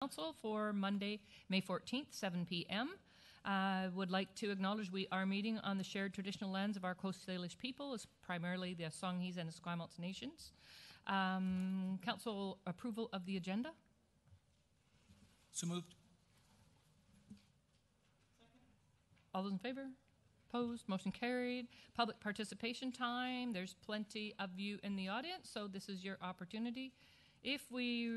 Council for Monday, May 14th, 7 p.m. Would like to acknowledge we are meeting on the shared traditional lands of our Coast Salish people, as primarily the Songhees and Esquimalt nations. Council approval of the agenda? So moved. All those in favor? Opposed? Motion carried. Public participation time. There's plenty of you in the audience, so this is your opportunity. If we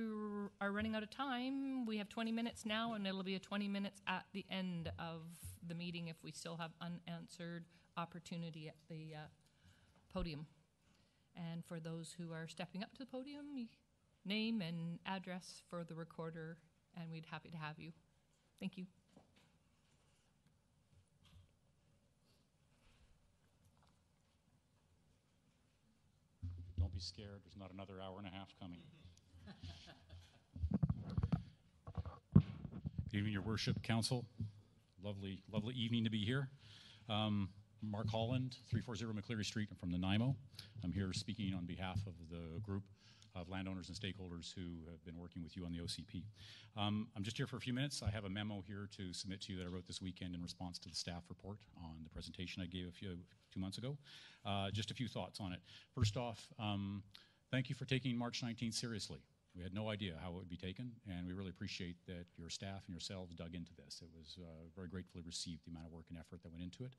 are running out of time, we have 20 minutes now, and it'll be a 20 minutes at the end of the meeting if we still have unanswered opportunity at the podium. And for those who are stepping up to the podium, name and address for the recorder, and we'd happy to have you. Thank you. Don't be scared, there's not another hour and a half coming. Good evening, Your Worship, Council. Lovely evening to be here. Mark Holland, 340 McCleary Street. I'm from Nanaimo. I'm here speaking on behalf of the group of landowners and stakeholders who have been working with you on the OCP. I'm just here for a few minutes. I have a memo here to submit to you that I wrote this weekend in response to the staff report on the presentation I gave 2 months ago. Just a few thoughts on it. First off, thank you for taking March 19th seriously. We had no idea how it would be taken, and we really appreciate that your staff and yourselves dug into this. It was very gratefully received, the amount of work and effort that went into it.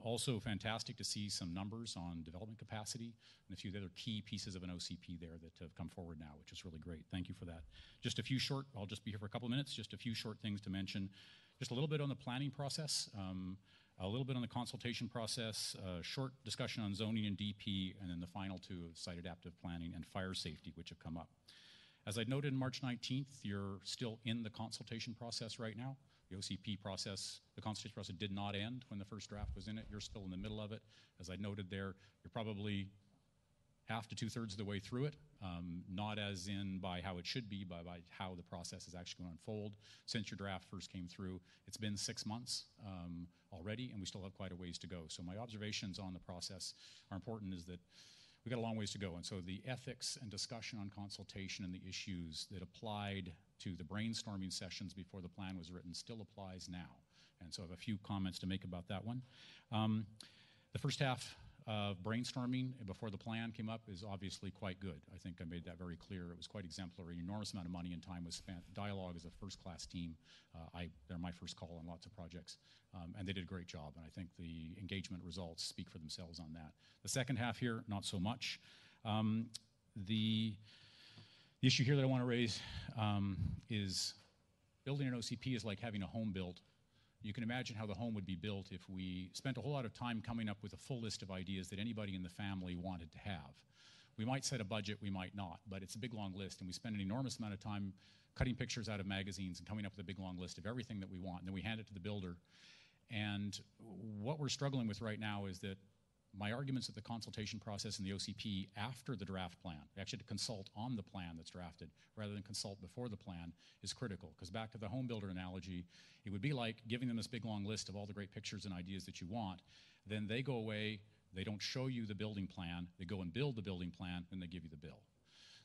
Also fantastic to see some numbers on development capacity and a few other key pieces of an OCP there that have come forward now, which is really great. Thank you for that. Just a few short, I'll just be here for a couple of minutes, just a few short things to mention. Just a little bit on the planning process, a little bit on the consultation process, a short discussion on zoning and DP, and then the final two of site adaptive planning and fire safety, which have come up. As I noted on March 19th, you're still in the consultation process right now. The OCP process, the consultation process did not end when the first draft was in it. You're still in the middle of it. As I noted there, you're probably half to 2/3 of the way through it, not as in by how it should be, but by how the process is actually going to unfold. Since your draft first came through, it's been 6 months already, and we still have quite a ways to go. So my observations on the process are important is that we've got a long ways to go. And so the ethics and discussion on consultation and the issues that applied to the brainstorming sessions before the plan was written still applies now. And so I have a few comments to make about that one. The first half of brainstorming before the plan came up is obviously quite good. I think I made that very clear. It was quite exemplary. An enormous amount of money and time was spent. Dialogue is a first-class team. They're my first call on lots of projects, and they did a great job. And I think the engagement results speak for themselves on that. The second half here, not so much. The issue here that I want to raise is building an OCP is like having a home built. You can imagine how the home would be built if we spent a whole lot of time coming up with a full list of ideas that anybody in the family wanted to have. We might set a budget, we might not, but it's a big long list, and we spend an enormous amount of time cutting pictures out of magazines and coming up with a big long list of everything that we want, and then we hand it to the builder. And what we're struggling with right now is that my arguments at the consultation process in the OCP after the draft plan, actually to consult on the plan that's drafted rather than consult before the plan, is critical. Because back to the home builder analogy, it would be like giving them this big long list of all the great pictures and ideas that you want. Then they go away, they don't show you the building plan, they go and build the building plan, and they give you the bill.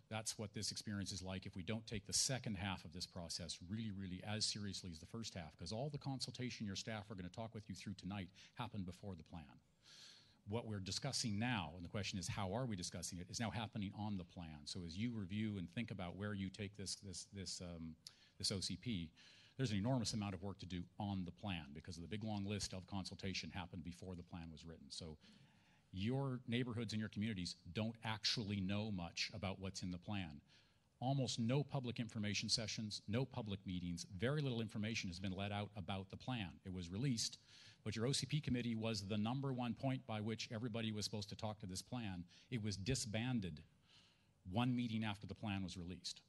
That's what this experience is like if we don't take the second half of this process really as seriously as the first half. Because all the consultation your staff are going to talk with you through tonight happened before the plan. What we're discussing now, and the question is how are we discussing it, is now happening on the plan. So as you review and think about where you take this OCP, there's an enormous amount of work to do on the plan because of the big long list of consultation happened before the plan was written. So your neighborhoods and your communities don't actually know much about what's in the plan. Almost no public information sessions, no public meetings, very little information has been let out about the plan. It was released, but your OCP committee was the #1 point by which everybody was supposed to talk to this plan. It was disbanded 1 meeting after the plan was released.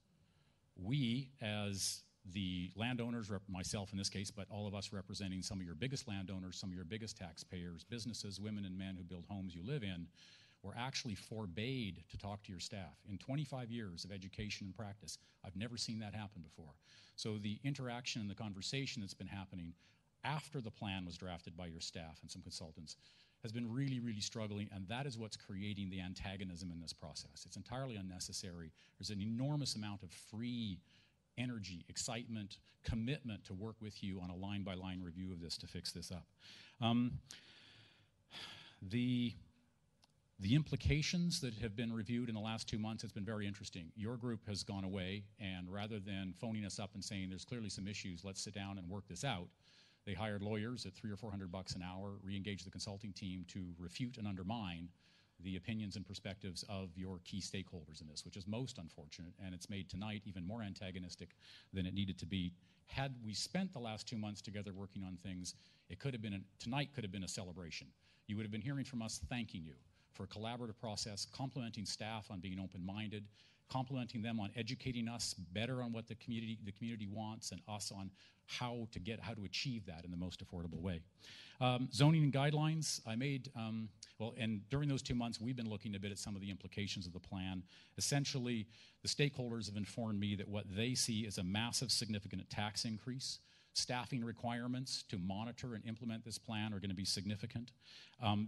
We, as the landowners, myself in this case, but all of us representing some of your biggest landowners, some of your biggest taxpayers, businesses, women and men who build homes you live in, were actually forbade to talk to your staff. In 25 years of education and practice, I've never seen that happen before. So the interaction and the conversation that's been happening after the plan was drafted by your staff and some consultants has been really struggling, and that is what's creating the antagonism in this process. It's entirely unnecessary. There's an enormous amount of free energy, excitement, commitment to work with you on a line-by-line review of this to fix this up. The implications that have been reviewed in the last 2 months, it's been very interesting. Your group has gone away, and rather than phoning us up and saying there's clearly some issues, let's sit down and work this out, they hired lawyers at $300 or $400 an hour, re-engaged the consulting team to refute and undermine the opinions and perspectives of your key stakeholders in this, which is most unfortunate, and it's made tonight even more antagonistic than it needed to be. Had we spent the last 2 months together working on things, it could have been tonight could have been a celebration. You would have been hearing from us thanking you for a collaborative process, complimenting staff on being open-minded, complimenting them on educating us better on what the community wants, and us on how to achieve that in the most affordable way. Zoning and guidelines, I made, and during those 2 months, we've been looking a bit at some of the implications of the plan. Essentially, the stakeholders have informed me that what they see is a massive, significant tax increase. Staffing requirements to monitor and implement this plan are going to be significant.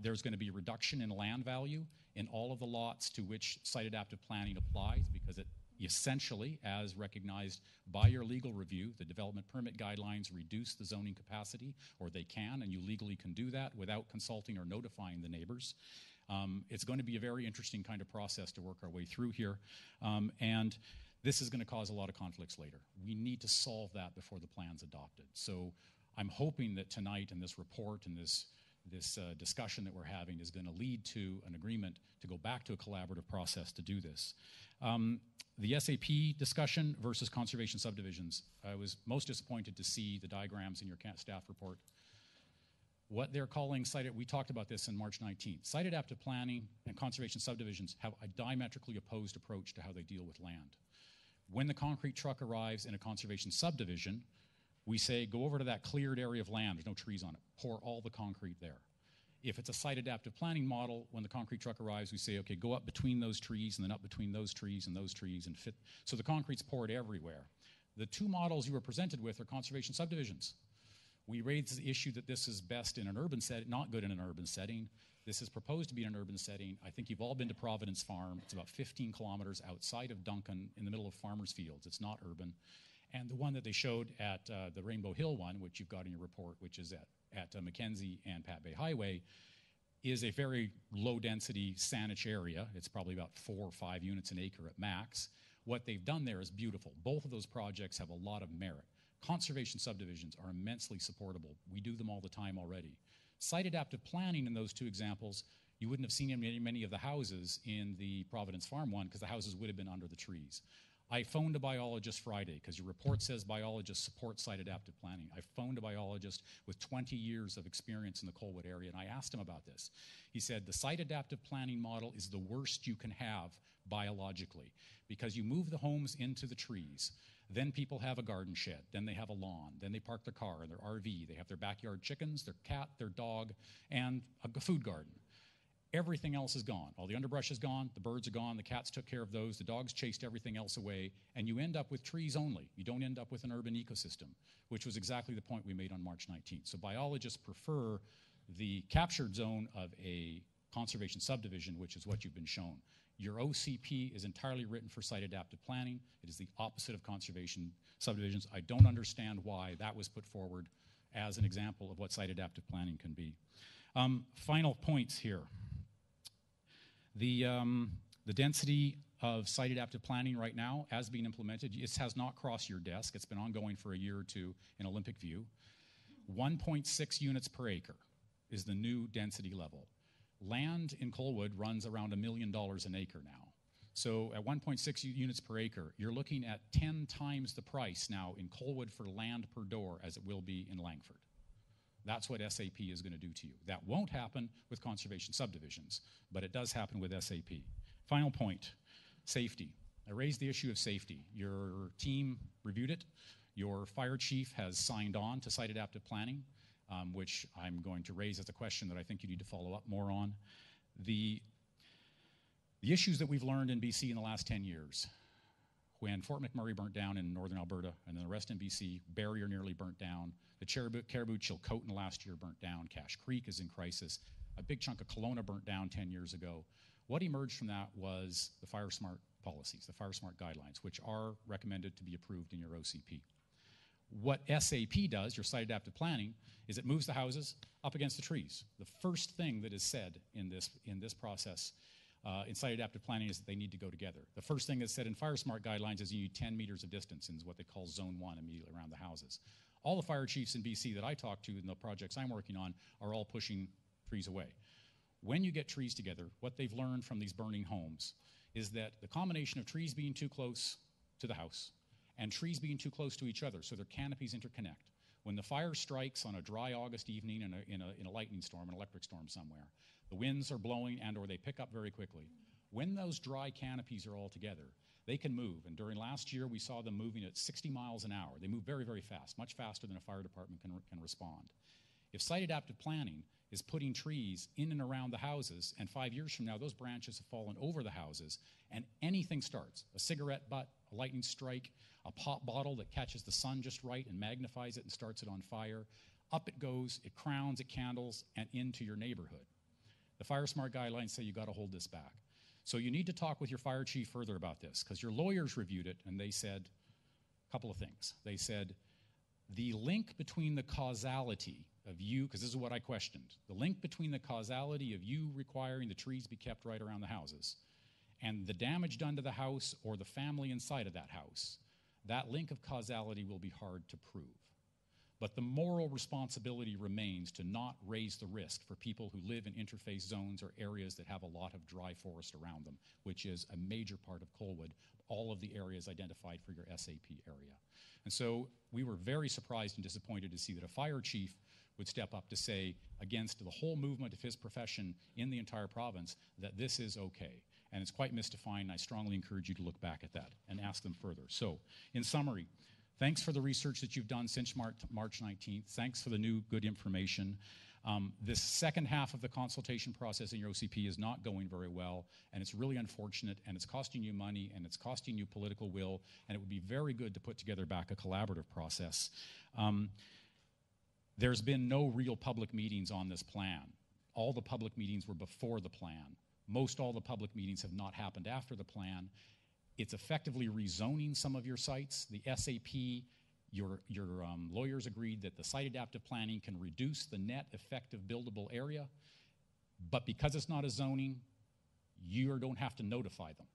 There's going to be a reduction in land value in all of the lots to which site adaptive planning applies, because it essentially, as recognized by your legal review, the development permit guidelines reduce the zoning capacity, or they can, and you legally can do that without consulting or notifying the neighbors. It's going to be a very interesting kind of process to work our way through here. And this is going to cause a lot of conflicts later. We need to solve that before the plan's adopted. So I'm hoping that tonight in this report and this discussion that we're having is going to lead to an agreement to go back to a collaborative process to do this. The SAP discussion versus conservation subdivisions, I was most disappointed to see the diagrams in your staff report. What they're calling we talked about this in March 19th. Site adaptive planning and conservation subdivisions have a diametrically opposed approach to how they deal with land. When the concrete truck arrives in a conservation subdivision, we say, go over to that cleared area of land, there's no trees on it, pour all the concrete there. If it's a site adaptive planning model, when the concrete truck arrives, we say, okay, go up between those trees and then up between those trees and fit. So the concrete's poured everywhere. The two models you were presented with are conservation subdivisions. We raised the issue that this is best in an urban setting, not good in an urban setting. This is proposed to be in an urban setting. I think you've all been to Providence Farm. It's about 15 kilometers outside of Duncan in the middle of farmers' fields. It's not urban. And the one that they showed at the Rainbow Hill one, which you've got in your report, which is at Mackenzie and Pat Bay Highway, is a very low-density Saanich area. It's probably about 4 or 5 units an acre at max. What they've done there is beautiful. Both of those projects have a lot of merit. Conservation subdivisions are immensely supportable. We do them all the time already. Site adaptive planning in those two examples, you wouldn't have seen many of the houses in the Providence Farm one because the houses would have been under the trees. I phoned a biologist Friday because your report says biologists support site adaptive planning. I phoned a biologist with 20 years of experience in the Colwood area, and I asked him about this. He said the site adaptive planning model is the worst you can have biologically because you move the homes into the trees. Then people have a garden shed, then they have a lawn, then they park their car and their RV, they have their backyard chickens, their cat, their dog, and a food garden. Everything else is gone. All the underbrush is gone, the birds are gone, the cats took care of those, the dogs chased everything else away, and you end up with trees only. You don't end up with an urban ecosystem, which was exactly the point we made on March 19th. So biologists prefer the captured zone of a conservation subdivision, which is what you've been shown. Your OCP is entirely written for site adaptive planning. It is the opposite of conservation subdivisions. I don't understand why that was put forward as an example of what site adaptive planning can be. Final points here. The density of site adaptive planning right now, as being implemented, it has not crossed your desk. It's been ongoing for a year or two in Olympic View. 1.6 units per acre is the new density level. Land in Colwood runs around $1 million an acre now. So at 1.6 units per acre, you're looking at 10 times the price now in Colwood for land per door as it will be in Langford. That's what SAP is going to do to you. That won't happen with conservation subdivisions, but it does happen with SAP. Final point, safety. I raised the issue of safety. Your team reviewed it. Your fire chief has signed on to site adaptive planning, which I'm going to raise as a question that I think you need to follow up more on. The issues that we've learned in BC in the last 10 years, when Fort McMurray burnt down in northern Alberta and then the rest in BC, Barrier nearly burnt down, the Caribou Chilcotin last year burnt down, Cache Creek is in crisis, a big chunk of Kelowna burnt down 10 years ago. What emerged from that was the Fire Smart policies, the Fire Smart guidelines, which are recommended to be approved in your OCP. What SAP does, your site adaptive planning, is it moves the houses up against the trees. The first thing that is said in this process in site adaptive planning is that they need to go together. The first thing that's said in Fire Smart guidelines is you need 10 meters of distance in what they call Zone 1 immediately around the houses. All the fire chiefs in BC that I talk to in the projects I'm working on are all pushing trees away. When you get trees together, what they've learned from these burning homes is that the combination of trees being too close to the house and trees being too close to each other, so their canopies interconnect. When the fire strikes on a dry August evening in a lightning storm, an electric storm somewhere, the winds are blowing and or they pick up very quickly. When those dry canopies are all together, they can move. And during last year, we saw them moving at 60 miles an hour. They move very, very fast, much faster than a fire department can respond. If site adaptive planning is putting trees in and around the houses, and 5 years from now, those branches have fallen over the houses, and anything starts, a cigarette butt, a lightning strike, a pop bottle that catches the sun just right and magnifies it and starts it on fire, up it goes, it crowns, it candles, and into your neighborhood. The Fire Smart guidelines say you got to hold this back. So you need to talk with your fire chief further about this, because your lawyers reviewed it, and they said a couple of things. They said the link between the causality of you, because this is what I questioned, the link between the causality of you requiring the trees be kept right around the houses and the damage done to the house or the family inside of that house, that link of causality will be hard to prove. But the moral responsibility remains to not raise the risk for people who live in interface zones or areas that have a lot of dry forest around them, which is a major part of Colwood, all of the areas identified for your SAP area. And so we were very surprised and disappointed to see that a fire chief would step up to say, against the whole movement of his profession in the entire province, that this is okay. And it's quite mystifying, and I strongly encourage you to look back at that and ask them further. So, in summary, thanks for the research that you've done since March 19th. Thanks for the new good information. This second half of the consultation process in your OCP is not going very well, and it's really unfortunate, and it's costing you money, and it's costing you political will, and it would be very good to put together back a collaborative process. There's been no real public meetings on this plan. All the public meetings were before the plan. Most all the public meetings have not happened after the plan. It's effectively rezoning some of your sites. The SAP, your lawyers agreed that the site adaptive planning can reduce the net effective buildable area, but because it's not a zoning, you don't have to notify them.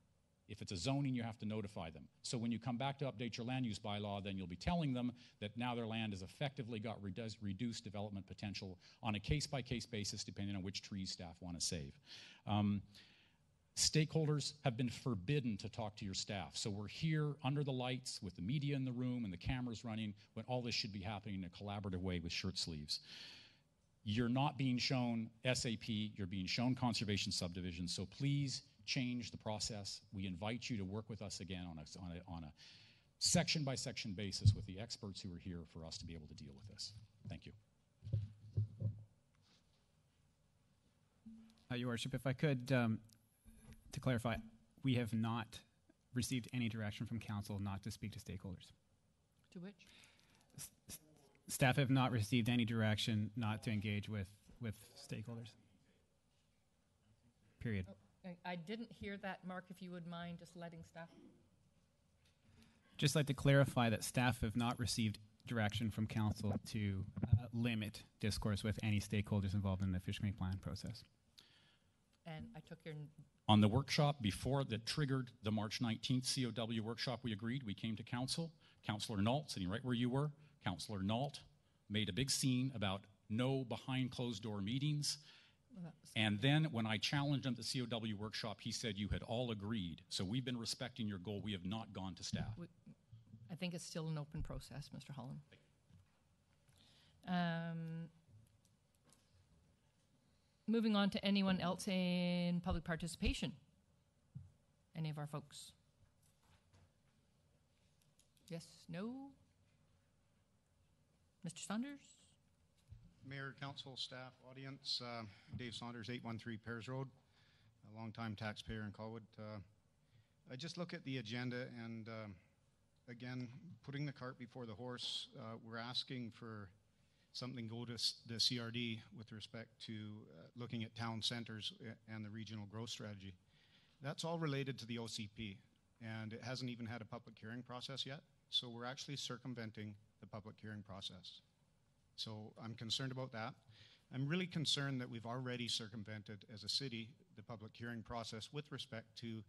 If it's a zoning, you have to notify them. So when you come back to update your land use bylaw, then you'll be telling them that now their land has effectively got reduced development potential on a case-by-case basis, depending on which trees staff want to save. Stakeholders have been forbidden to talk to your staff. So we're here under the lights with the media in the room and the cameras running when all this should be happening in a collaborative way with shirt sleeves. You're not being shown SAP, you're being shown conservation subdivisions, so please change the process. We invite you to work with us again on a section-by-section basis with the experts who are here for us to be able to deal with this. Thank you. Your Worship, if I could, to clarify, we have not received any direction from Council not to speak to stakeholders. To which? Staff have not received any direction not to engage with stakeholders. Period. Oh, I didn't hear that, Mark, if you would mind just letting staff. Just like to clarify that staff have not received direction from Council to limit discourse with any stakeholders involved in the Fishing Plan process. And I took your... On the workshop before that triggered the March 19th COW workshop, we agreed, we came to Council. Councillor Nault, sitting right where you were, Councillor Nault made a big scene about no behind closed door meetings. And then when I challenged him at the COW workshop, he said you had all agreed. So we've been respecting your goal. We have not gone to staff. I think it's still an open process, Mr. Holland. Moving on to anyone else in public participation. Any of our folks? Yes, no? Mr. Saunders? Mayor, council, staff, audience, Dave Saunders, 813 Pears Road, a longtime taxpayer in Colwood. I just look at the agenda and again, putting the cart before the horse, we're asking for something go to the CRD with respect to looking at town centers and the regional growth strategy. That's all related to the OCP. and it hasn't even had a public hearing process yet. So we're actually circumventing the public hearing process. So I'm concerned about that. I'm really concerned that we've already circumvented, as a city, the public hearing process with respect to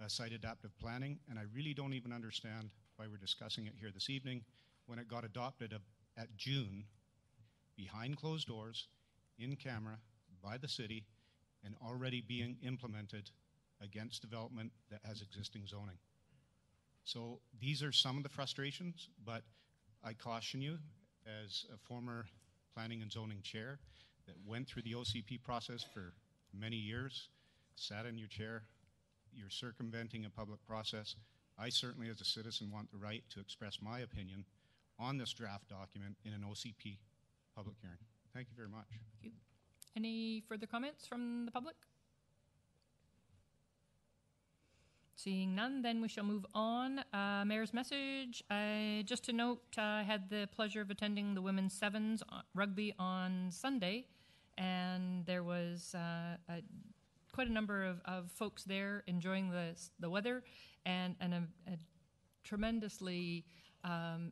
site adaptive planning, and I really don't even understand why we're discussing it here this evening when it got adopted at June, behind closed doors, in camera, by the city, and already being implemented against development that has existing zoning. So these are some of the frustrations, but I caution you, as a former planning and zoning chair that went through the OCP process for many years, sat in your chair, you're circumventing a public process. I certainly, as a citizen, want the right to express my opinion on this draft document in an OCP public hearing. Thank you very much. Thank you. Any further comments from the public? Seeing none, then we shall move on. Mayor's message. Just to note, I had the pleasure of attending the women's sevens rugby on Sunday, and there was quite a number of folks there enjoying the weather and a tremendously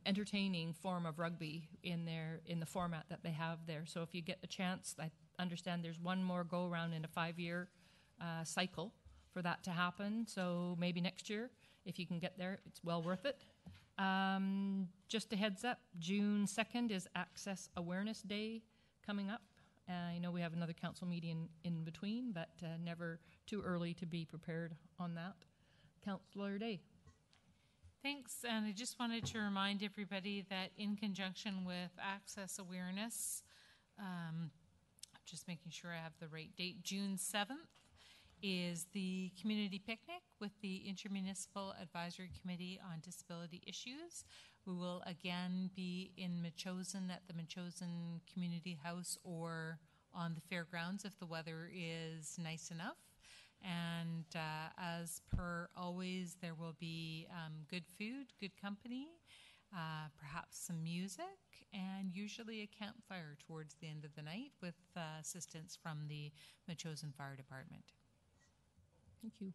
entertaining form of rugby in the format that they have there. So if you get a chance, I understand there's one more go around in a 5-year cycle for that to happen. So maybe next year, if you can get there, it's well worth it. Just a heads up, June 2nd is Access Awareness Day coming up. I know we have another council meeting in between, but never too early to be prepared on that. Councillor Day. Thanks, and I just wanted to remind everybody that in conjunction with Access Awareness, just making sure I have the right date, June 7th is the community picnic with the Intermunicipal Advisory Committee on Disability Issues. We will again be in Metchosin at the Metchosin Community House or on the fairgrounds if the weather is nice enough. And as per always, there will be good food, good company, perhaps some music, and usually a campfire towards the end of the night with assistance from the Metchosin Fire Department. Thank you.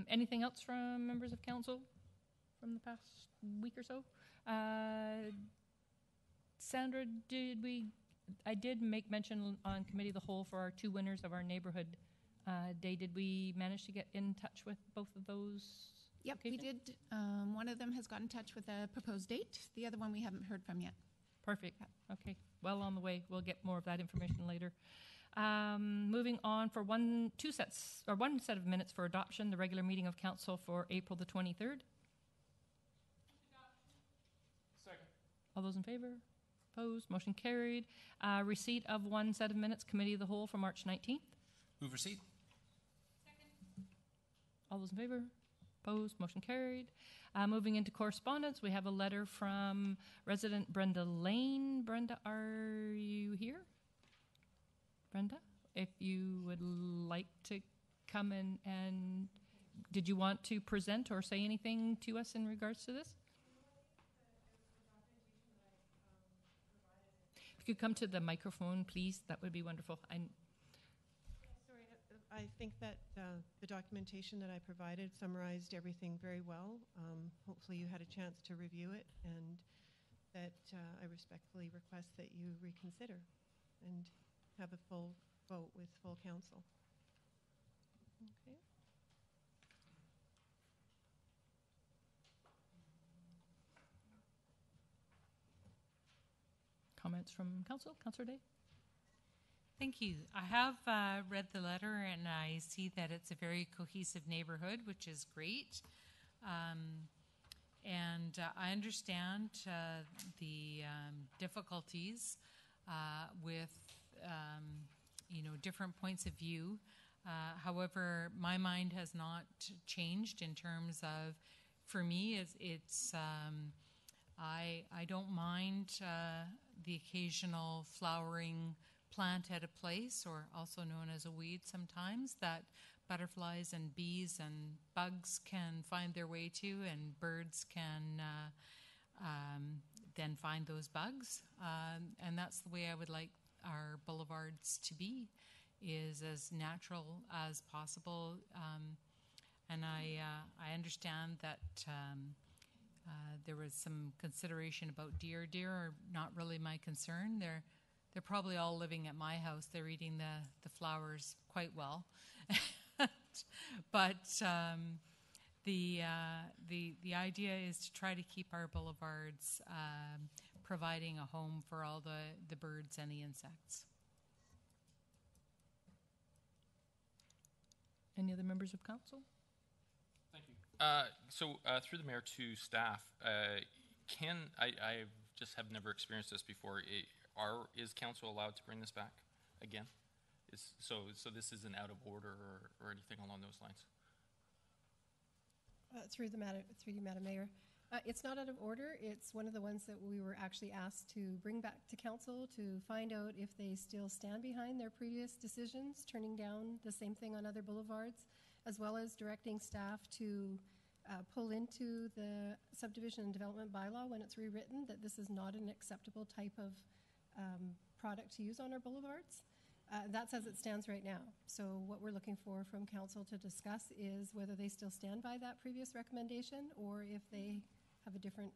Anything else from members of council from the past week or so? Sandra, I did make mention on committee of the whole for our 2 winners of our neighborhood day. Did we manage to get in touch with both of those? Yep, we did. One of them has got in touch with a proposed date. The other one we haven't heard from yet. Perfect. Okay. Well on the way. We'll get more of that information later. Moving on for one set of minutes for adoption, the regular meeting of council for April the 23rd. Second. All those in favor? Opposed? Motion carried. Receipt of one set of minutes, committee of the whole for March 19th. Move receipt. All those in favor? Opposed? Motion carried. Moving into correspondence, we have a letter from resident Brenda Lane. Brenda, are you here? Brenda, if you would like to come and did you want to present or say anything to us in regards to this? If you could come to the microphone, please, that would be wonderful. Sorry, I think that the documentation that I provided summarized everything very well. Hopefully you had a chance to review it, and that I respectfully request that you reconsider and have a full vote with full council. Okay. Comments from council? Councillor Day? Thank you. I have read the letter and I see that it's a very cohesive neighborhood, which is great. And I understand the difficulties with different points of view. However, my mind has not changed in terms of, for me, I don't mind the occasional flowering plant at a place, or also known as a weed sometimes, that butterflies and bees and bugs can find their way to, and birds can then find those bugs. And that's the way I would like our boulevards to be, is as natural as possible. And I understand that there was some consideration about deer. Deer are not really my concern. They're probably all living at my house. They're eating the flowers quite well. But the idea is to try to keep our boulevards providing a home for all the birds and the insects. Any other members of council? Thank you. Through the mayor to staff, I just have never experienced this before. Is council allowed to bring this back again? So this isn't out of order or anything along those lines? Through you, Madam Mayor. It's not out of order. It's one of the ones that we were actually asked to bring back to council to find out if they still stand behind their previous decisions, turning down the same thing on other boulevards, as well as directing staff to pull into the subdivision and development bylaw when it's rewritten that this is not an acceptable type of product to use on our boulevards. That's as it stands right now. So what we're looking for from council to discuss is whether they still stand by that previous recommendation or if they have a different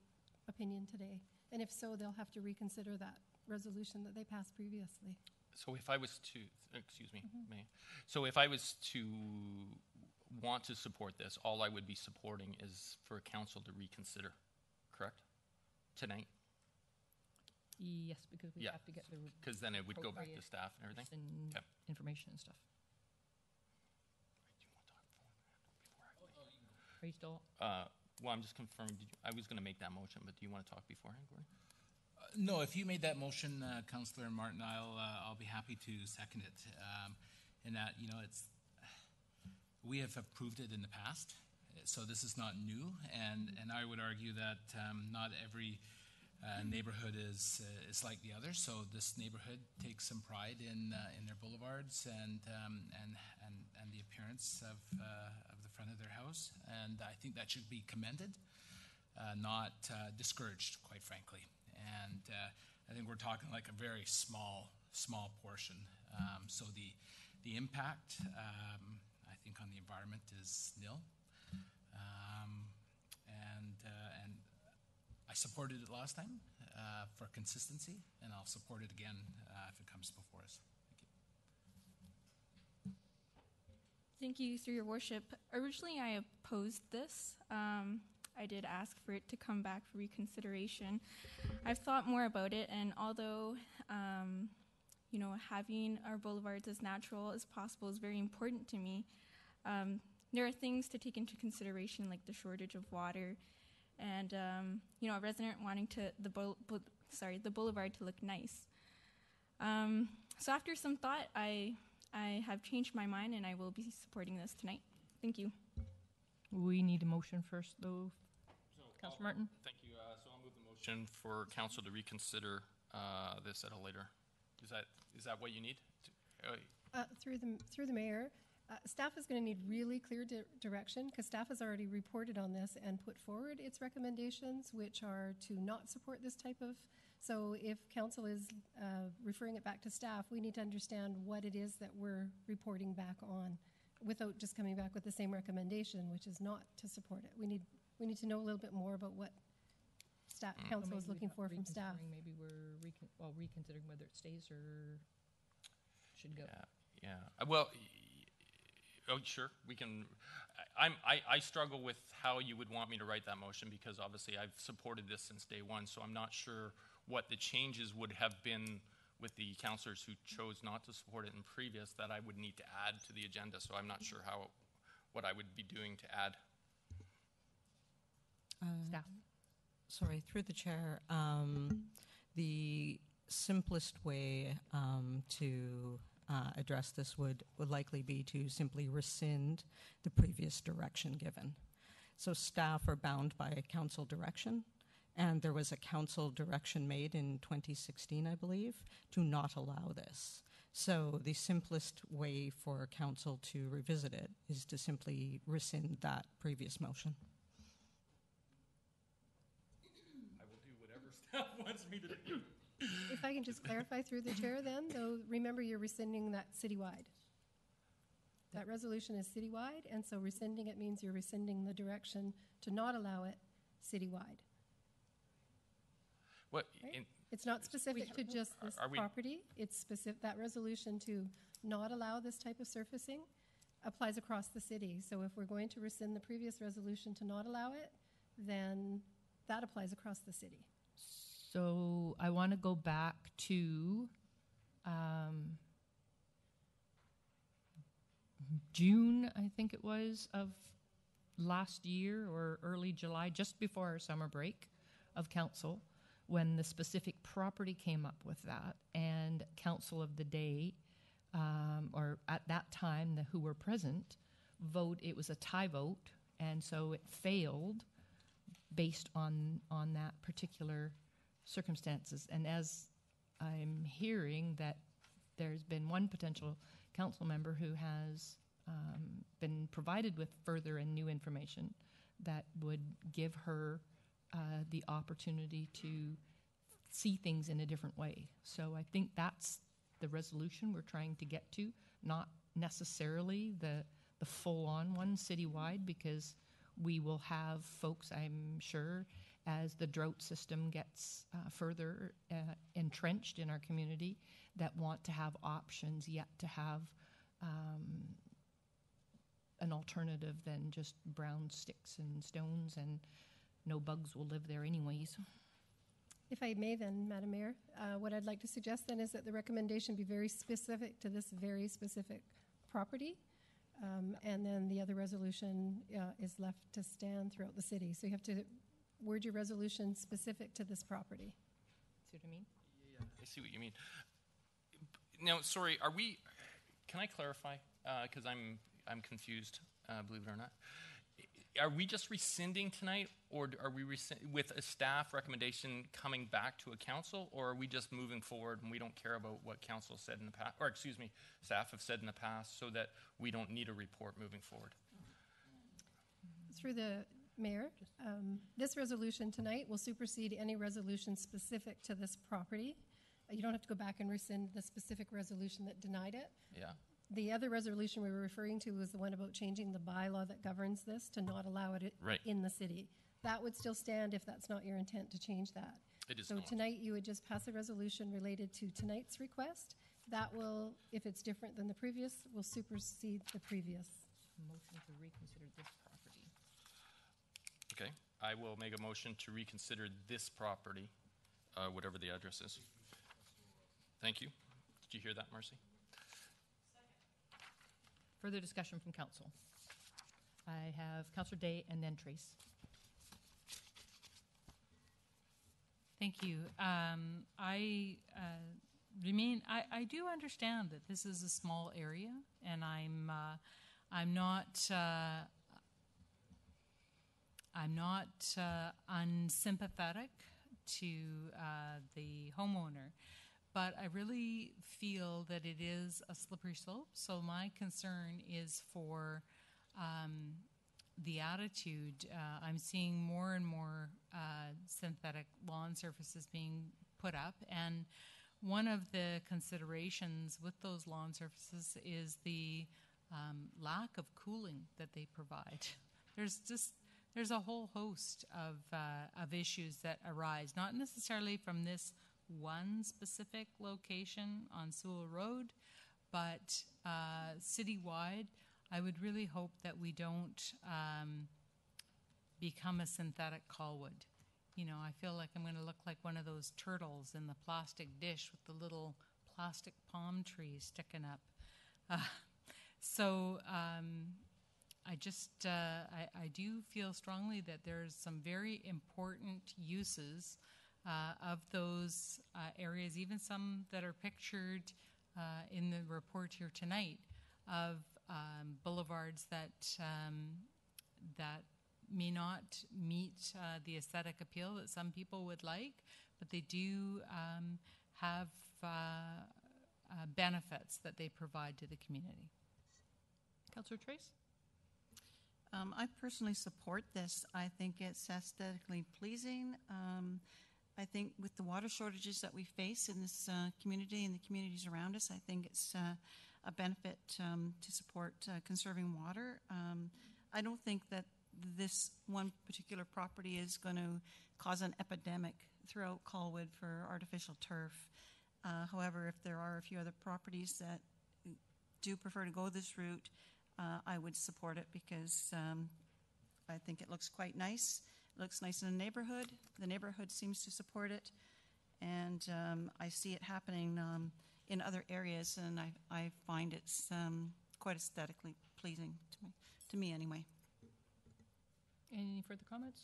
opinion today. And if so, they'll have to reconsider that resolution that they passed previously. So if I was to, excuse me, May. So if I was to want to support this, all I would be supporting is for council to reconsider, correct? Tonight? Yes, because we have to get the Because then it would go back to staff and everything? and Okay. information and stuff. Are you still? Well, I'm just confirming. I was going to make that motion, but do you want to talk beforehand, Gordon? No, if you made that motion, Councillor Martin, I'll be happy to second it. In that, we have approved it in the past, so this is not new, and I would argue that not every neighborhood is like the other. So this neighborhood takes some pride in their boulevards and the appearance of the front of their house, and I think that should be commended, not discouraged, quite frankly. And I think we're talking like a very small portion. So the impact, I think, on the environment is nil. And I supported it last time for consistency, and I'll support it again if it comes before us. Thank you, through your worship. Originally, I opposed this. I did ask for it to come back for reconsideration. I've thought more about it, and although, having our boulevards as natural as possible is very important to me, there are things to take into consideration, like the shortage of water, and a resident wanting the boulevard to look nice. So after some thought, I have changed my mind, and I will be supporting this tonight. Thank you. We need a motion first, though. Councillor Martin? Thank you. So I'll move the motion for council to reconsider this at a later. Is that what you need? Through the mayor, staff is going to need really clear direction because staff has already reported on this and put forward its recommendations, which are to not support this type of. So if council is referring it back to staff, we need to understand what it is that we're reporting back on without just coming back with the same recommendation, which is not to support it. We need to know a little bit more about what staff council is looking for from staff. Maybe we're reconsidering whether it stays or should go. Yeah. Well, sure. We can. I struggle with how you would want me to write that motion because obviously I've supported this since day one, so I'm not sure what the changes would have been with the councillors who chose not to support it in previous that I would need to add to the agenda. So I'm not sure what I would be doing to add. Staff. Sorry, through the chair, the simplest way to address this would likely be to simply rescind the previous direction given. So staff are bound by a council direction, and there was a council direction made in 2016, I believe, to not allow this. So the simplest way for council to revisit it is to simply rescind that previous motion. I will do whatever staff wants me to do. If I can just clarify through the chair then, though, remember you're rescinding that citywide. That resolution is citywide, and so rescinding it means you're rescinding the direction to not allow it citywide. What, Right? It's not specific to just this are we- property. It's specific, that resolution to not allow this type of surfacing applies across the city. So if we're going to rescind the previous resolution to not allow it, then that applies across the city. So I want to go back to June, I think it was, of last year or early July, just before our summer break of council, when the specific property came up with that, and council of the day, or at that time, who were present, it was a tie vote, and so it failed based on that particular circumstances. And as I'm hearing that there's been one potential council member who has been provided with further and new information that would give her the opportunity to see things in a different way. So I think that's the resolution we're trying to get to, not necessarily the full-on one citywide, because we will have folks, I'm sure, as the drought system gets further entrenched in our community, that want to have options, yet to have an alternative than just brown sticks and stones, and no bugs will live there anyways. If I may then, Madam Mayor, what I'd like to suggest then is that the recommendation be very specific to this very specific property, and then the other resolution is left to stand throughout the city. So you have to word your resolution specific to this property. See what I mean? Yeah, I see what you mean. Now, sorry, can I clarify? Because I'm confused, believe it or not. Are we just rescinding tonight, or are we with a staff recommendation coming back to a council, or are we just moving forward and we don't care about what council said in the past, or excuse me, staff have said in the past, so that we don't need a report moving forward? Through the mayor, this resolution tonight will supersede any resolution specific to this property. You don't have to go back and rescind the specific resolution that denied it. Yeah. The other resolution we were referring to was the one about changing the bylaw that governs this to not allow it Right. in the city. That would still stand if that's not your intent to change that. It is So not. tonight you would just pass a resolution related to tonight's request. That will, if it's different than the previous, will supersede the previous. Motion to reconsider this property. Okay, I will make a motion to reconsider this property, whatever the address is. Thank you. Did you hear that, Marcy? Further discussion from council. I have Councillor Day and then Trace. Thank you. I do understand that this is a small area, and I'm not unsympathetic to the homeowner, but I really feel that it is a slippery slope. So my concern is for the attitude. I'm seeing more and more synthetic lawn surfaces being put up, and one of the considerations with those lawn surfaces is the lack of cooling that they provide. There's a whole host of issues that arise, not necessarily from this one specific location on Sewell Road, but citywide. I would really hope that we don't become a synthetic Colwood. You know, I feel like I'm going to look like one of those turtles in the plastic dish with the little plastic palm trees sticking up. I do feel strongly that there's some very important uses of those areas, even some that are pictured in the report here tonight, of boulevards that may not meet the aesthetic appeal that some people would like, but they do have benefits that they provide to the community. Councillor Trace? I personally support this. I think it's aesthetically pleasing. I think with the water shortages that we face in this community and the communities around us, I think it's a benefit to support conserving water. I don't think that this one particular property is going to cause an epidemic throughout Colwood for artificial turf. However, if there are a few other properties that do prefer to go this route, I would support it because I think it looks quite nice. It looks nice in the neighborhood. The neighborhood seems to support it. And I see it happening in other areas, and I find it's quite aesthetically pleasing to me anyway. Any further comments?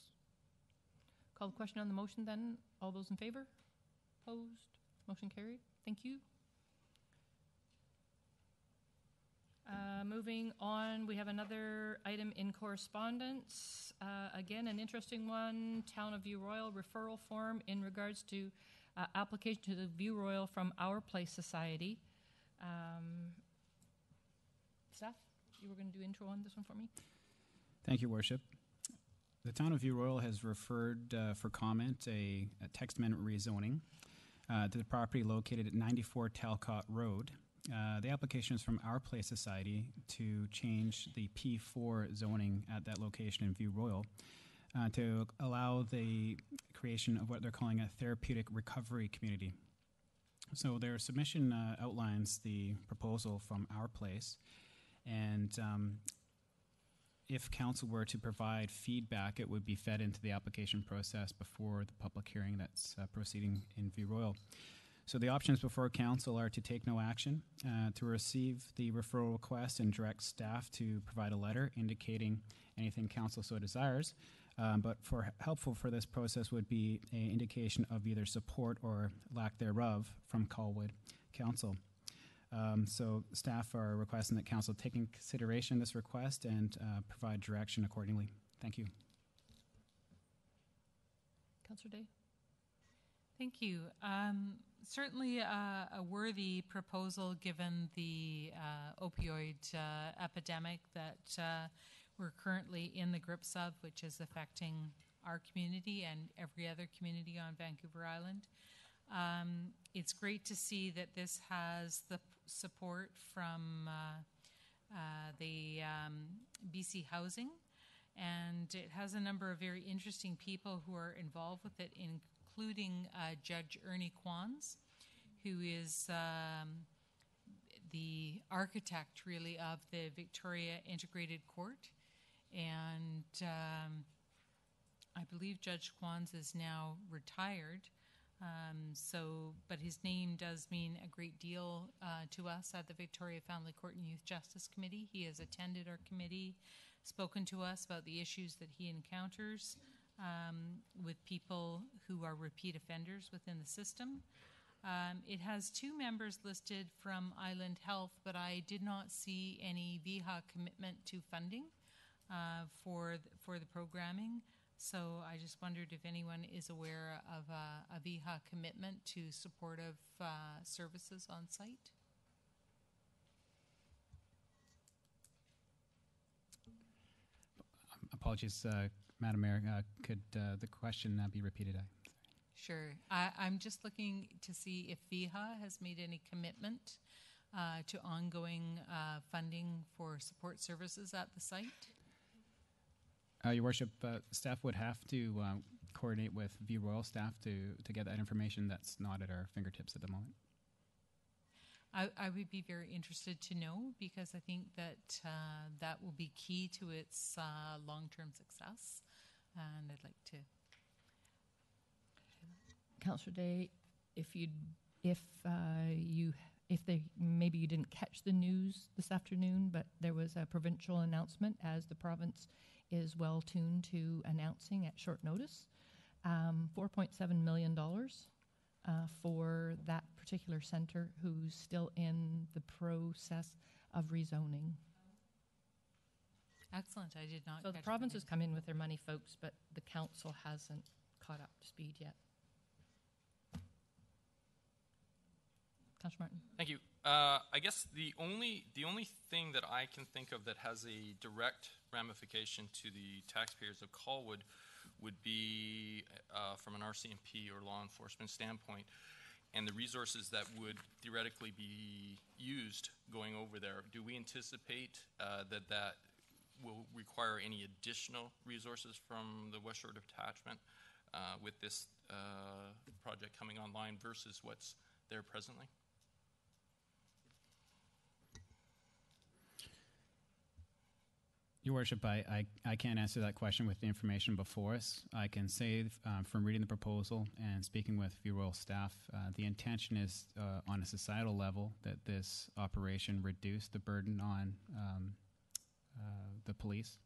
Call the question on the motion then. All those in favor? Opposed? Motion carried. Thank you. Moving on, we have another item in correspondence. Again, an interesting one, Town of View Royal referral form in regards to application to the View Royal from Our Place Society. Staff, you were going to do intro on this one for me? Thank you, Worship. The Town of View Royal has referred for comment a text amendment rezoning to the property located at 94 Talcott Road. The application is from Our Place Society to change the P4 zoning at that location in View Royal to allow the creation of what they're calling a therapeutic recovery community. So their submission outlines the proposal from Our Place, and if council were to provide feedback, it would be fed into the application process before the public hearing that's proceeding in View Royal. So the options before council are to take no action, to receive the referral request and direct staff to provide a letter indicating anything council so desires. But helpful for this process would be an indication of either support or lack thereof from Colwood Council. So staff are requesting that council take in consideration this request and provide direction accordingly. Thank you. Councillor Day? Thank you. Certainly a worthy proposal given the opioid epidemic that we're currently in the grips of, which is affecting our community and every other community on Vancouver Island. It's great to see that this has the support from the BC Housing, and it has a number of very interesting people who are involved with it, including Judge Ernie Kwans, who is the architect, really, of the Victoria Integrated Court. And I believe Judge Kwans is now retired. But his name does mean a great deal to us at the Victoria Family Court and Youth Justice Committee. He has attended our committee, spoken to us about the issues that he encounters with people who are repeat offenders within the system. It has 2 members listed from Island Health, but I did not see any VHA commitment to funding for the programming. So I just wondered if anyone is aware of a VHA commitment to supportive services on site. Apologies, Madam Mayor. Could the question be repeated? Sure. I'm just looking to see if VHA has made any commitment to ongoing funding for support services at the site. Your Worship, staff would have to coordinate with View Royal staff to get that information. That's not at our fingertips at the moment. I would be very interested to know, because I think that that will be key to its long-term success, and I'd like to. Councillor Day, maybe you didn't catch the news this afternoon, but there was a provincial announcement, as the province is well tuned to announcing at short notice, $4.7 million for that particular centre, who's still in the process of rezoning. Excellent. I did not. So the province has come in with their money, folks, but the council hasn't caught up to speed yet. Councillor Martin. Thank you. I guess the only thing that I can think of that has a direct ramification to the taxpayers of Colwood would be from an RCMP or law enforcement standpoint. and the resources that would theoretically be used going over there, do we anticipate that will require any additional resources from the West Shore Detachment with this project coming online versus what's there presently? Your Worship, I can't answer that question with the information before us. I can say from reading the proposal and speaking with View Royal staff, the intention is on a societal level that this operation reduce the burden on the police.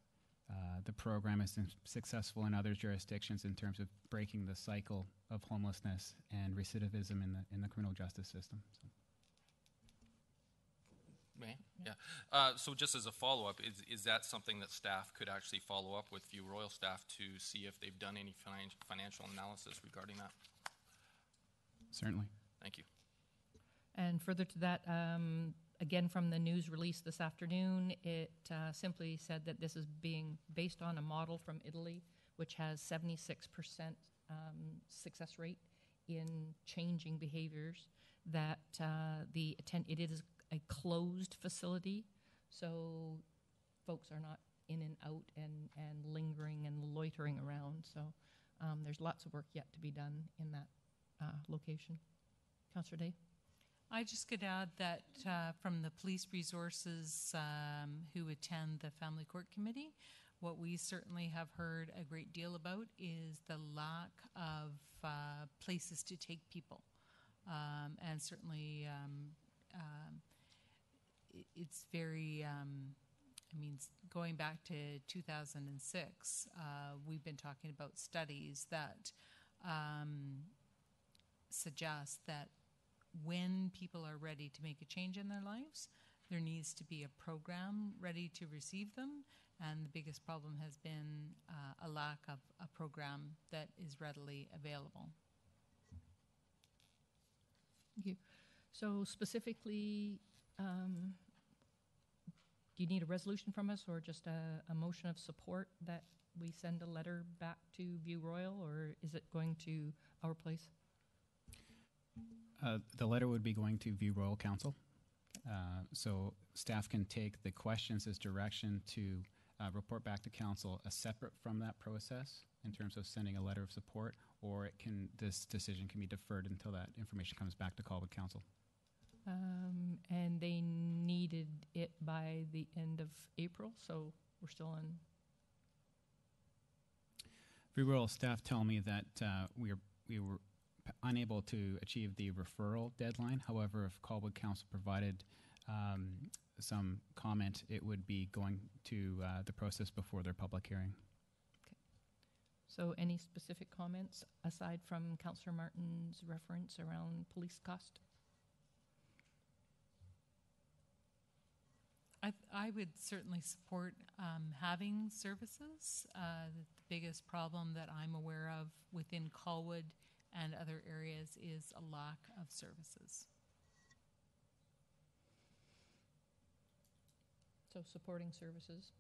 The program has been successful in other jurisdictions in terms of breaking the cycle of homelessness and recidivism in the criminal justice system. So. May? Yeah. So just as a follow-up, is that something that staff could actually follow up with View Royal staff to see if they've done any financial analysis regarding that? Certainly. Thank you. And further to that, again, from the news release this afternoon, it simply said that this is being based on a model from Italy, which has 76% success rate in changing behaviors, that it is a closed facility, so folks are not in and out and lingering and loitering around. So there's lots of work yet to be done in that location. Councillor Day? I just could add that from the police resources who attend the Family Court Committee, what we certainly have heard a great deal about is the lack of places to take people. And certainly it's very, going back to 2006, we've been talking about studies that suggest that when people are ready to make a change in their lives, there needs to be a program ready to receive them. And the biggest problem has been a lack of a program that is readily available. Thank you. So specifically, do you need a resolution from us or just a motion of support that we send a letter back to View Royal, or is it going to our place? The letter would be going to View Royal Council. So staff can take the questions as direction to report back to council separate from that process in terms of sending a letter of support, or this decision can be deferred until that information comes back to Colwood Council. And they needed it by the end of April, so we're still in. View Royal staff tell me that we were unable to achieve the referral deadline. However, if Colwood Council provided some comment, it would be going to the process before their public hearing. Okay. So any specific comments aside from Councillor Martin's reference around police cost? I would certainly support having services. The biggest problem that I'm aware of within Colwood and other areas is a lack of services. So supporting services.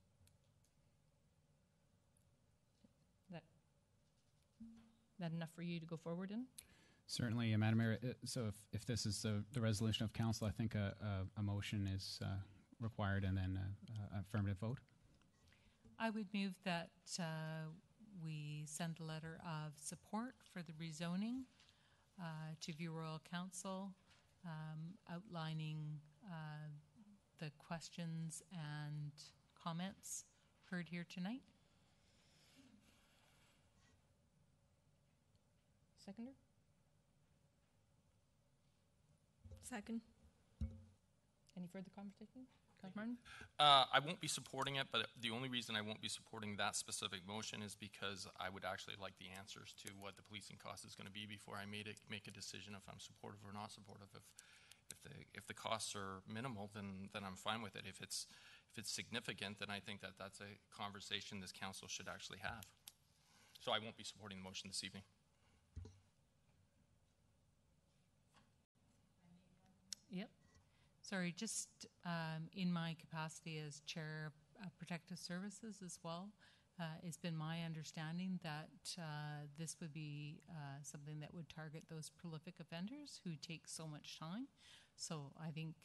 That enough for you to go forward in? Certainly, Madam Mayor. So if this is the resolution of council, I think a motion is required and then an affirmative vote. I would move that we send a letter of support for the rezoning to View Royal Council, outlining the questions and comments heard here tonight. Seconder? Second. Any further conversation? Councilor Martin? I won't be supporting it, but the only reason I won't be supporting that specific motion is because I would actually like the answers to what the policing cost is going to be before I make a decision if I'm supportive or not supportive. If the costs are minimal, then I'm fine with it. If it's significant, then I think that's a conversation this council should actually have. So I won't be supporting the motion this evening. Yep. Sorry, just in my capacity as Chair of Protective Services as well, It's been my understanding that this would be something that would target those prolific offenders who take so much time. So I think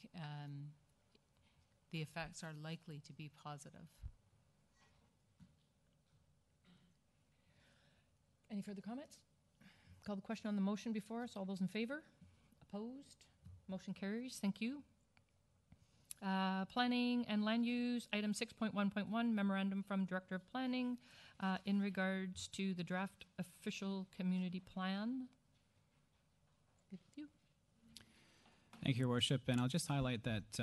the effects are likely to be positive. Any further comments? Call the question on the motion before us. All those in favor? Opposed? Motion carries. Thank you. Planning and land use, item 6.1.1, memorandum from Director of Planning in regards to the draft official community plan. With you. Thank you, Your Worship. And I'll just highlight that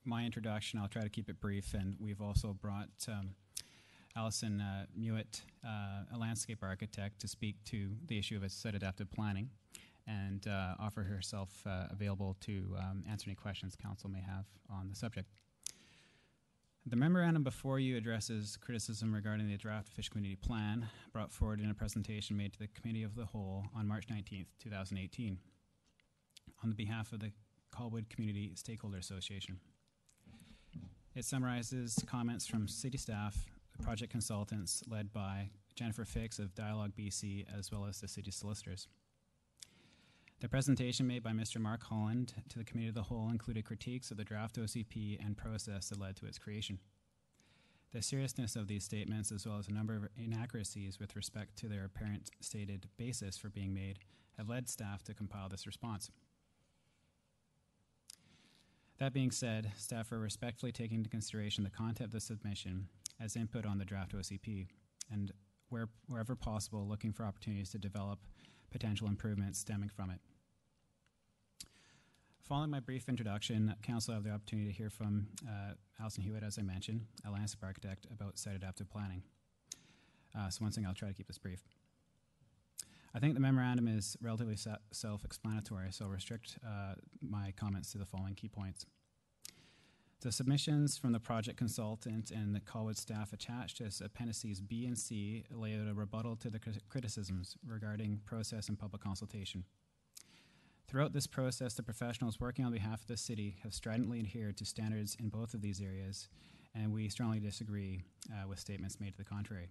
my introduction, I'll try to keep it brief, and we've also brought Alison Mewett, a landscape architect, to speak to the issue of site adaptive planning and offer herself available to answer any questions council may have on the subject. The memorandum before you addresses criticism regarding the draft official community plan brought forward in a presentation made to the Committee of the Whole on March 19th, 2018, on the behalf of the Colwood Community Stakeholder Association. It summarizes comments from city staff, project consultants led by Jennifer Fix of Dialogue BC, as well as the city solicitors. The presentation made by Mr. Mark Holland to the Committee of the Whole included critiques of the draft OCP and process that led to its creation. The seriousness of these statements, as well as a number of inaccuracies with respect to their apparent stated basis for being made, have led staff to compile this response. That being said, staff are respectfully taking into consideration the content of the submission as input on the draft OCP, and wherever possible, looking for opportunities to develop potential improvements stemming from it. Following my brief introduction, Council will have the opportunity to hear from Alison Hewitt, as I mentioned, a landscape architect, about site adaptive planning. So once again, I'll try to keep this brief. I think the memorandum is relatively self-explanatory, so I'll restrict my comments to the following key points. The submissions from the project consultant and the Colwood staff attached as appendices B and C lay out a rebuttal to the criticisms regarding process and public consultation. Throughout this process, the professionals working on behalf of the city have stridently adhered to standards in both of these areas, and we strongly disagree with statements made to the contrary.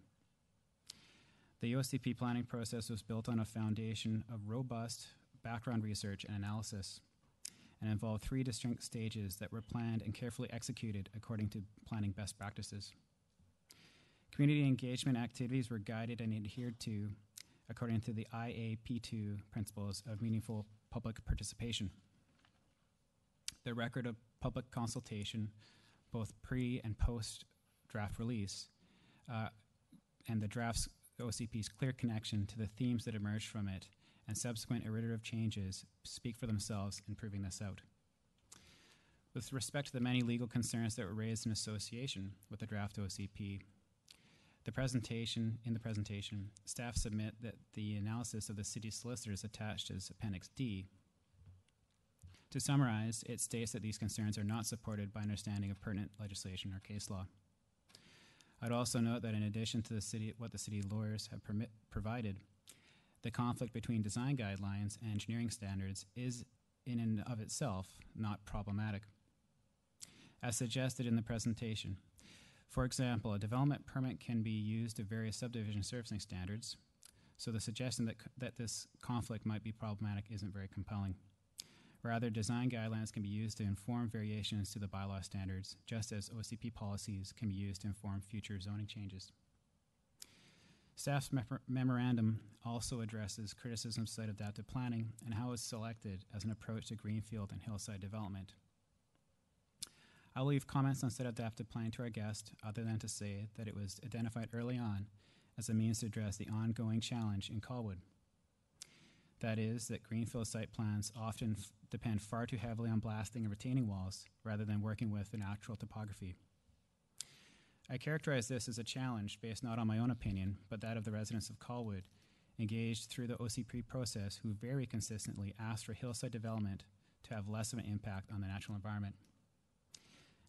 The OCP planning process was built on a foundation of robust background research and analysis, and involved 3 distinct stages that were planned and carefully executed according to planning best practices. Community engagement activities were guided and adhered to according to the IAP2 principles of meaningful public participation. The record of public consultation, both pre and post draft release, and the draft's OCP's clear connection to the themes that emerged from it and subsequent iterative changes speak for themselves in proving this out. With respect to the many legal concerns that were raised in association with the draft OCP, in the presentation, staff submit that the analysis of the city solicitors attached as Appendix D. To summarize, it states that these concerns are not supported by understanding of pertinent legislation or case law. I'd also note that in addition to what the city lawyers have provided, the conflict between design guidelines and engineering standards is in and of itself not problematic. As suggested in the presentation, for example, a development permit can be used to various subdivision servicing standards, so the suggestion that this conflict might be problematic isn't very compelling. Rather, design guidelines can be used to inform variations to the bylaw standards, just as OCP policies can be used to inform future zoning changes. Staff's memorandum also addresses criticism of site adaptive planning and how it's selected as an approach to greenfield and hillside development. I'll leave comments on site adaptive planning to our guest, other than to say that it was identified early on as a means to address the ongoing challenge in Colwood. That is, that greenfield site plans often depend far too heavily on blasting and retaining walls rather than working with the natural topography. I characterize this as a challenge based not on my own opinion, but that of the residents of Colwood, engaged through the OCP process, who very consistently asked for hillside development to have less of an impact on the natural environment.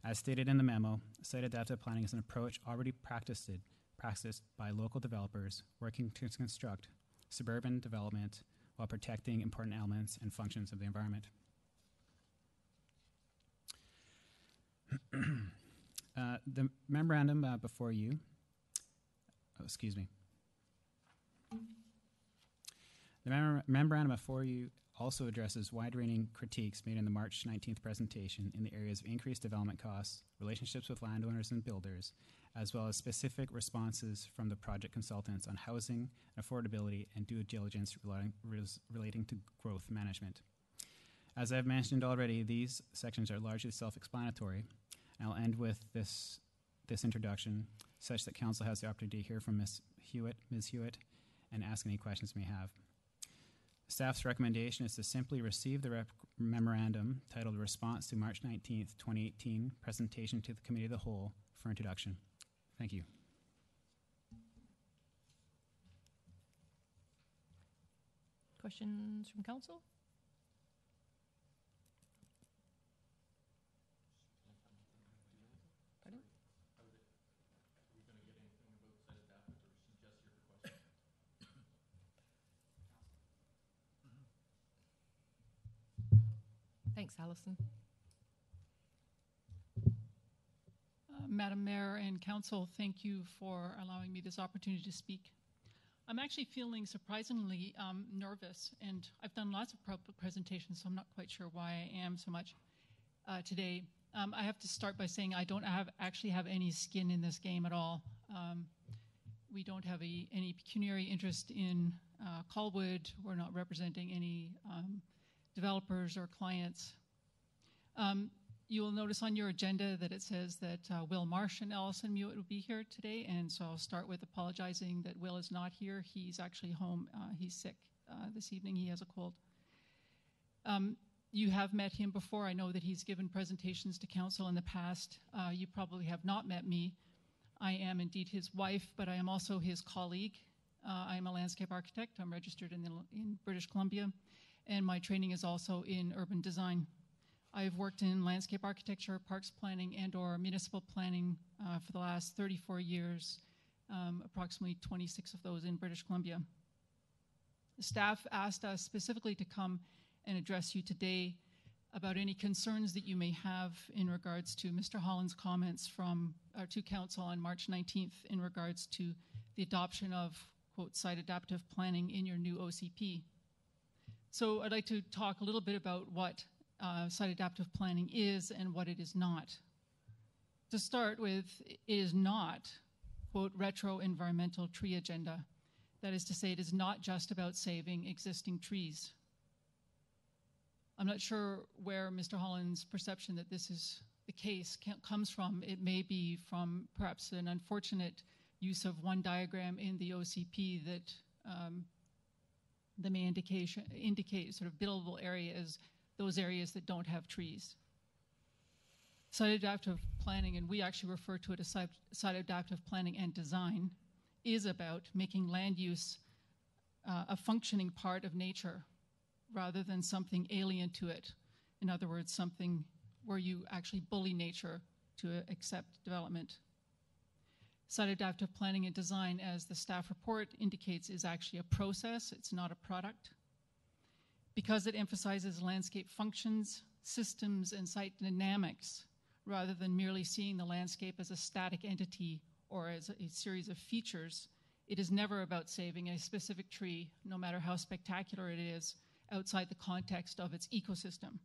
As stated in the memo, site adaptive planning is an approach already practiced by local developers working to construct suburban development while protecting important elements and functions of the environment. The memorandum before you, excuse me. The memorandum before you also addresses wide-ranging critiques made in the March 19th presentation in the areas of increased development costs, relationships with landowners and builders, as well as specific responses from the project consultants on housing, affordability, and due diligence relating to growth management. As I've mentioned already, these sections are largely self-explanatory. I'll end with this introduction, such that Council has the opportunity to hear from Ms. Hewitt, and ask any questions you may have. Staff's recommendation is to simply receive the memorandum titled Response to March 19th, 2018 Presentation to the Committee of the Whole for introduction. Thank you. Questions from Council? Pardon? Thanks, Allison. Madam Mayor and Council, thank you for allowing me this opportunity to speak. I'm actually feeling surprisingly nervous, and I've done lots of public presentations, so I'm not quite sure why I am so much today. I have to start by saying I don't actually have any skin in this game at all. We don't have any pecuniary interest in Colwood. We're not representing any developers or clients. You will notice on your agenda that it says that Will Marsh and Allison Mewett will be here today, and so I'll start with apologizing that Will is not here. He's actually home. He's sick this evening. He has a cold. You have met him before. I know that he's given presentations to council in the past. You probably have not met me. I am indeed his wife, but I am also his colleague. I am a landscape architect. I'm registered in British Columbia, and my training is also in urban design. I've worked in landscape architecture, parks planning, and or municipal planning for the last 34 years, approximately 26 of those in British Columbia. The staff asked us specifically to come and address you today about any concerns that you may have in regards to Mr. Holland's comments to council on March 19th in regards to the adoption of, quote, site adaptive planning in your new OCP. So I'd like to talk a little bit about what site adaptive planning is and what it is not. To start with, it is not, quote, retro environmental tree agenda. That is to say, it is not just about saving existing trees. I'm not sure where Mr. Holland's perception that this is the case comes from. It may be from perhaps an unfortunate use of one diagram in the OCP that may indicate sort of buildable areas, those areas that don't have trees. Site adaptive planning, and we actually refer to it as site adaptive planning and design, is about making land use a functioning part of nature rather than something alien to it. In other words, something where you actually bully nature to accept development. Site adaptive planning and design, as the staff report indicates, is actually a process. It's not a product. Because it emphasizes landscape functions, systems, and site dynamics, rather than merely seeing the landscape as a static entity or as a series of features, it is never about saving a specific tree, no matter how spectacular it is, outside the context of its ecosystem.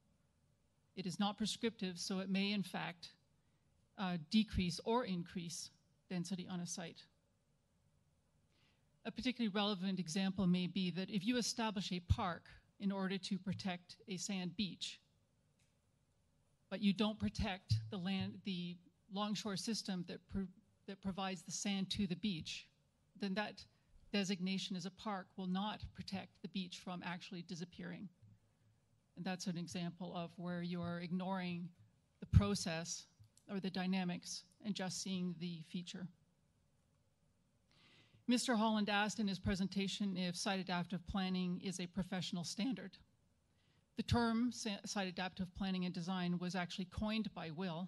It is not prescriptive, so it may in fact decrease or increase density on a site. A particularly relevant example may be that if you establish a park in order to protect a sand beach, but you don't protect the longshore system that provides the sand to the beach, then that designation as a park will not protect the beach from actually disappearing. And that's an example of where you're ignoring the process or the dynamics and just seeing the feature. Mr. Holland asked in his presentation if site adaptive planning is a professional standard. The term site adaptive planning and design was actually coined by Will.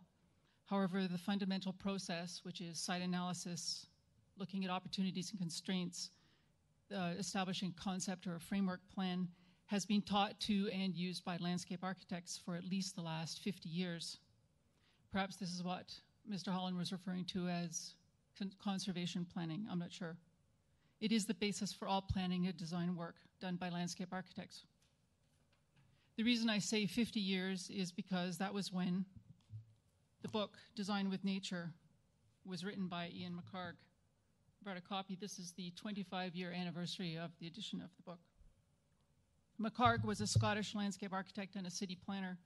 However, the fundamental process, which is site analysis, looking at opportunities and constraints, establishing concept or a framework plan, has been taught to and used by landscape architects for at least the last 50 years. Perhaps this is what Mr. Holland was referring to as conservation planning. I'm not sure. It is the basis for all planning and design work done by landscape architects. The reason I say 50 years is because that was when the book, Design with Nature, was written by Ian McHarg. I brought a copy. This is the 25-year anniversary of the edition of the book. McHarg was a Scottish landscape architect and a city planner.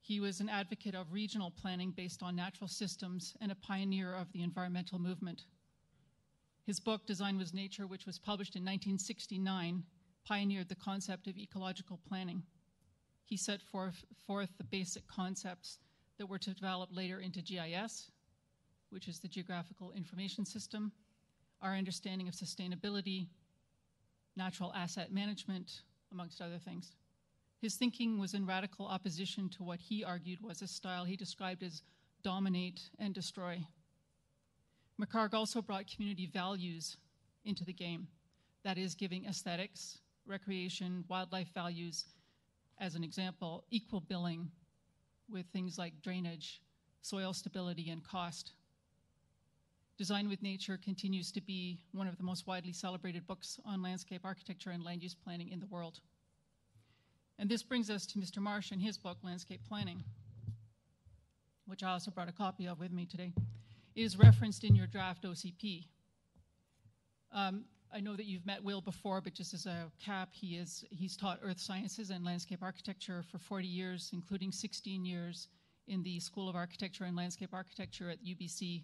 He was an advocate of regional planning based on natural systems and a pioneer of the environmental movement. His book, Design with Nature, which was published in 1969, pioneered the concept of ecological planning. He set forth the basic concepts that were to develop later into GIS, which is the Geographical Information System, our understanding of sustainability, natural asset management, amongst other things. His thinking was in radical opposition to what he argued was a style he described as dominate and destroy. McHarg also brought community values into the game, that is, giving aesthetics, recreation, wildlife values, as an example, equal billing with things like drainage, soil stability, and cost. Design with Nature continues to be one of the most widely celebrated books on landscape architecture and land use planning in the world. And this brings us to Mr. Marsh and his book, Landscape Planning, which I also brought a copy of with me today. It is referenced in your draft OCP. I know that you've met Will before, but just as a cap, he's taught earth sciences and landscape architecture for 40 years, including 16 years in the School of Architecture and Landscape Architecture at UBC.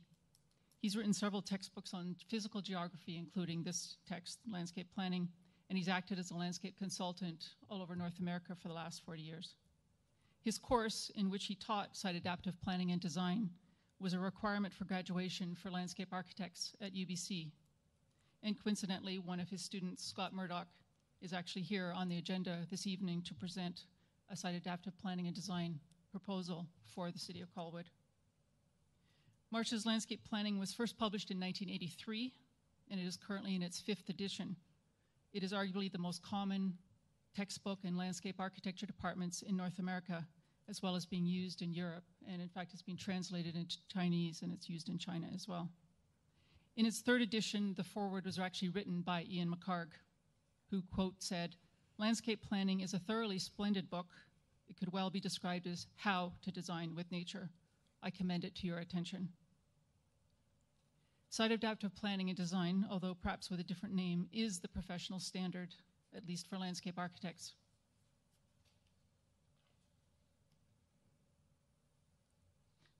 He's written several textbooks on physical geography, including this text, Landscape Planning, and he's acted as a landscape consultant all over North America for the last 40 years. His course, in which he taught site adaptive planning and design, was a requirement for graduation for landscape architects at UBC. And coincidentally, one of his students, Scott Murdoch, is actually here on the agenda this evening to present a site adaptive planning and design proposal for the City of Colwood. Marsh's Landscape Planning was first published in 1983, and it is currently in its 5th edition. It is arguably the most common textbook in landscape architecture departments in North America, as well as being used in Europe. And in fact, it's been translated into Chinese, and it's used in China as well. In its 3rd edition, the foreword was actually written by Ian McHarg, who, quote, said, "Landscape Planning is a thoroughly splendid book. It could well be described as how to design with nature. I commend it to your attention." Site adaptive planning and design, although perhaps with a different name, is the professional standard, at least for landscape architects.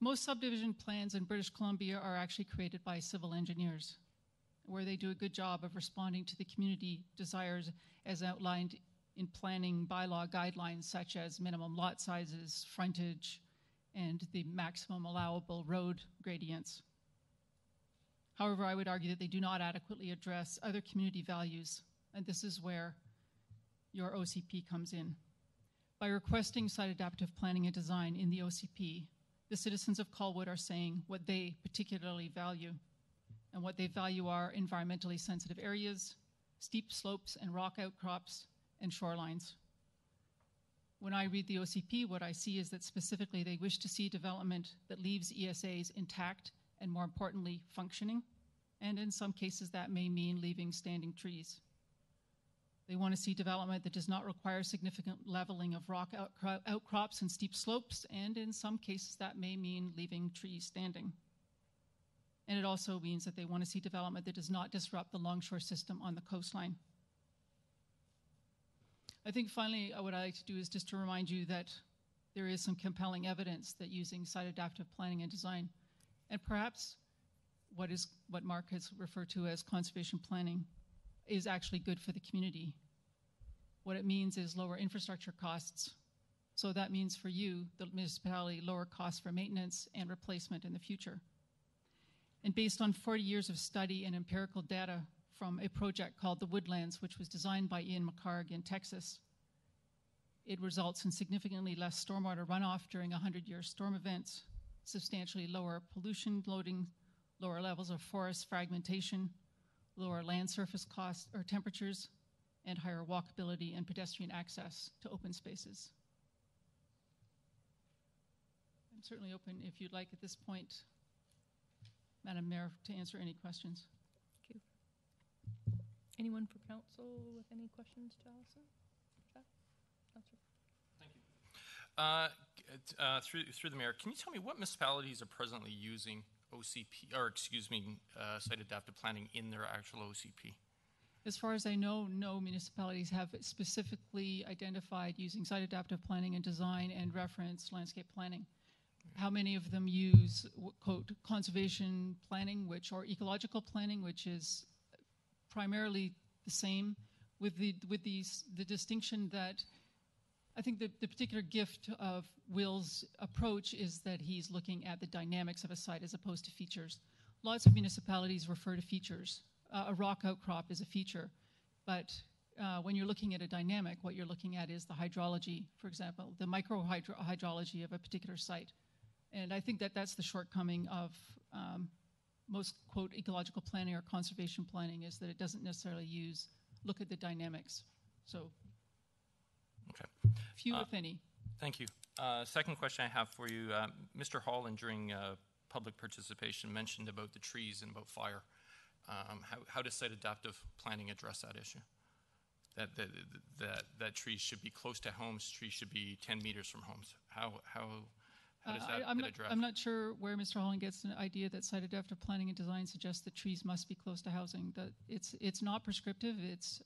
Most subdivision plans in British Columbia are actually created by civil engineers, where they do a good job of responding to the community desires as outlined in planning bylaw guidelines such as minimum lot sizes, frontage, and the maximum allowable road gradients. However, I would argue that they do not adequately address other community values, and this is where your OCP comes in. By requesting site adaptive planning and design in the OCP, the citizens of Colwood are saying what they particularly value, and what they value are environmentally sensitive areas, steep slopes and rock outcrops, and shorelines. When I read the OCP, what I see is that specifically they wish to see development that leaves ESAs intact and, more importantly, functioning, and in some cases that may mean leaving standing trees. They want to see development that does not require significant leveling of rock outcrops and steep slopes, and in some cases that may mean leaving trees standing. And it also means that they want to see development that does not disrupt the longshore system on the coastline. I think finally what I like to do is just to remind you that there is some compelling evidence that using site adaptive planning and design, and perhaps what Mark has referred to as conservation planning, is actually good for the community. What it means is lower infrastructure costs. So that means for you, the municipality, lower costs for maintenance and replacement in the future. And based on 40 years of study and empirical data from a project called the Woodlands, which was designed by Ian McHarg in Texas, it results in significantly less stormwater runoff during 100-year storm events, substantially lower pollution loading, lower levels of forest fragmentation, lower land surface costs or temperatures, and higher walkability and pedestrian access to open spaces. certainly open, if you'd like at this point, Madam Mayor, to answer any questions. Thank you. Anyone for council with any questions to Allison? Staff? Councilor? Through the mayor, can you tell me what municipalities are presently using OCP, or excuse me, site adaptive planning in their actual OCP? As far as I know, no municipalities have specifically identified using site adaptive planning and design and reference landscape planning. How many of them use, quote, conservation planning, or ecological planning, which is primarily the same, with the distinction that I think the particular gift of Will's approach is that he's looking at the dynamics of a site as opposed to features. Lots of municipalities refer to features. A rock outcrop is a feature, but when you're looking at a dynamic, what you're looking at is the hydrology, for example, the micro-hydrology of a particular site. And I think that that's the shortcoming of most, quote, ecological planning or conservation planning, is that it doesn't necessarily look at the dynamics. So, okay. Few, if any. Thank you. Second question I have for you, Mr. Holland, during public participation, mentioned about the trees and about fire. How does site adaptive planning address that issue? That trees should be close to homes, trees should be 10 meters from homes. How does that get addressed? I'm not sure where Mr. Holland gets an idea that site adaptive planning and design suggests that trees must be close to housing. That it's not prescriptive. It's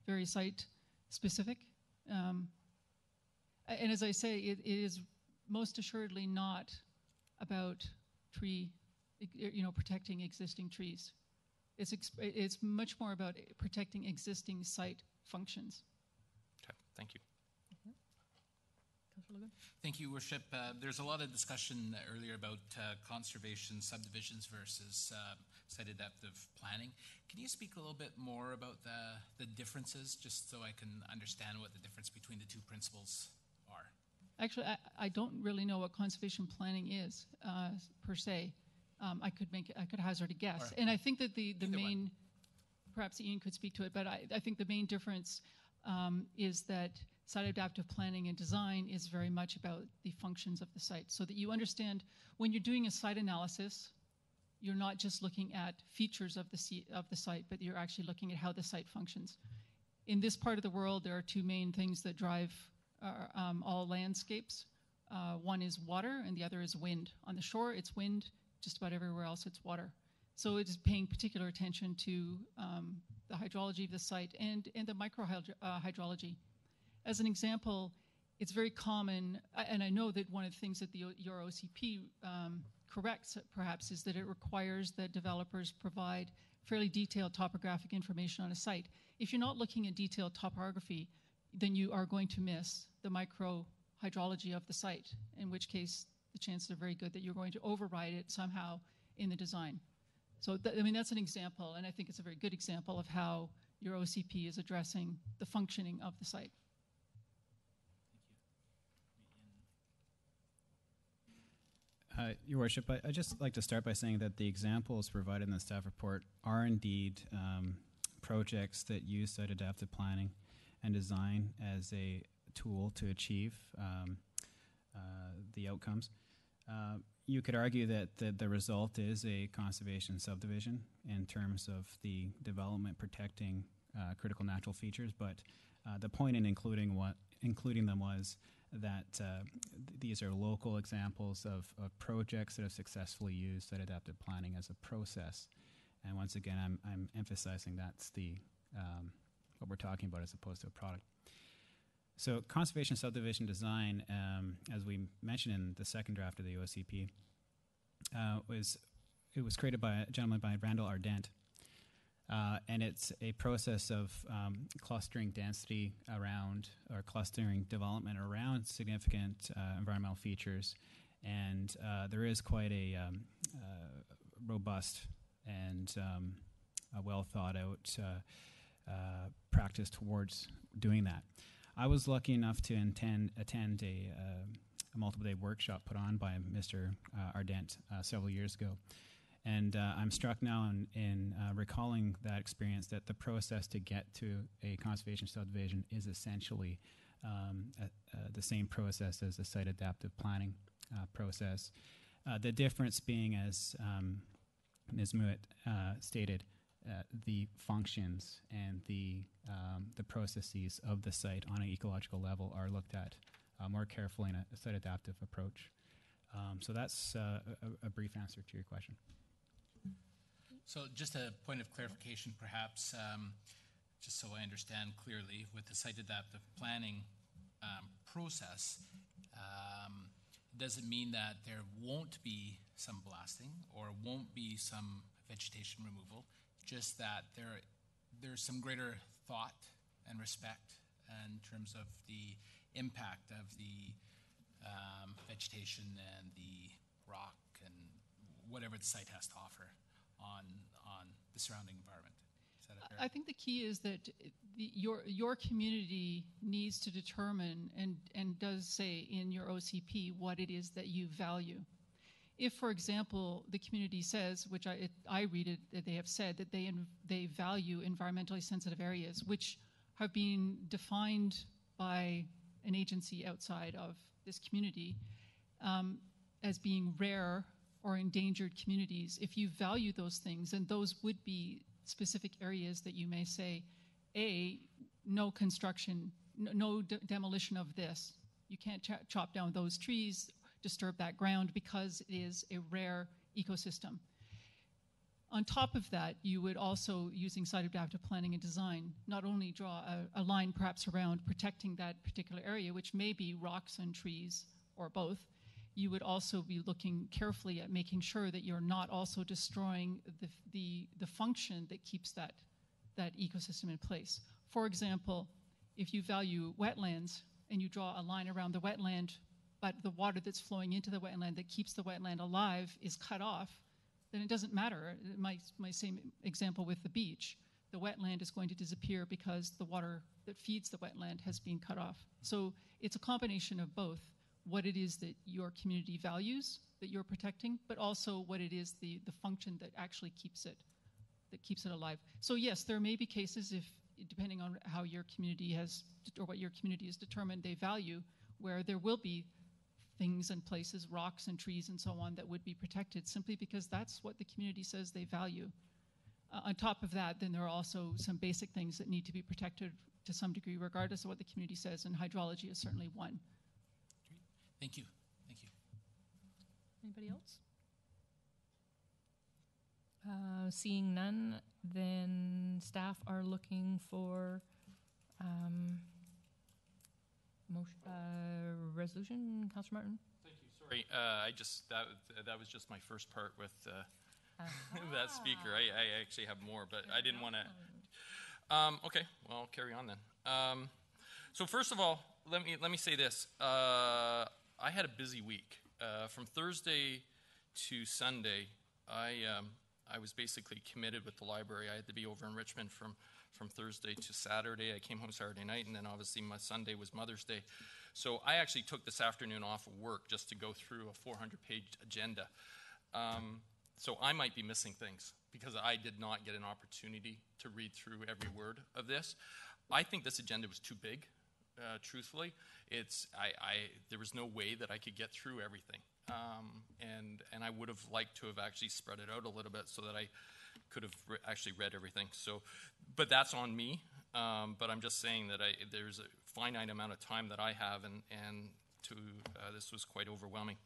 very site specific. And as I say, it is most assuredly not about protecting existing trees. It's much more about protecting existing site functions. Okay, thank you. Councilor Logan? Thank you, Worship. There's a lot of discussion earlier about conservation subdivisions versus site adaptive planning. Can you speak a little bit more about the differences, just so I can understand what the difference between the two principles are? Actually, I don't really know what conservation planning is per se. I could hazard a guess. Right. And I think that the main, perhaps Ian could speak to it, but I think the main difference is that site adaptive planning and design is very much about the functions of the site, so that you understand when you're doing a site analysis, you're not just looking at features of the site, but you're actually looking at how the site functions. In this part of the world, there are two main things that drive all landscapes. One is water, and the other is wind. On the shore, it's wind. Just about everywhere else, it's water. So it is paying particular attention to the hydrology of the site and the micro-hydrology. As an example, it's very common, and I know that one of the things that your OCP corrects, perhaps, is that it requires that developers provide fairly detailed topographic information on a site. If you're not looking at detailed topography, then you are going to miss the micro-hydrology of the site, in which case the chances are very good that you're going to override it somehow in the design. So, that's an example, and I think it's a very good example of how your OCP is addressing the functioning of the site. Your Worship, I'd just like to start by saying that the examples provided in the staff report are indeed projects that use site adaptive planning and design as a tool to achieve the outcomes. You could argue that the result is a conservation subdivision in terms of the development protecting critical natural features, but the point in including them was that these are local examples of projects that have successfully used site adaptive planning as a process. And once again, I'm emphasizing that's what we're talking about as opposed to a product. So conservation subdivision design, as we mentioned in the second draft of the OCP, was created by a gentleman by Brenda Ardent. And it's a process of clustering density around, or clustering development around significant environmental features. And there is quite a robust and a well thought out practice towards doing that. I was lucky enough to attend a multiple day workshop put on by Mr. Ardent several years ago. And I'm struck now in recalling that experience that the process to get to a conservation subdivision is essentially the same process as the site adaptive planning process. The difference being, as Ms. Mouet stated, the functions and the processes of the site on an ecological level are looked at more carefully in a site adaptive approach. So that's a brief answer to your question. So just a point of clarification, perhaps, just so I understand clearly, with the site adaptive planning process, does it mean that there won't be some blasting or won't be some vegetation removal, just that there's some greater thought and respect in terms of the impact of the vegetation and the rock and whatever the site has to offer on the surrounding environment? Is that a fair? I think the key is that your community needs to determine and does say in your OCP what it is that you value. If, for example, the community says, which I read it, that they have said that they value environmentally sensitive areas, which have been defined by an agency outside of this community as being rare or endangered communities, if you value those things, and those would be specific areas that you may say, A, no construction, no demolition of this. You can't chop down those trees, disturb that ground, because it is a rare ecosystem. On top of that, you would also, using site adaptive planning and design, not only draw a line perhaps around protecting that particular area, which may be rocks and trees or both, you would also be looking carefully at making sure that you're not also destroying the function that keeps that ecosystem in place. For example, if you value wetlands and you draw a line around the wetland, but the water that's flowing into the wetland that keeps the wetland alive is cut off, then it doesn't matter. My same example with the beach. The wetland is going to disappear because the water that feeds the wetland has been cut off. So it's a combination of both, what it is that your community values that you're protecting, but also what it is the function that actually keeps it alive. So yes, there may be cases, if depending on how your community has, or what your community has determined they value, where there will be things and places, rocks and trees and so on, that would be protected simply because that's what the community says they value. On top of that, then there are also some basic things that need to be protected to some degree, regardless of what the community says, and hydrology is certainly one. Thank you. Thank you. Anybody else? Seeing none, then staff are looking for resolution. Councillor Martin? Thank you. Sorry, that was just my first part with that speaker. I actually have more, but I didn't want to. Okay, well, I'll carry on then. So first of all, let me say this. I had a busy week. From Thursday to Sunday, I was basically committed with the library. I had to be over in Richmond from Thursday to Saturday. I came home Saturday night, and then obviously my Sunday was Mother's Day. So I actually took this afternoon off of work just to go through a 400-page agenda. So I might be missing things because I did not get an opportunity to read through every word of this. I think this agenda was too big, truthfully. There was no way that I could get through everything. And I would have liked to have actually spread it out a little bit so that I could have actually read everything. So, but that's on me. But I'm just saying that there's a finite amount of time that I have, and this was quite overwhelming.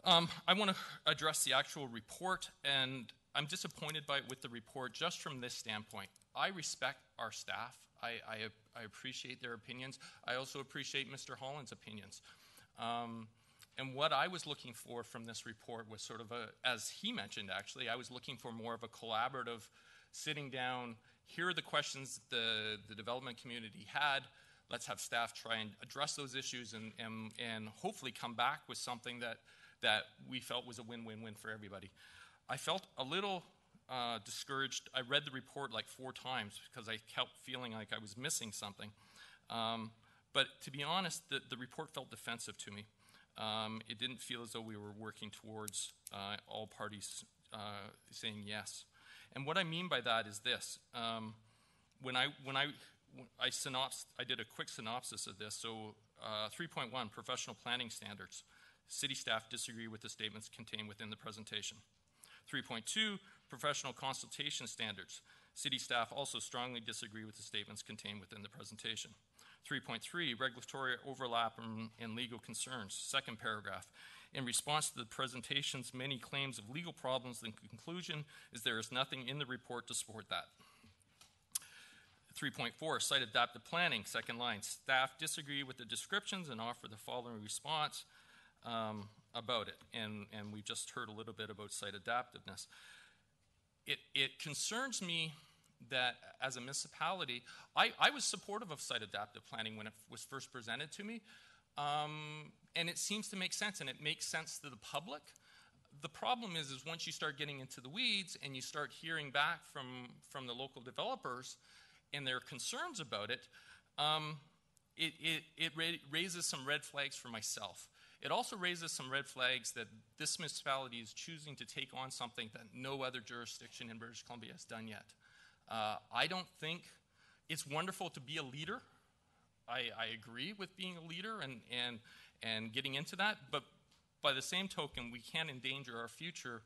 I want to address the actual report, and I'm disappointed with the report just from this standpoint. I respect our staff. I appreciate their opinions. I also appreciate Mr. Holland's opinions. And what I was looking for from this report was sort of as he mentioned actually, I was looking for more of a collaborative sitting down, here are the questions the development community had, let's have staff try and address those issues and hopefully come back with something that we felt was a win-win-win for everybody. I felt a little discouraged. I read the report like 4 times because I kept feeling like I was missing something. But to be honest, the report felt defensive to me. It didn't feel as though we were working towards all parties saying yes. And what I mean by that is this. When I did a quick synopsis of this. So 3.1, professional planning standards. City staff disagree with the statements contained within the presentation. 3.2, professional consultation standards. City staff also strongly disagree with the statements contained within the presentation. 3.3, regulatory overlap and legal concerns. Second paragraph. In response to the presentation's many claims of legal problems, the conclusion is there is nothing in the report to support that. 3.4, site adaptive planning, second line. Staff disagree with the descriptions and offer the following response about it. And we've just heard a little bit about site adaptiveness. It concerns me that as a municipality, I was supportive of site adaptive planning when it was first presented to me. And it seems to make sense, and it makes sense to the public. The problem is once you start getting into the weeds and you start hearing back from the local developers and their concerns about it, it raises some red flags for myself. It also raises some red flags that this municipality is choosing to take on something that no other jurisdiction in British Columbia has done yet. I don't think it's wonderful to be a leader. I agree with being a leader and getting into that, but by the same token, we can't endanger our future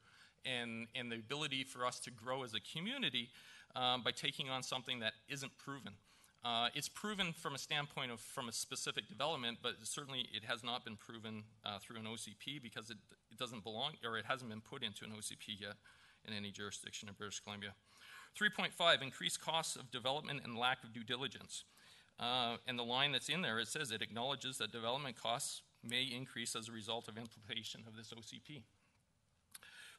and the ability for us to grow as a community by taking on something that isn't proven. It's proven from a standpoint of from a specific development, but certainly it has not been proven through an OCP because it doesn't belong, or it hasn't been put into an OCP yet in any jurisdiction in British Columbia. 3.5, increased costs of development and lack of due diligence. And the line that's in there, it says it acknowledges that development costs may increase as a result of implementation of this OCP.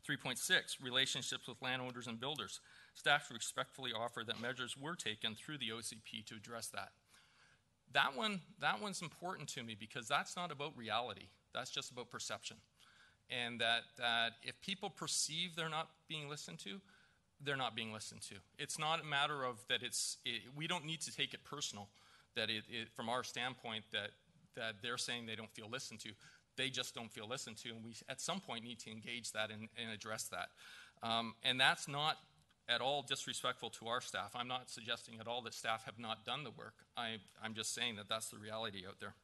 3.6, relationships with landowners and builders. Staff respectfully offer that measures were taken through the OCP to address that. That one's important to me because that's not about reality. That's just about perception. And that if people perceive they're not being listened to, they're not being listened to. It's not a matter of that we don't need to take it personal, that from our standpoint that they're saying they don't feel listened to. They just don't feel listened to, and we at some point need to engage that and address that. And that's not at all disrespectful to our staff. I'm not suggesting at all that staff have not done the work. I'm just saying that that's the reality out there.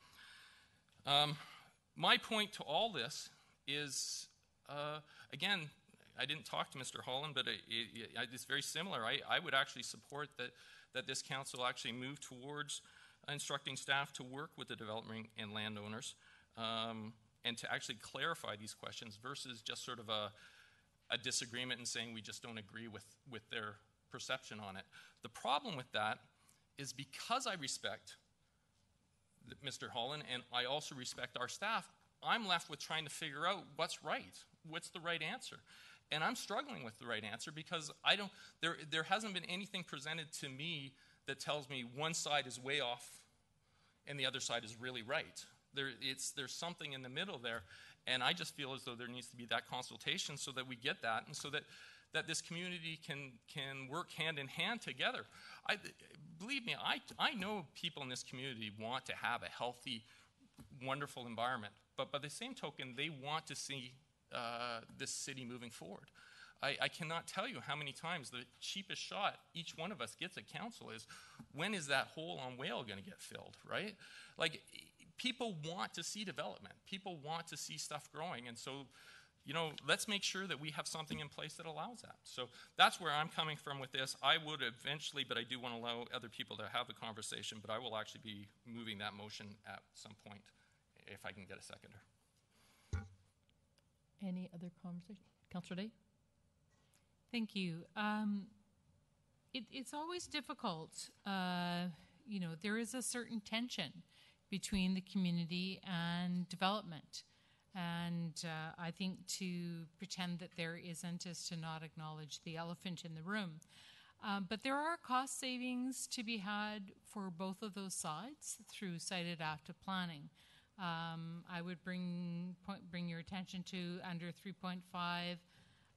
My point to all this is, again, I didn't talk to Mr. Holland, but it's very similar. I would actually support that this council actually move towards instructing staff to work with the development and landowners and to actually clarify these questions versus just sort of a disagreement and saying we just don't agree with their perception on it. The problem with that is because I respect Mr. Holland and I also respect our staff, I'm left with trying to figure out what's right, what's the right answer. And I'm struggling with the right answer because there hasn't been anything presented to me that tells me one side is way off and the other side is really right. There's something in the middle there, and I just feel as though there needs to be that consultation so that we get that and so that this community can work hand in hand together. Believe me, I know people in this community want to have a healthy, wonderful environment, but by the same token, they want to see this city moving forward. I cannot tell you how many times the cheapest shot each one of us gets at council is, when is that hole on Whale going to get filled, right? Like, people want to see development. People want to see stuff growing. And so, let's make sure that we have something in place that allows that. So that's where I'm coming from with this. I would eventually, but I do want to allow other people to have the conversation, but I will actually be moving that motion at some point if I can get a seconder. Any other conversation? Councillor Day? Thank you. It's always difficult. There is a certain tension between the community and development. And I think to pretend that there isn't is to not acknowledge the elephant in the room. But there are cost savings to be had for both of those sides through site adaptive planning. I would bring your attention to under 3.5,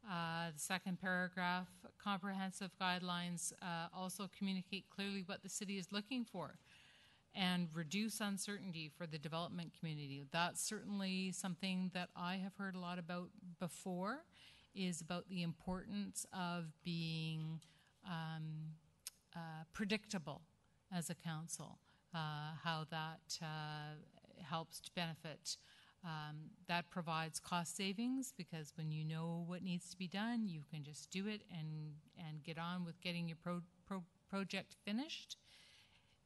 the second paragraph, comprehensive guidelines also communicate clearly what the city is looking for and reduce uncertainty for the development community. That's certainly something that I have heard a lot about before, is about the importance of being predictable as a council, how that helps to benefit That provides cost savings because when you know what needs to be done, you can just do it and get on with getting your project finished.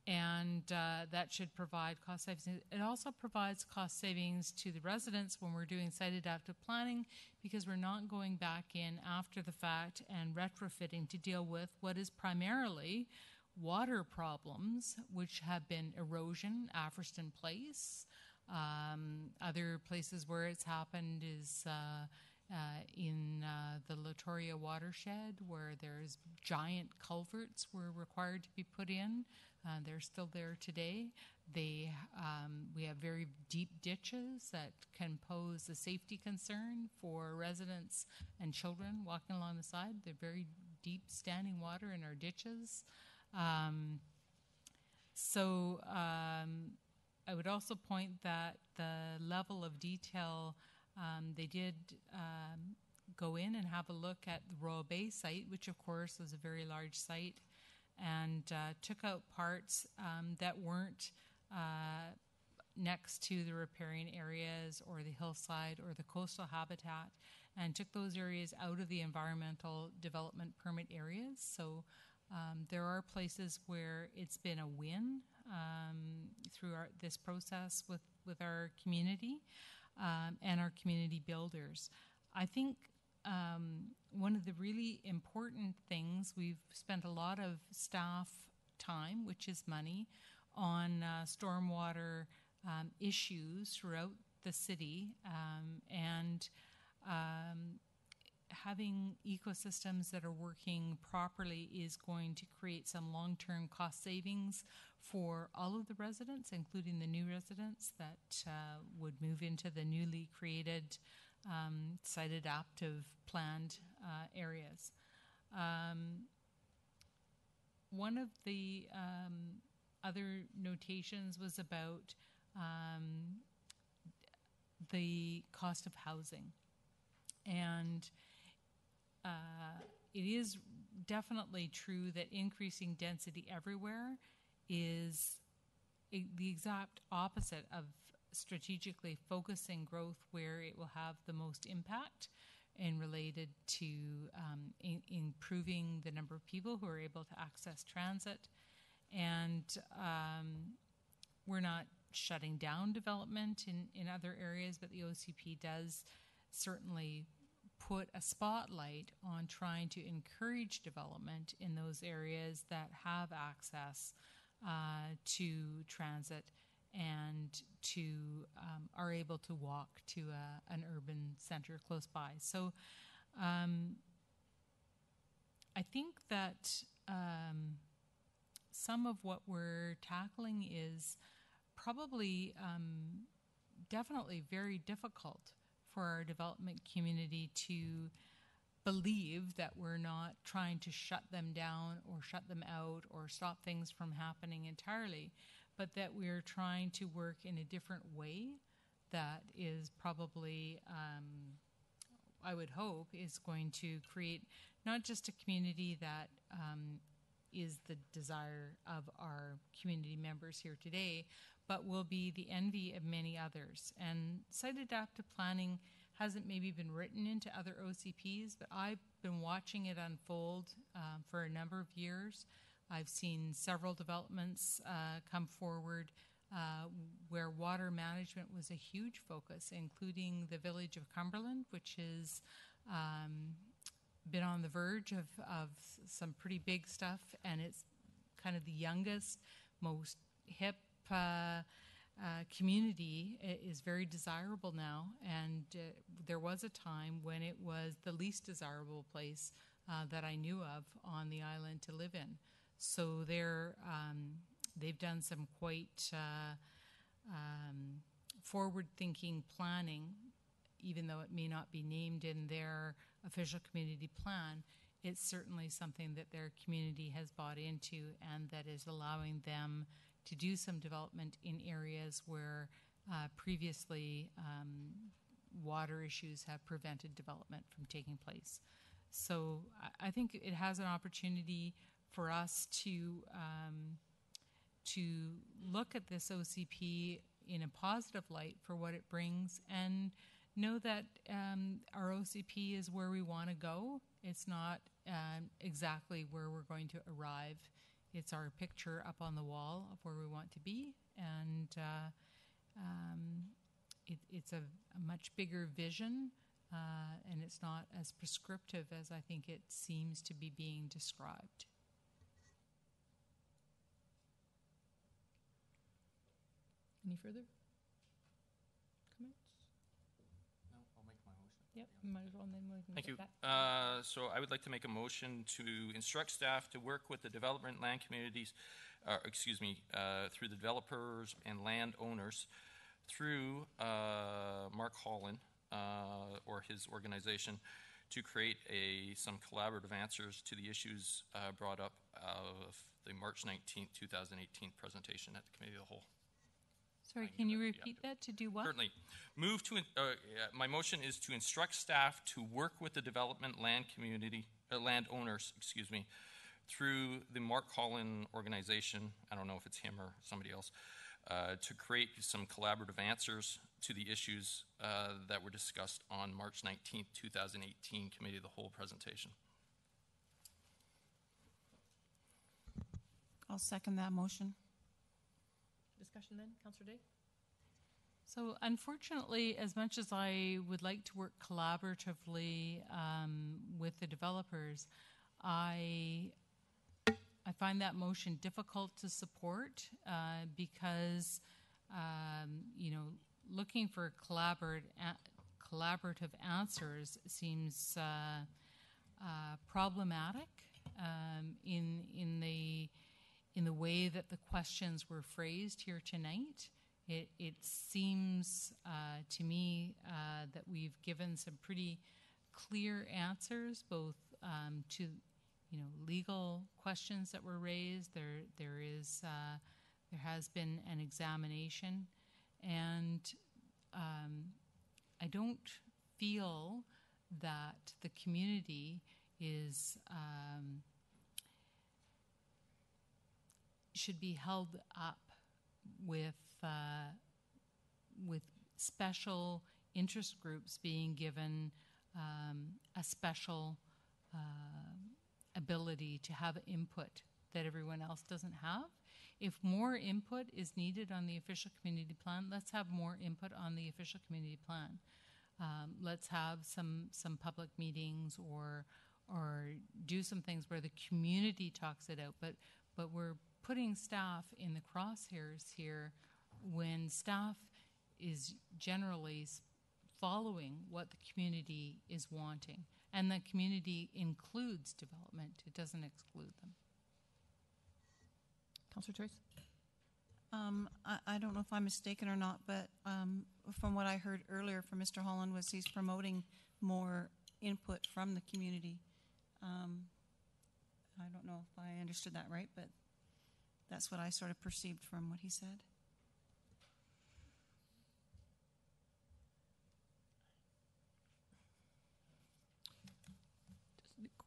And that should provide cost savings. It also provides cost savings to the residents when we're doing site adaptive planning because we're not going back in after the fact and retrofitting to deal with what is primarily water problems, which have been erosion, Afriston Place. Other places where it's happened is in the Latoria watershed, where there's giant culverts were required to be put in. They're still there today. We have very deep ditches that can pose a safety concern for residents and children walking along the side. They're very deep standing water in our ditches. I would also point that the level of detail, they did go in and have a look at the Royal Bay site, which of course was a very large site, and took out parts that weren't next to the riparian areas or the hillside or the coastal habitat, and took those areas out of the environmental development permit areas. So there are places where it's been a win through this process with our community and our community builders. I think one of the really important things, we've spent a lot of staff time, which is money, on stormwater issues throughout the city, and having ecosystems that are working properly is going to create some long-term cost savings for all of the residents, including the new residents that would move into the newly created site adaptive planned areas. One of the other notations was about the cost of housing. And it is definitely true that increasing density everywhere is the exact opposite of strategically focusing growth where it will have the most impact and related to improving the number of people who are able to access transit. And we're not shutting down development in other areas, but the OCP does certainly put a spotlight on trying to encourage development in those areas that have access to transit and are able to walk to an urban center close by. So I think that some of what we're tackling is probably definitely very difficult for our development community to believe that we're not trying to shut them down or shut them out or stop things from happening entirely, but that we're trying to work in a different way that is probably, I would hope, is going to create not just a community that is the desire of our community members here today, but will be the envy of many others. And site adaptive planning hasn't maybe been written into other OCPs, but I've been watching it unfold for a number of years. I've seen several developments come forward where water management was a huge focus, including the village of Cumberland, which has been on the verge of some pretty big stuff, and it's kind of the youngest, most hip community. Is very desirable now, and there was a time when it was the least desirable place that I knew of on the island to live in. So they've done some quite forward-thinking planning, even though it may not be named in their official community plan. It's certainly something that their community has bought into and that is allowing them to do some development in areas where previously water issues have prevented development from taking place. So I think it has an opportunity for us to look at this OCP in a positive light for what it brings, and know that our OCP is where we want to go. It's not exactly where we're going to arrive. It's our picture up on the wall of where we want to be, and it's a much bigger vision, and it's not as prescriptive as I think it seems to be being described. Any further comments? No, I'll make my motion. Yep, might as well, and then we can Thank get you. that. So I would like to make a motion to instruct staff to work with the development land communities, through the developers and landowners through Mark Holland or his organization to create some collaborative answers to the issues brought up of the March 19th, 2018 presentation at the Committee of the Whole. Sorry, can you repeat that? To do what? Certainly. My motion is to instruct staff to work with the development landowners, through the Mark Holland organization, I don't know if it's him or somebody else, to create some collaborative answers to the issues that were discussed on March 19th, 2018 Committee of the Whole presentation. I'll second that motion. Discussion then, Councillor Day? So unfortunately, as much as I would like to work collaboratively with the developers, I find that motion difficult to support because, looking for collaborative answers seems problematic in the way that the questions were phrased here tonight. It seems to me that we've given some pretty clear answers, both to legal questions that were raised. There has been an examination, and I don't feel that the community should be held up with special interest groups being given a special ability to have input that everyone else doesn't have. If more input is needed on the official community plan, let's have more input on the official community plan. Let's have some public meetings or do some things where the community talks it out. But we're putting staff in the crosshairs here when staff is generally following what the community is wanting. And the community includes development. It doesn't exclude them. Councillor Joyce? I don't know if I'm mistaken or not, but from what I heard earlier from Mr. Holland was he's promoting more input from the community. I don't know if I understood that right, but that's what I sort of perceived from what he said.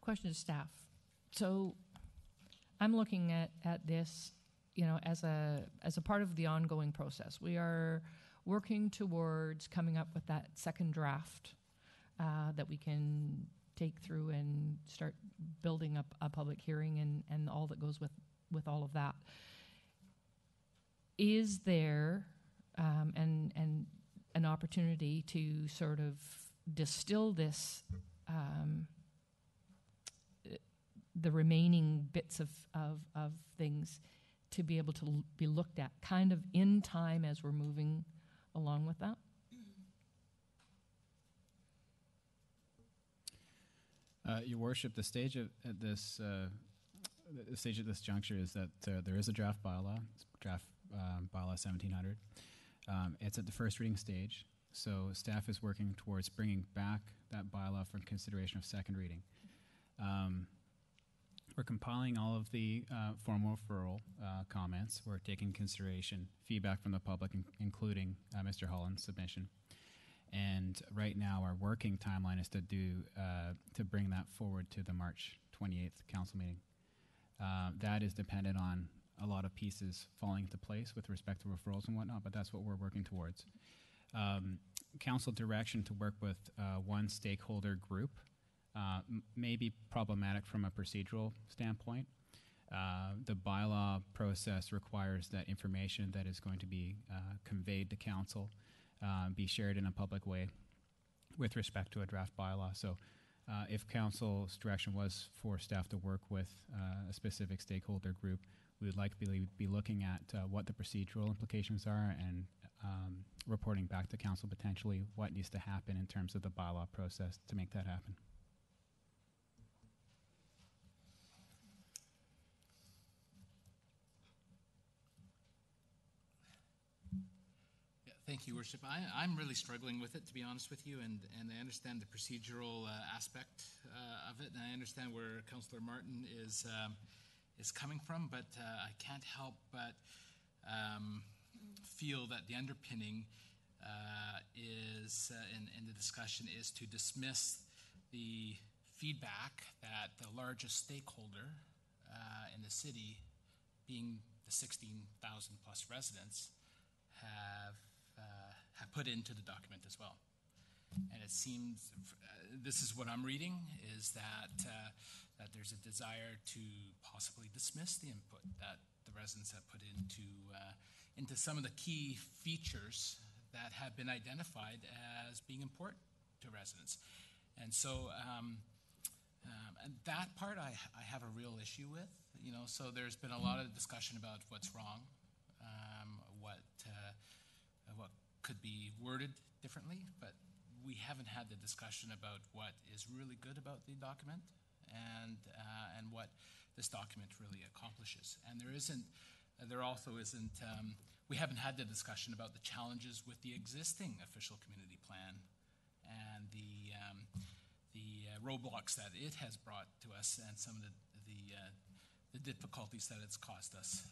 Question to staff. So I'm looking at this, as a part of the ongoing process. We are working towards coming up with that second draft that we can take through and start building up a public hearing and all that goes with all of that. Is there an opportunity to sort of distill this, the remaining bits of things to be able to be looked at kind of in time as we're moving along with that? Your Worship, the stage at this juncture is that there is a draft bylaw, draft bylaw 1700. It's at the first reading stage, so staff is working towards bringing back that bylaw for consideration of second reading. We're compiling all of the formal referral comments. We're taking consideration feedback from the public, including Mr. Holland's submission. And right now, our working timeline is to bring that forward to the March 28th council meeting. That is dependent on a lot of pieces falling into place with respect to referrals and whatnot, but that's what we're working towards. Council direction to work with one stakeholder group may be problematic from a procedural standpoint. The bylaw process requires that information that is going to be conveyed to council be shared in a public way with respect to a draft bylaw. So if council's direction was for staff to work with a specific stakeholder group, we would likely be looking at what the procedural implications are and reporting back to council potentially what needs to happen in terms of the bylaw process to make that happen. Thank you, Worship. I'm really struggling with it, to be honest with you, and I understand the procedural aspect of it, and I understand where Councillor Martin is coming from, but I can't help but feel that the underpinning is, in the discussion, is to dismiss the feedback that the largest stakeholder in the city, being the 16,000 plus residents, have put into the document as well. And it seems, this is what I'm reading, is that that there's a desire to possibly dismiss the input that the residents have put into some of the key features that have been identified as being important to residents. And so and that part I have a real issue with, you know, so there's been a lot of discussion about what's wrong, what could be worded differently, but we haven't had the discussion about what is really good about the document and what this document really accomplishes. And there also isn't, we haven't had the discussion about the challenges with the existing official community plan and the roadblocks that it has brought to us and some of the difficulties that it's caused us.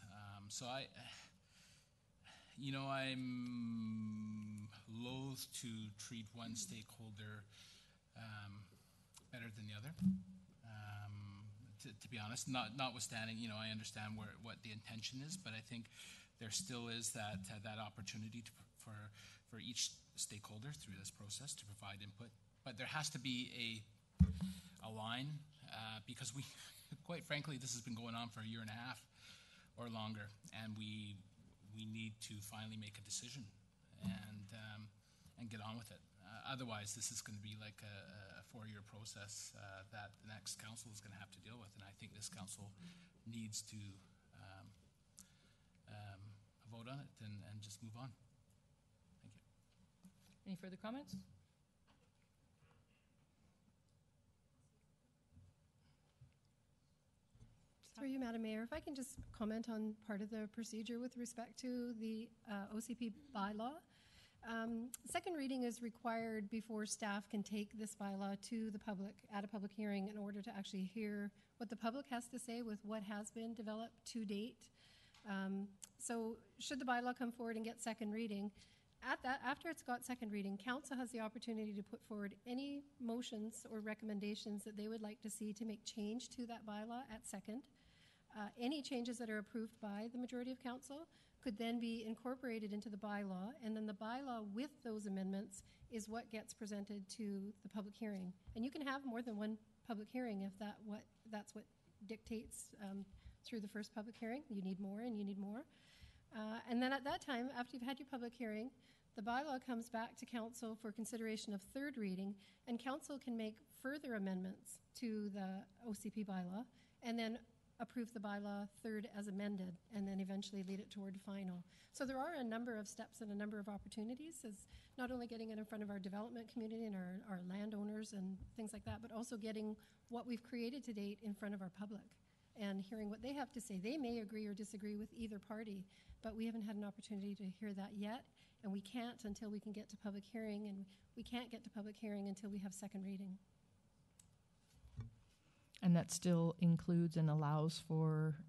So I'm loath to treat one stakeholder better than the other. To be honest, notwithstanding, I understand what the intention is, but I think there still is that opportunity for each stakeholder through this process to provide input. But there has to be a line because we, quite frankly, this has been going on for a year and a half or longer, and we need to finally make a decision and get on with it. Otherwise, this is going to be like a 4-year process that the next council is going to have to deal with, and I think this council needs to vote on it and just move on. Thank you. Any further comments? Through you, Madam Mayor, if I can just comment on part of the procedure with respect to the OCP bylaw. Second reading is required before staff can take this bylaw to the public at a public hearing in order to actually hear what the public has to say with what has been developed to date. So should the bylaw come forward and get second reading, after it's got second reading, council has the opportunity to put forward any motions or recommendations that they would like to see to make change to that bylaw at second. Any changes that are approved by the majority of council could then be incorporated into the bylaw, and then the bylaw with those amendments is what gets presented to the public hearing. And you can have more than one public hearing if that's what dictates through the first public hearing. You need more and you need more. And then at that time, after you've had your public hearing, the bylaw comes back to council for consideration of third reading, and council can make further amendments to the OCP bylaw and then approve the bylaw third as amended and then eventually lead it toward final. So there are a number of steps and a number of opportunities, as not only getting it in front of our development community and our landowners and things like that, but also getting what we've created to date in front of our public and hearing what they have to say. They may agree or disagree with either party, but we haven't had an opportunity to hear that yet, and we can't until we can get to public hearing, and we can't get to public hearing until we have second reading. And that still includes and allows for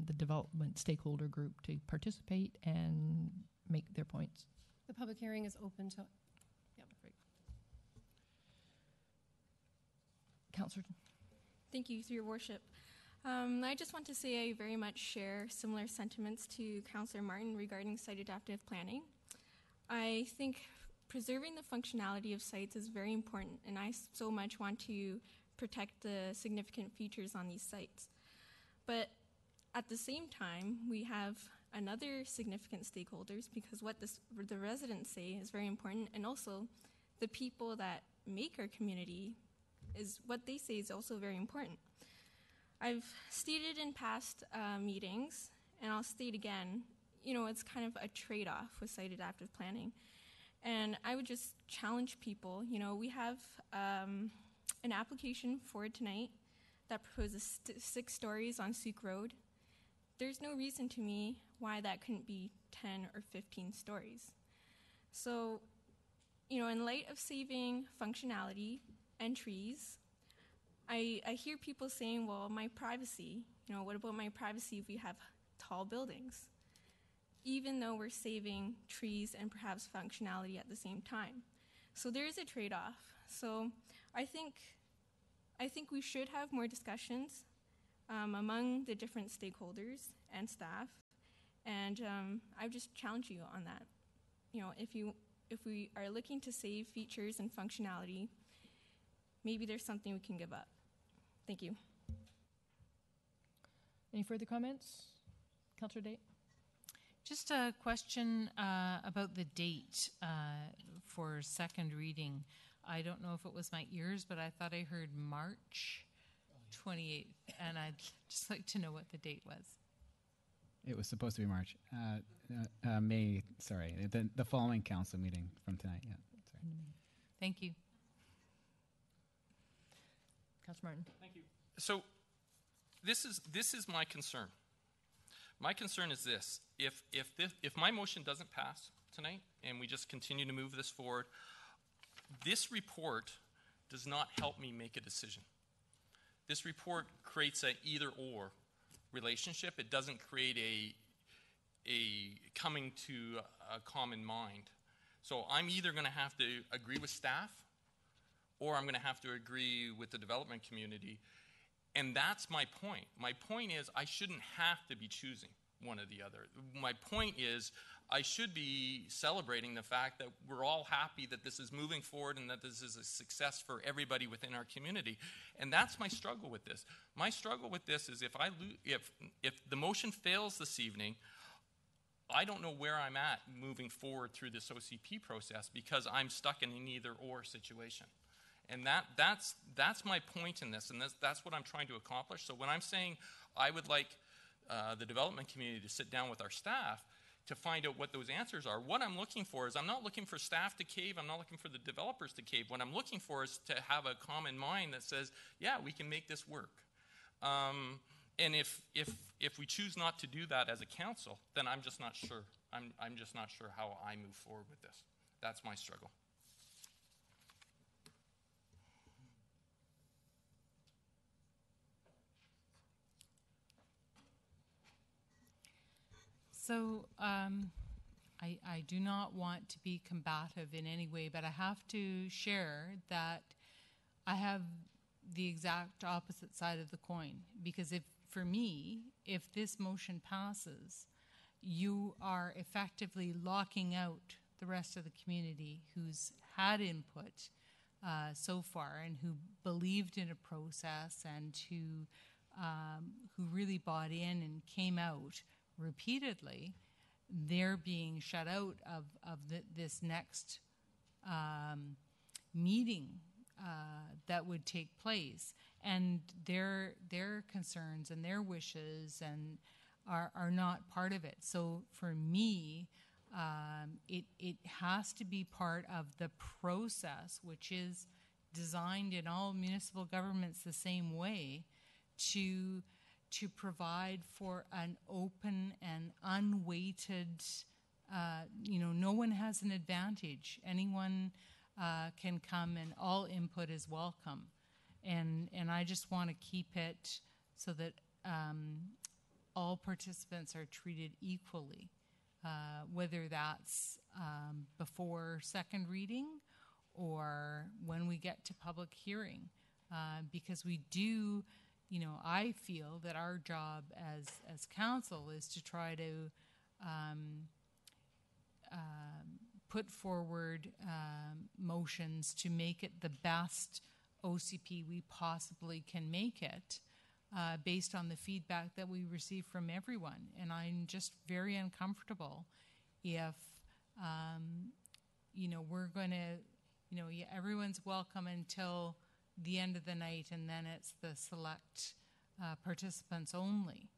the development stakeholder group to participate and make their points. The public hearing is open to, yeah. Great. Councillor. Thank you, through your worship. I just want to say I very much share similar sentiments to Councillor Martin regarding site adaptive planning. I think preserving the functionality of sites is very important, and I so much want to protect the significant features on these sites. But at the same time, we have another significant stakeholders, because what the residents say is very important, and also the people that make our community, is what they say is also very important. I've stated in past meetings, and I'll state again, you know, it's kind of a trade-off with site adaptive planning. And I would just challenge people, you know, we have an application for tonight that proposes 6 stories on Sewell Road. There's no reason to me why that couldn't be 10 or 15 stories. So, you know, in light of saving functionality and trees, I hear people saying, well, my privacy, you know, what about my privacy if we have tall buildings? Even though we're saving trees and perhaps functionality at the same time. So there is a trade-off. So I think we should have more discussions among the different stakeholders and staff, and I would just challenge you on that. You know, if we are looking to save features and functionality, maybe there's something we can give up. Thank you. Any further comments? Councillor Day? Just a question about the date for second reading. I don't know if it was my ears, but I thought I heard March 28th, and I'd just like to know what the date was. It was supposed to be March. May, sorry, the following council meeting from tonight, yeah. Sorry. Thank you. Councillor Martin. Thank you. So this is my concern. My concern is this: if my motion doesn't pass tonight and we just continue to move this forward, this report does not help me make a decision. This report creates an either-or relationship. It doesn't create a coming to a common mind. So I'm either going to have to agree with staff, or I'm going to have to agree with the development community. And that's my point. My point is I shouldn't have to be choosing one or the other. My point is I should be celebrating the fact that we're all happy that this is moving forward and that this is a success for everybody within our community. And that's my struggle with this. My struggle with this is if the motion fails this evening, I don't know where I'm at moving forward through this OCP process, because I'm stuck in an either-or situation. And that's my point in this, and that's what I'm trying to accomplish. So when I'm saying I would like the development community to sit down with our staff to find out what those answers are, what I'm looking for is I'm not looking for staff to cave, I'm not looking for the developers to cave. What I'm looking for is to have a common mind that says, yeah, we can make this work. And if we choose not to do that as a council, then I'm just not sure. I'm just not sure how I move forward with this. That's my struggle. So I do not want to be combative in any way, but I have to share that I have the exact opposite side of the coin. Because for me, if this motion passes, you are effectively locking out the rest of the community who's had input so far and who believed in a process and who really bought in and came out repeatedly. They're being shut out of this next meeting that would take place, and their concerns and their wishes and are not part of it. So for me, it has to be part of the process, which is designed in all municipal governments the same way, to provide for an open and unweighted, no one has an advantage. Anyone can come and all input is welcome. And I just want to keep it so that all participants are treated equally, whether that's before second reading or when we get to public hearing, because we do I feel that our job as council is to try to put forward motions to make it the best OCP we possibly can make it, based on the feedback that we receive from everyone. And I'm just very uncomfortable if, we're going to, everyone's welcome until the end of the night, and then it's the select participants only.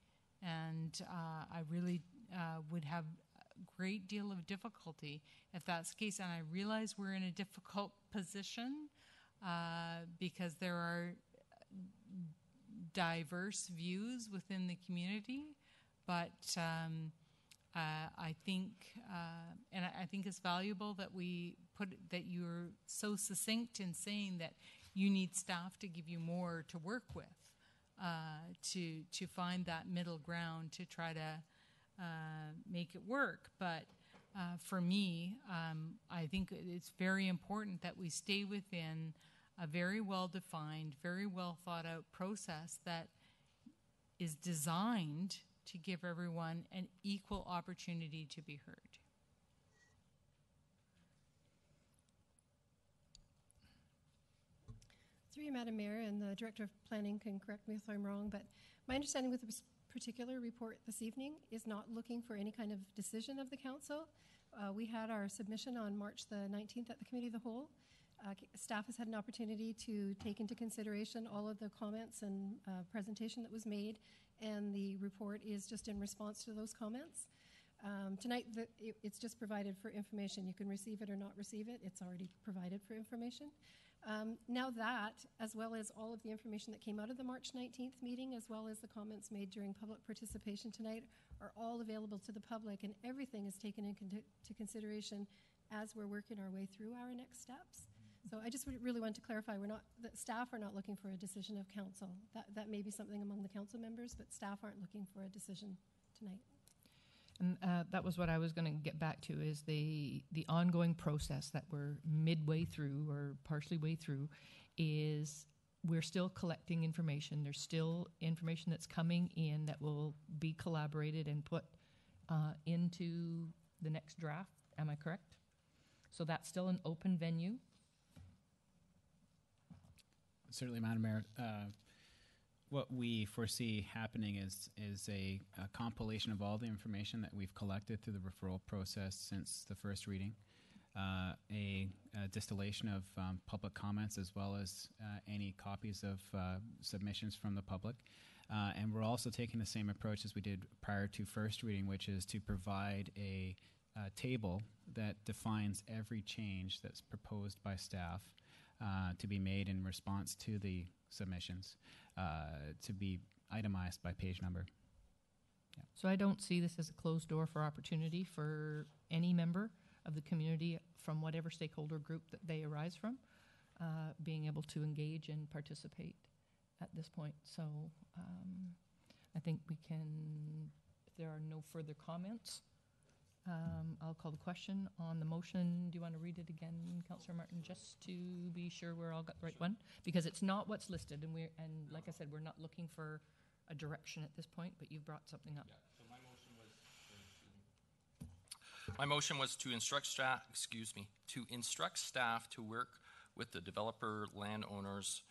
And I really would have a great deal of difficulty if that's the case. And I realize we're in a difficult position because there are diverse views within the community, but I think, and I think it's valuable that that you're so succinct in saying that you need staff to give you more to work with, to find that middle ground to try to make it work. But for me, I think it's very important that we stay within a very well-defined, very well-thought-out process that is designed to give everyone an equal opportunity to be heard. Through you, Madam Mayor, and the Director of Planning can correct me if I'm wrong, but my understanding with this particular report this evening is not looking for any kind of decision of the Council. We had our submission on March the 19th at the Committee of the Whole. Staff has had an opportunity to take into consideration all of the comments and presentation that was made, and the report is just in response to those comments. Tonight, it's just provided for information. You can receive it or not receive it. It's already provided for information. Now that, as well as all of the information that came out of the March 19th meeting, as well as the comments made during public participation tonight, are all available to the public, and everything is taken into consideration as we're working our way through our next steps. So I just really want to clarify, the staff are not looking for a decision of council. That may be something among the council members, but staff aren't looking for a decision tonight. And that was what I was going to get back to, is the ongoing process that we're midway through or partially way through, is we're still collecting information. There's still information that's coming in that will be collaborated and put into the next draft. Am I correct? So that's still an open venue. Certainly, Madam Mayor. What we foresee happening is a compilation of all the information that we've collected through the referral process since the first reading, a distillation of public comments, as well as any copies of submissions from the public. And we're also taking the same approach as we did prior to first reading, which is to provide a table that defines every change that's proposed by staff to be made in response to the submissions, to be itemized by page number. Yeah. So I don't see this as a closed door for opportunity for any member of the community from whatever stakeholder group that they arise from, being able to engage and participate at this point. So I think we can, if there are no further comments, I'll call the question on the motion. Do you want to read it again, Councillor Martin, just to be sure we're all got the right one? Because it's not what's listed, and like I said, we're not looking for a direction at this point, but you've brought something up. Yeah, so my motion was to instruct staff to work with the developer landowners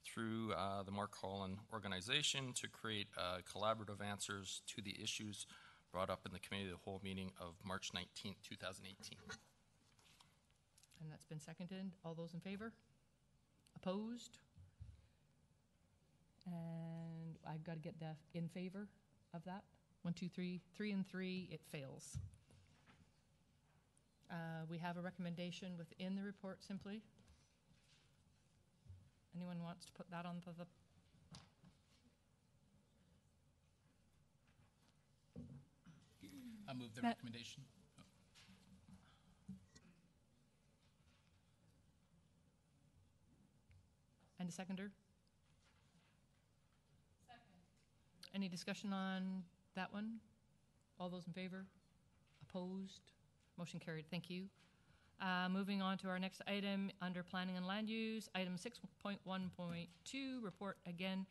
through the Mark Holland organization to create collaborative answers to the issues brought up in the Committee of the Whole meeting of March 19th, 2018. And that's been seconded. All those in favor? Opposed? And I've got to get the in favor of that. 1, 2, 3. 3 and 3, it fails. We have a recommendation within the report simply. Anyone wants to put that on the I move the recommendation. And a seconder? Second. Any discussion on that one? All those in favor? Opposed? Motion carried. Thank you. Moving on to our next item under planning and land use, item 6.1.2, report again.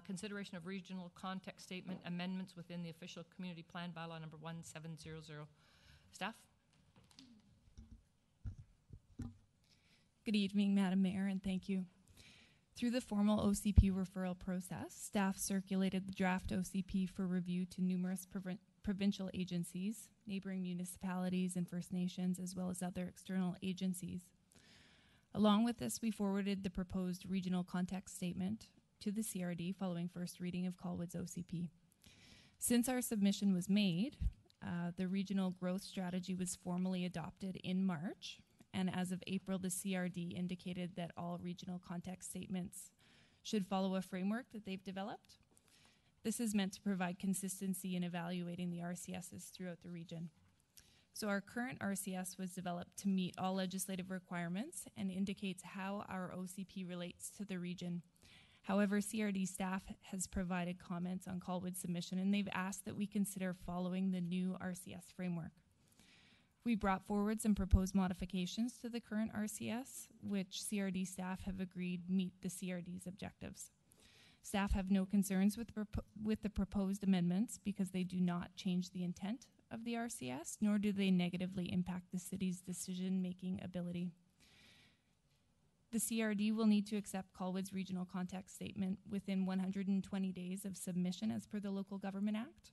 Consideration of regional context statement amendments within the official community plan bylaw number 1700. Staff? Good evening, Madam Mayor, and thank you. Through the formal OCP referral process, staff circulated the draft OCP for review to numerous provincial agencies, neighboring municipalities and First Nations, as well as other external agencies. Along with this, we forwarded the proposed regional context statement to the CRD following first reading of Colwood's OCP. Since our submission was made, the regional growth strategy was formally adopted in March, and as of April, the CRD indicated that all regional context statements should follow a framework that they've developed. This is meant to provide consistency in evaluating the RCSs throughout the region. So our current RCS was developed to meet all legislative requirements and indicates how our OCP relates to the region. However, CRD staff has provided comments on Colwood's submission, and they've asked that we consider following the new RCS framework. We brought forward some proposed modifications to the current RCS, which CRD staff have agreed meet the CRD's objectives. Staff have no concerns with the proposed amendments because they do not change the intent of the RCS, nor do they negatively impact the city's decision-making ability. The CRD will need to accept Colwood's regional context statement within 120 days of submission as per the Local Government Act,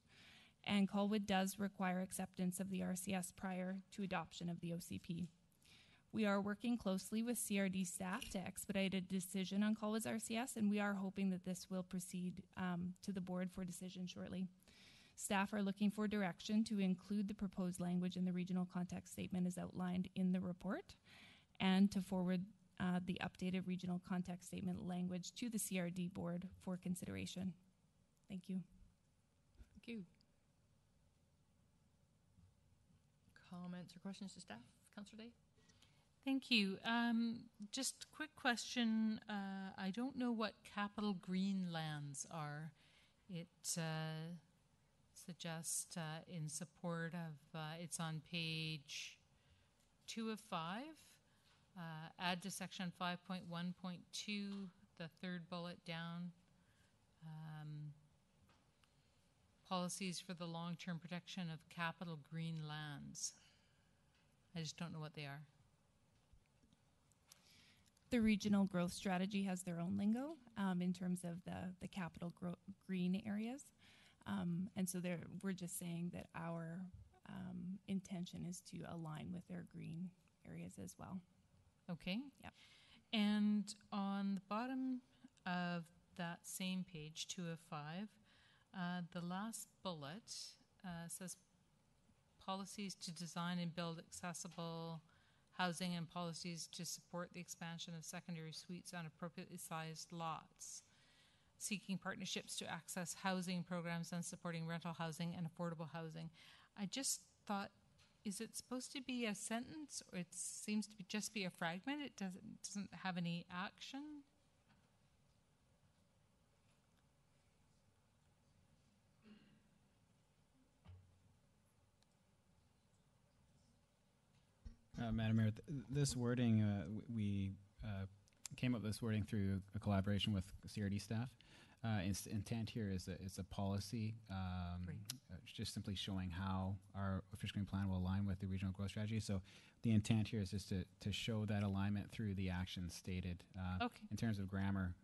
and Colwood does require acceptance of the RCS prior to adoption of the OCP. We are working closely with CRD staff to expedite a decision on Colwood's RCS, and we are hoping that this will proceed to the board for decision shortly. Staff are looking for direction to include the proposed language in the regional context statement as outlined in the report, and to forward the updated regional context statement language to the CRD board for consideration. Thank you. Thank you. Comments or questions to staff? Councillor Day? Thank you. Just a quick question. I don't know what capital green lands are. It suggests in support of, it's on page 2 of 5. Add to section 5.1.2, the third bullet down. Policies for the long-term protection of capital green lands. I just don't know what they are. The regional growth strategy has their own lingo in terms of the capital green areas. And so we're just saying that our intention is to align with their green areas as well. Okay. Yeah. And on the bottom of that same page, 2 of 5, the last bullet says policies to design and build accessible housing and policies to support the expansion of secondary suites on appropriately sized lots, seeking partnerships to access housing programs and supporting rental housing and affordable housing. I just thought, is it supposed to be a sentence, or it seems to just be a fragment? It doesn't have any action? Madam Mayor, this wording, we came up with this wording through a collaboration with CRD staff. Its intent here is that it's a policy, just simply showing how our official community plan will align with the regional growth strategy. So the intent here is just to show that alignment through the actions stated. Okay. In terms of grammar,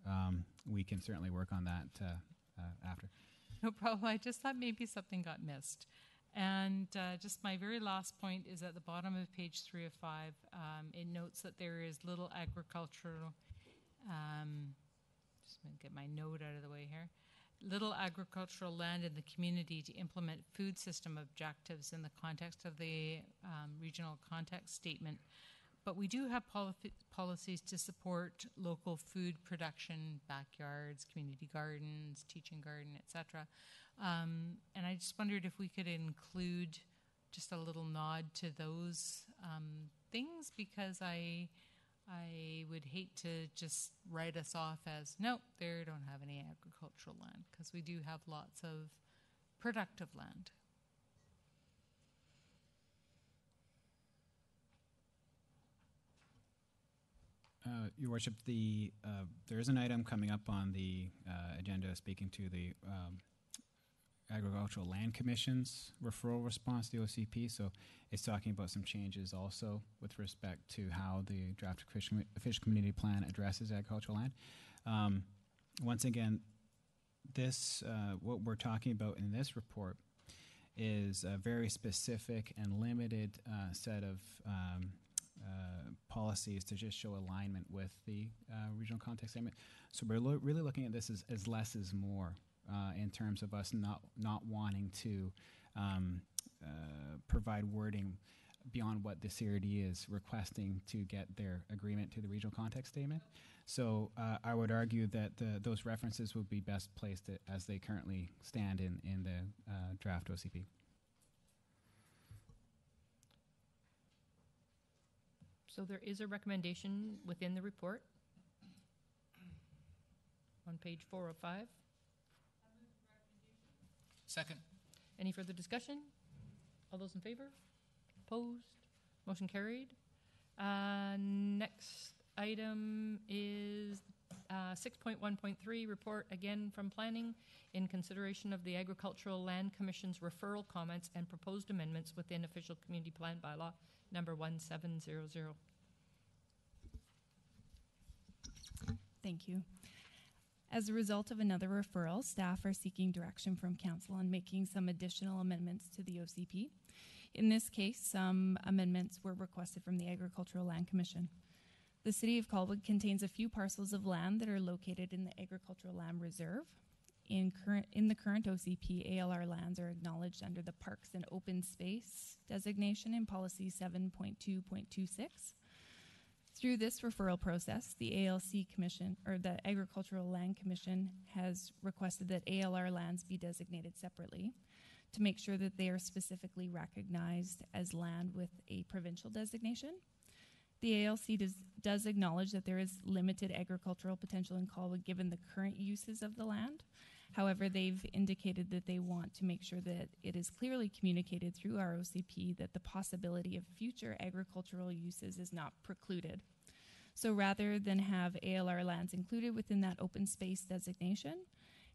we can certainly work on that after. No problem. I just thought maybe something got missed. And just my very last point is at the bottom of page 3 of 5. It notes that there is little agricultural, just going to get my note out of the way here, little agricultural land in the community to implement food system objectives in the context of the regional context statement. But we do have policies to support local food production, backyards, community gardens, teaching garden, etc. And I just wondered if we could include just a little nod to those things, because I would hate to just write us off as, nope, they don't have any agricultural land, because we do have lots of productive land. Your Worship, there is an item coming up on the agenda speaking to the Agricultural Land Commission's referral response to the OCP. So it's talking about some changes also with respect to how the draft official community plan addresses agricultural land. Once again, this what we're talking about in this report is a very specific and limited set of policies to just show alignment with the regional context statement. So we're really looking at this as less is more in terms of us not wanting to provide wording beyond what the CRD is requesting to get their agreement to the regional context statement. So I would argue that those references would be best placed as they currently stand in the draft OCP. So there is a recommendation within the report on page 405. Second. Any further discussion? All those in favor? Opposed? Motion carried. Next item is 6.1.3, report again from planning in consideration of the Agricultural Land Commission's referral comments and proposed amendments within official community plan bylaw number 1700. Thank you. As a result of another referral, staff are seeking direction from council on making some additional amendments to the OCP. In this case, some amendments were requested from the Agricultural Land Commission. The City of Colwood contains a few parcels of land that are located in the Agricultural Land Reserve. In the current OCP, ALR lands are acknowledged under the Parks and Open Space designation in Policy 7.2.26. Through this referral process, the ALC Commission, or the Agricultural Land Commission, has requested that ALR lands be designated separately to make sure that they are specifically recognized as land with a provincial designation. The ALC does acknowledge that there is limited agricultural potential in Colwood given the current uses of the land. However, they've indicated that they want to make sure that it is clearly communicated through our OCP that the possibility of future agricultural uses is not precluded. So rather than have ALR lands included within that open space designation,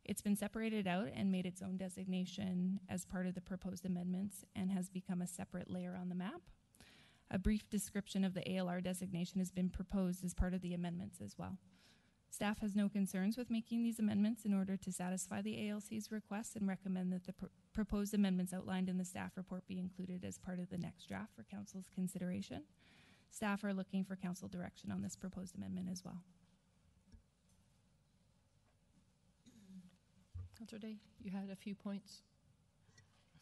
it's been separated out and made its own designation as part of the proposed amendments and has become a separate layer on the map. A brief description of the ALR designation has been proposed as part of the amendments as well. Staff has no concerns with making these amendments in order to satisfy the ALC's request and recommend that the proposed amendments outlined in the staff report be included as part of the next draft for council's consideration. Staff are looking for council direction on this proposed amendment as well. Councillor Day, you had a few points.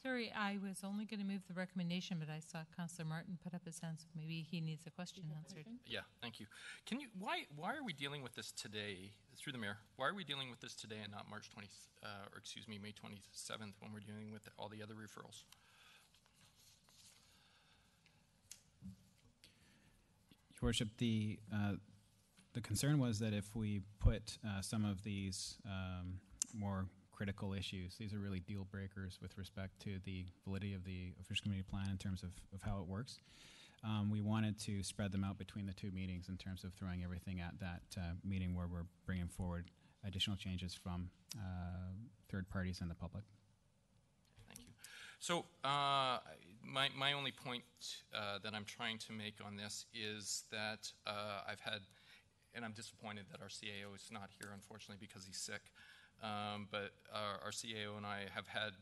Sorry, I was only going to move the recommendation, but I saw Councillor Martin put up his hand, so maybe he needs a question answered. Yeah, thank you. Can you, why are we dealing with this today, through the mayor, why are we dealing with this today and not May 27th when we're dealing with all the other referrals? Your Worship, the concern was that if we put some of these more critical issues, these are really deal breakers with respect to the validity of the official community plan in terms of how it works. We wanted to spread them out between the two meetings in terms of throwing everything at that meeting where we're bringing forward additional changes from third parties and the public. Thank you. So my only point that I'm trying to make on this is that I've had, and I'm disappointed that our CAO is not here, unfortunately, because he's sick. But our CAO and I have had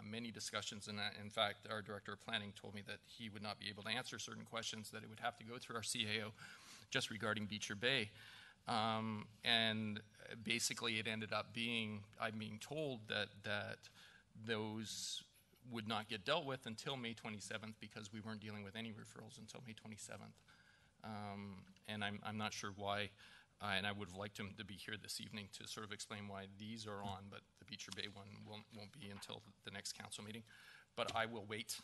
many discussions, and in fact, our Director of Planning told me that he would not be able to answer certain questions, that it would have to go through our CAO just regarding Beecher Bay. And basically it ended up being, I'm being told that those would not get dealt with until May 27th because we weren't dealing with any referrals until May 27th. And I'm not sure why. And I would have liked him to be here this evening to sort of explain why these are on, but the Beecher Bay one won't be until the next council meeting. But I will wait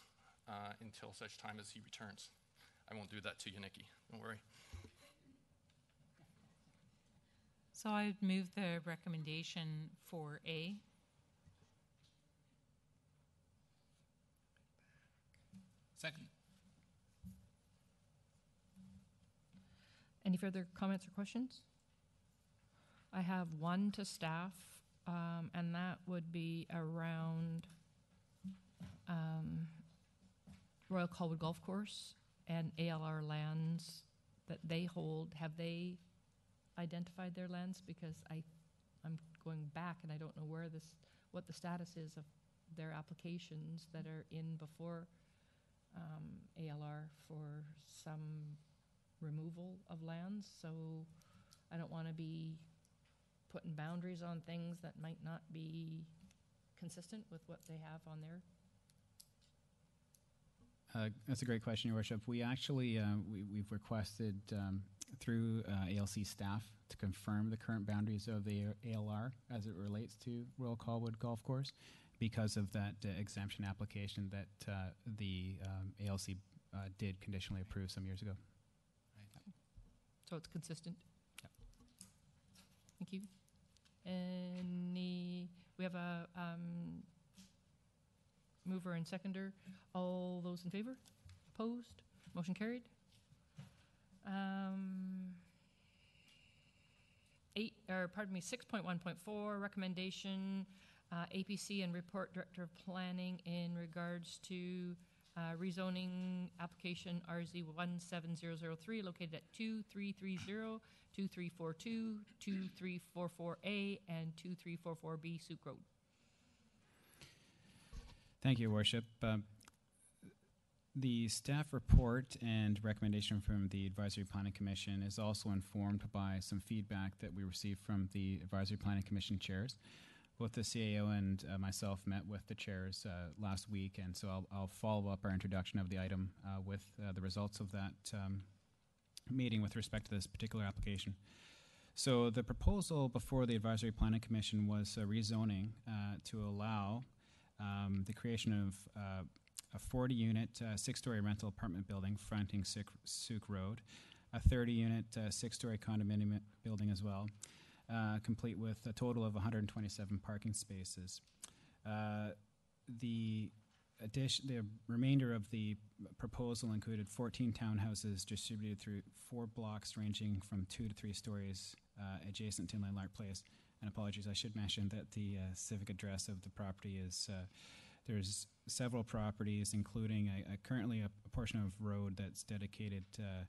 until such time as he returns. I won't do that to you, Nikki. Don't worry. So I would move the recommendation for A. Second. Any further comments or questions? I have one to staff, and that would be around Royal Colwood Golf Course and ALR lands that they hold. Have they identified their lands? Because I'm going back and I don't know what the status is of their applications that are in before ALR for some removal of lands. So I don't want to be putting boundaries on things that might not be consistent with what they have on their. That's a great question, Your Worship. We actually, we've requested through ALC staff to confirm the current boundaries of the ALR as it relates to Royal Colwood Golf Course because of that exemption application that the ALC did conditionally approve some years ago. So it's consistent? Yep. Thank you. We have a mover and seconder. All those in favor? Opposed? Motion carried. 6.1.4, recommendation, APC and report Director of Planning in regards to rezoning application RZ 17003 located at 2330, 2342, 2344A, and 2344B Souk Road. Thank you, Your Worship. The staff report and recommendation from the Advisory Planning Commission is also informed by some feedback that we received from the Advisory Planning Commission chairs. Both the CAO and myself met with the chairs last week, and so I'll follow up our introduction of the item with the results of that meeting with respect to this particular application. So the proposal before the Advisory Planning Commission was rezoning to allow the creation of a 40-unit, 6-story rental apartment building fronting Souk Road, a 30-unit, 6-story condominium building as well, complete with a total of 127 parking spaces. The remainder of the proposal included 14 townhouses distributed through 4 blocks ranging from 2 to 3 stories adjacent to Landlark Place. And apologies, I should mention that the civic address of the property is there's several properties, including currently a portion of road that's dedicated to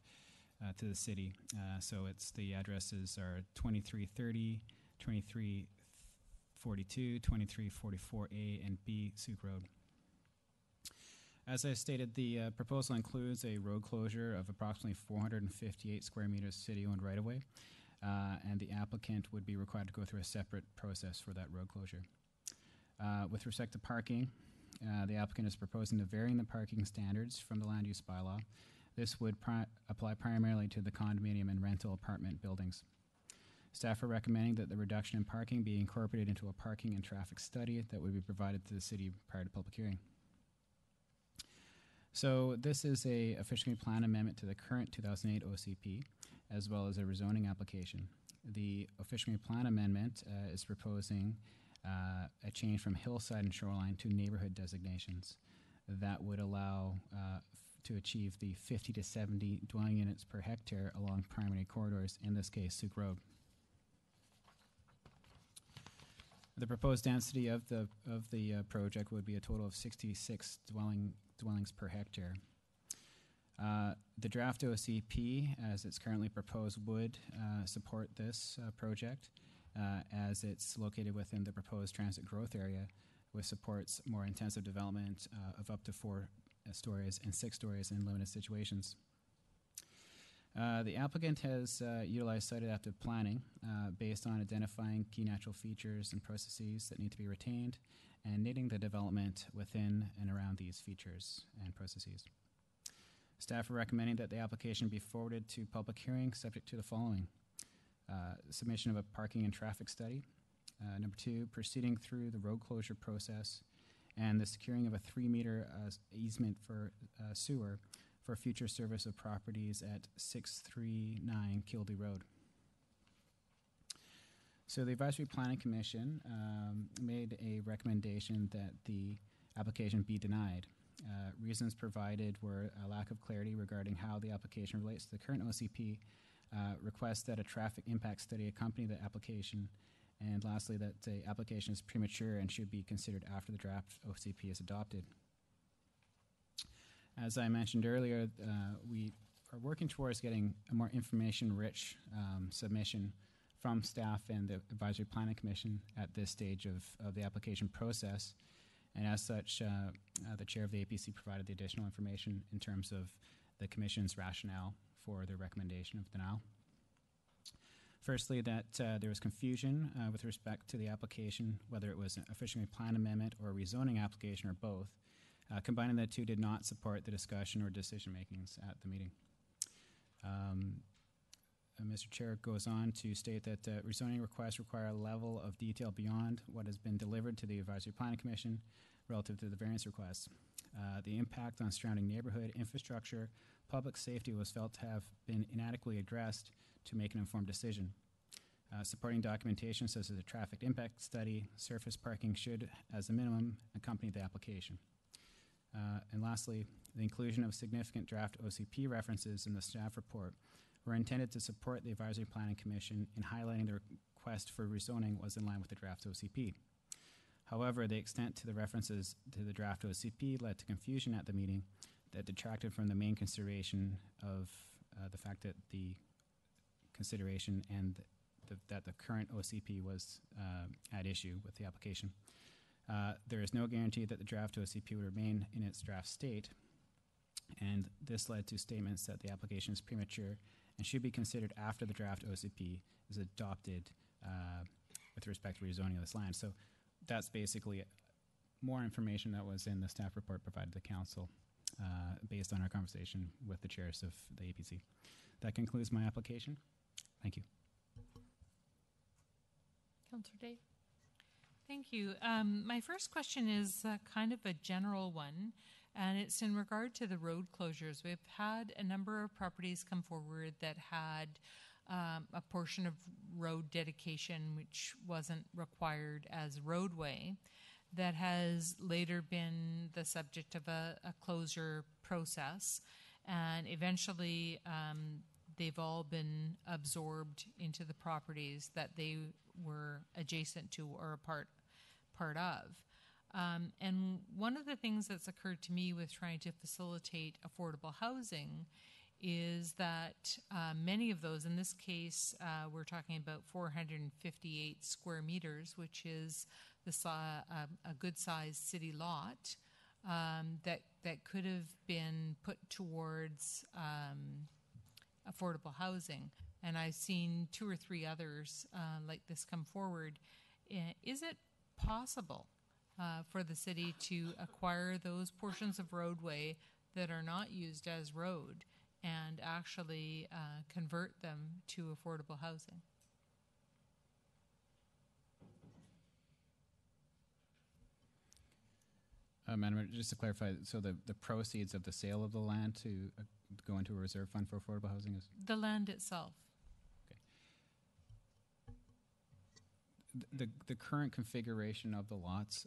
the city. So the addresses are 2330, 2342, 2344A, and B Souk Road. As I stated, the proposal includes a road closure of approximately 458 square meters city-owned right-of-way, and the applicant would be required to go through a separate process for that road closure. With respect to parking, the applicant is proposing to vary the parking standards from the land use bylaw. This would apply primarily to the condominium and rental apartment buildings. Staff are recommending that the reduction in parking be incorporated into a parking and traffic study that would be provided to the city prior to public hearing. So this is a officially plan amendment to the current 2008 OCP, as well as a rezoning application. The officially plan amendment is proposing a change from hillside and shoreline to neighborhood designations that would allow to achieve the 50 to 70 dwelling units per hectare along primary corridors, in this case, Souk Road. The proposed density of the project would be a total of 66 dwellings per hectare. The draft OCP, as it's currently proposed, would support this project as it's located within the proposed transit growth area, which supports more intensive development of up to 4 stories and 6 stories in limited situations. The applicant has utilized site adaptive planning based on identifying key natural features and processes that need to be retained and knitting the development within and around these features and processes. Staff are recommending that the application be forwarded to public hearing subject to the following. Submission of a parking and traffic study. Number 2, proceeding through the road closure process and the securing of a 3-meter easement for sewer for future service of properties at 639 Kildee Road. So the Advisory Planning Commission made a recommendation that the application be denied. Reasons provided were a lack of clarity regarding how the application relates to the current OCP, request that a traffic impact study accompany the application, and lastly, that the application is premature and should be considered after the draft OCP is adopted. As I mentioned earlier, we are working towards getting a more information-rich submission from staff and the Advisory Planning Commission at this stage of the application process. And as such, the chair of the APC provided the additional information in terms of the Commission's rationale for their recommendation of denial. Firstly, that there was confusion with respect to the application, whether it was an officially plan amendment or a rezoning application or both. Combining the two did not support the discussion or decision makings at the meeting. Mr. Chair goes on to state that rezoning requests require a level of detail beyond what has been delivered to the Advisory Planning Commission relative to the variance requests. The impact on surrounding neighborhood infrastructure, public safety was felt to have been inadequately addressed to make an informed decision. Supporting documentation such as a traffic impact study, surface parking should, as a minimum, accompany the application. And lastly, the inclusion of significant draft OCP references in the staff report were intended to support the Advisory Planning Commission in highlighting the request for rezoning was in line with the draft OCP. However, the extent to the references to the draft OCP led to confusion at the meeting that detracted from the main consideration of the fact that the consideration and that the current OCP was at issue with the application. There is no guarantee that the draft OCP would remain in its draft state, and this led to statements that the application is premature and should be considered after the draft OCP is adopted with respect to rezoning of this land. So that's basically more information that was in the staff report provided to Council based on our conversation with the chairs of the APC. That concludes my application. Thank you. Councillor Day. Thank you. My first question is kind of a general one, and it's in regard to the road closures. We've had a number of properties come forward that had a portion of road dedication which wasn't required as roadway, that has later been the subject of a closure process, and eventually they've all been absorbed into the properties that they were adjacent to or a part of. And one of the things that's occurred to me with trying to facilitate affordable housing is that many of those, in this case, we're talking about 458 square meters, which is a good-sized city lot that could have been put towards affordable housing. And I've seen 2 or 3 others like this come forward. Is it possible for the city to acquire those portions of roadway that are not used as road and actually convert them to affordable housing? Madam, just to clarify, so the proceeds of the sale of the land to go into a reserve fund for affordable housing is? The land itself. Okay. The current configuration of the lots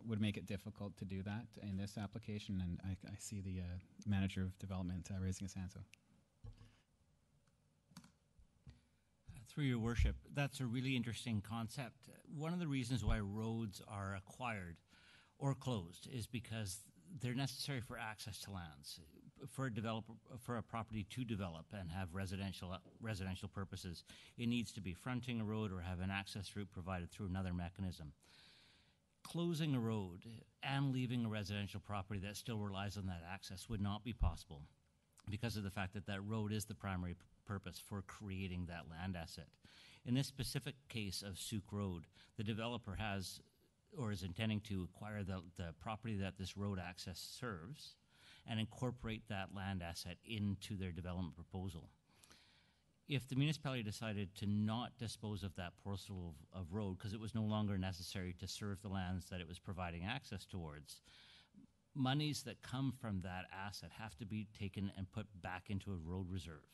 would make it difficult to do that in this application, and I see the manager of development raising his hand. So, through your worship, that's a really interesting concept. One of the reasons why roads are acquired or closed is because they're necessary for access to lands. For a developer, for a property to develop and have residential purposes, it needs to be fronting a road or have an access route provided through another mechanism. Closing a road and leaving a residential property that still relies on that access would not be possible because of the fact that that road is the primary purpose for creating that land asset. In this specific case of Sewell Road, the developer has or is intending to acquire the property that this road access serves and incorporate that land asset into their development proposal. If the municipality decided to not dispose of that parcel of road because it was no longer necessary to serve the lands that it was providing access towards, monies that come from that asset have to be taken and put back into a road reserve.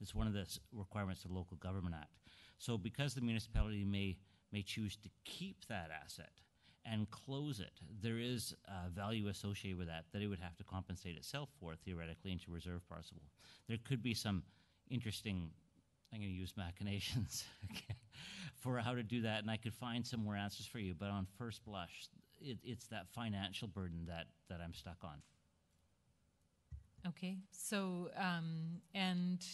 It's one of the requirements of the Local Government Act. So because the municipality may choose to keep that asset and close it, there is value associated with that it would have to compensate itself for theoretically into reserve parcel. There could be some interesting, I'm going to use machinations for how to do that, and I could find some more answers for you. But on first blush, it's that financial burden that I'm stuck on. Okay, so, and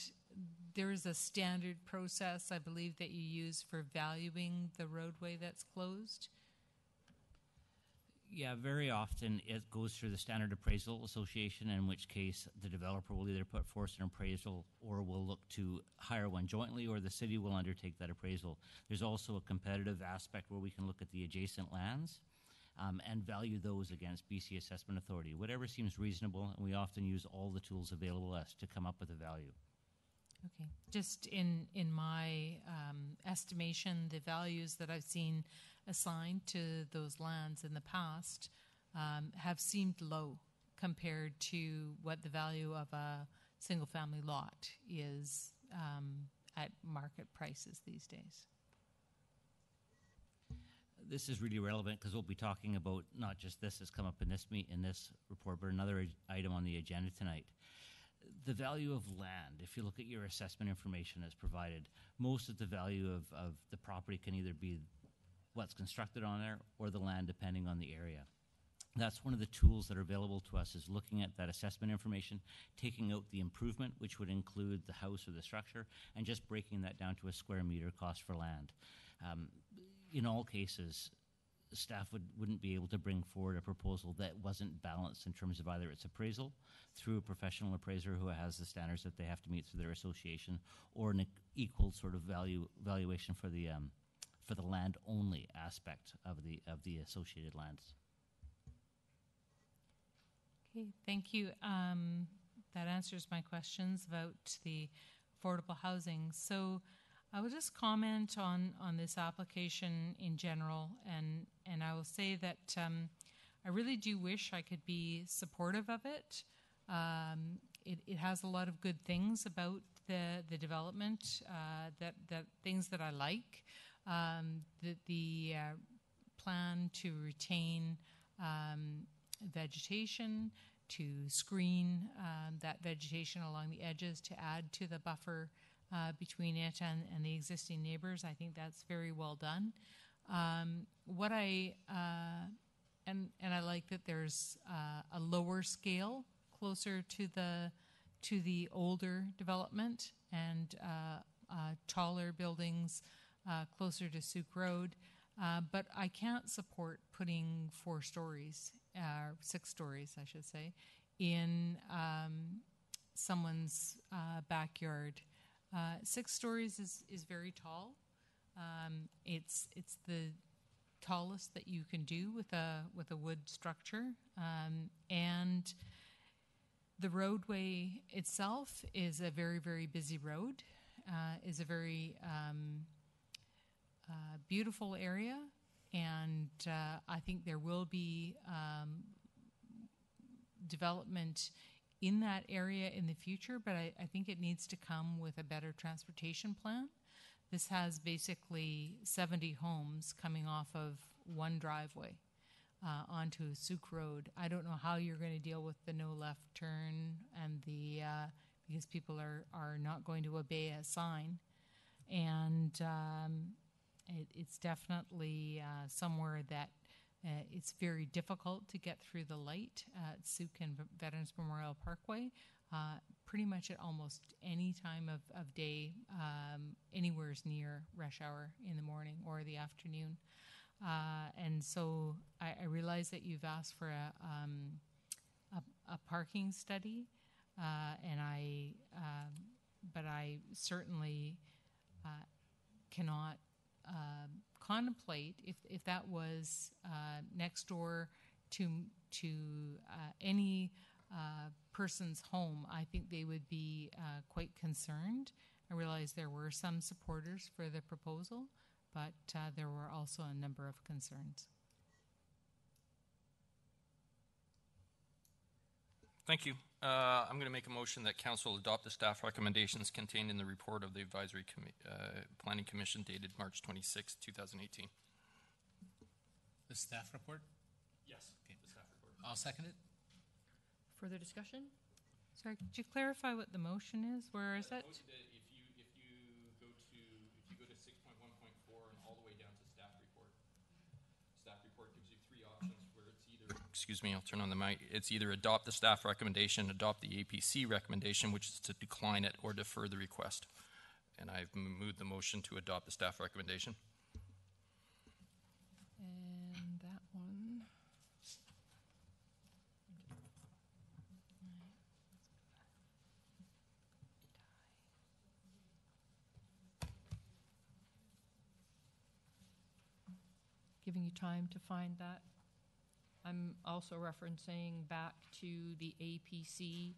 there is a standard process, I believe, that you use for valuing the roadway that's closed? Yeah, very often it goes through the Standard Appraisal Association, in which case the developer will either put forth an appraisal or will look to hire one jointly, or the city will undertake that appraisal. There's also a competitive aspect where we can look at the adjacent lands and value those against BC Assessment Authority, whatever seems reasonable, and we often use all the tools available to us to come up with a value. Okay, just in my estimation, the values that I've seen assigned to those lands in the past have seemed low compared to what the value of a single-family lot is at market prices these days. This is really relevant because we'll be talking about not just this has come up in this report, but another item on the agenda tonight. The value of land, if you look at your assessment information as provided, most of the value of the property can either be what's constructed on there or the land, depending on the area. That's one of the tools that are available to us, is looking at that assessment information, taking out the improvement, which would include the house or the structure, and just breaking that down to a square meter cost for land. In all cases, staff wouldn't be able to bring forward a proposal that wasn't balanced in terms of either its appraisal through a professional appraiser who has the standards that they have to meet through their association, or an equal sort of valuation for the land only aspect of the associated lands. Okay, thank you. That answers my questions about the affordable housing. So I will just comment on this application in general, and I will say that I really do wish I could be supportive of it. It has a lot of good things about the development, that things that I like. The plan to retain vegetation, to screen that vegetation along the edges, to add to the buffer between it and the existing neighbors. I think that's very well done. What I I like that there's a lower scale closer to the older development, and taller buildings closer to Sewell Road. But I can't support putting 4 stories, 6 stories, I should say, in someone's backyard. 6 stories is very tall. It's the tallest that you can do with a wood structure, and the roadway itself is a very, very busy road. Is a very beautiful area, and I think there will be development in that area in the future, but I think it needs to come with a better transportation plan. This has basically 70 homes coming off of one driveway onto Sewell Road. I don't know how you're going to deal with the no left turn and the because people are not going to obey a sign, and it's definitely somewhere that it's very difficult to get through the light at Sewell and Veterans Memorial Parkway. Pretty much at almost any time of day, anywhere's near rush hour in the morning or the afternoon. And so I realize that you've asked for a parking study, but I certainly cannot contemplate if that was next door to any person's home. I think they would be quite concerned. I realize there were some supporters for the proposal, but there were also a number of concerns. Thank you. I'm going to make a motion that Council adopt the staff recommendations contained in the report of the Advisory Planning Commission dated March 26, 2018. The staff report? Yes. Okay. The staff report. I'll second it. Further discussion? Sorry, could you clarify what the motion is? Where is it? If you go to 6.1.4 and all the way down to staff report. Staff report gives you three options where it's either, excuse me, I'll turn on the mic. It's either adopt the staff recommendation, adopt the APC recommendation, which is to decline it, or defer the request. And I've moved the motion to adopt the staff recommendation. And that one. Giving you time to find that. I'm also referencing back to the APC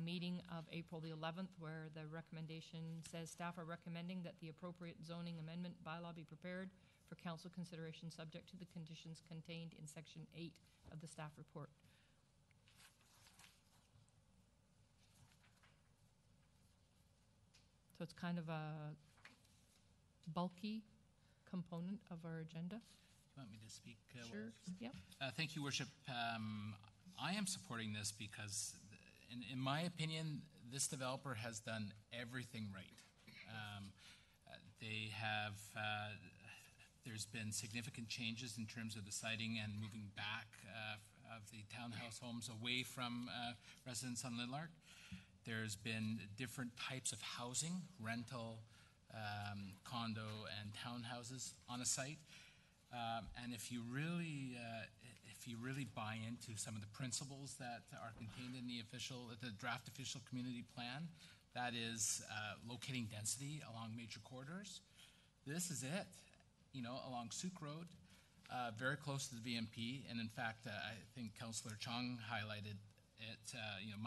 meeting of April the 11th, where the recommendation says staff are recommending that the appropriate zoning amendment bylaw be prepared for council consideration subject to the conditions contained in section 8 of the staff report. So it's kind of a bulky component of our agenda. You want me to speak? Sure. Yep. Thank you, Worship. I am supporting this because, in my opinion, this developer has done everything right. They have, there's been significant changes in terms of the siting and moving back of the townhouse homes away from residents on Linlark. There's been different types of housing, rental, condo, and townhouses on a site. And if you really buy into some of the principles that are contained in the draft official community plan, that is locating density along major corridors, this is it. You know, along Sewell Road, very close to the VMP, and in fact, I think Councillor Chong highlighted it. You know,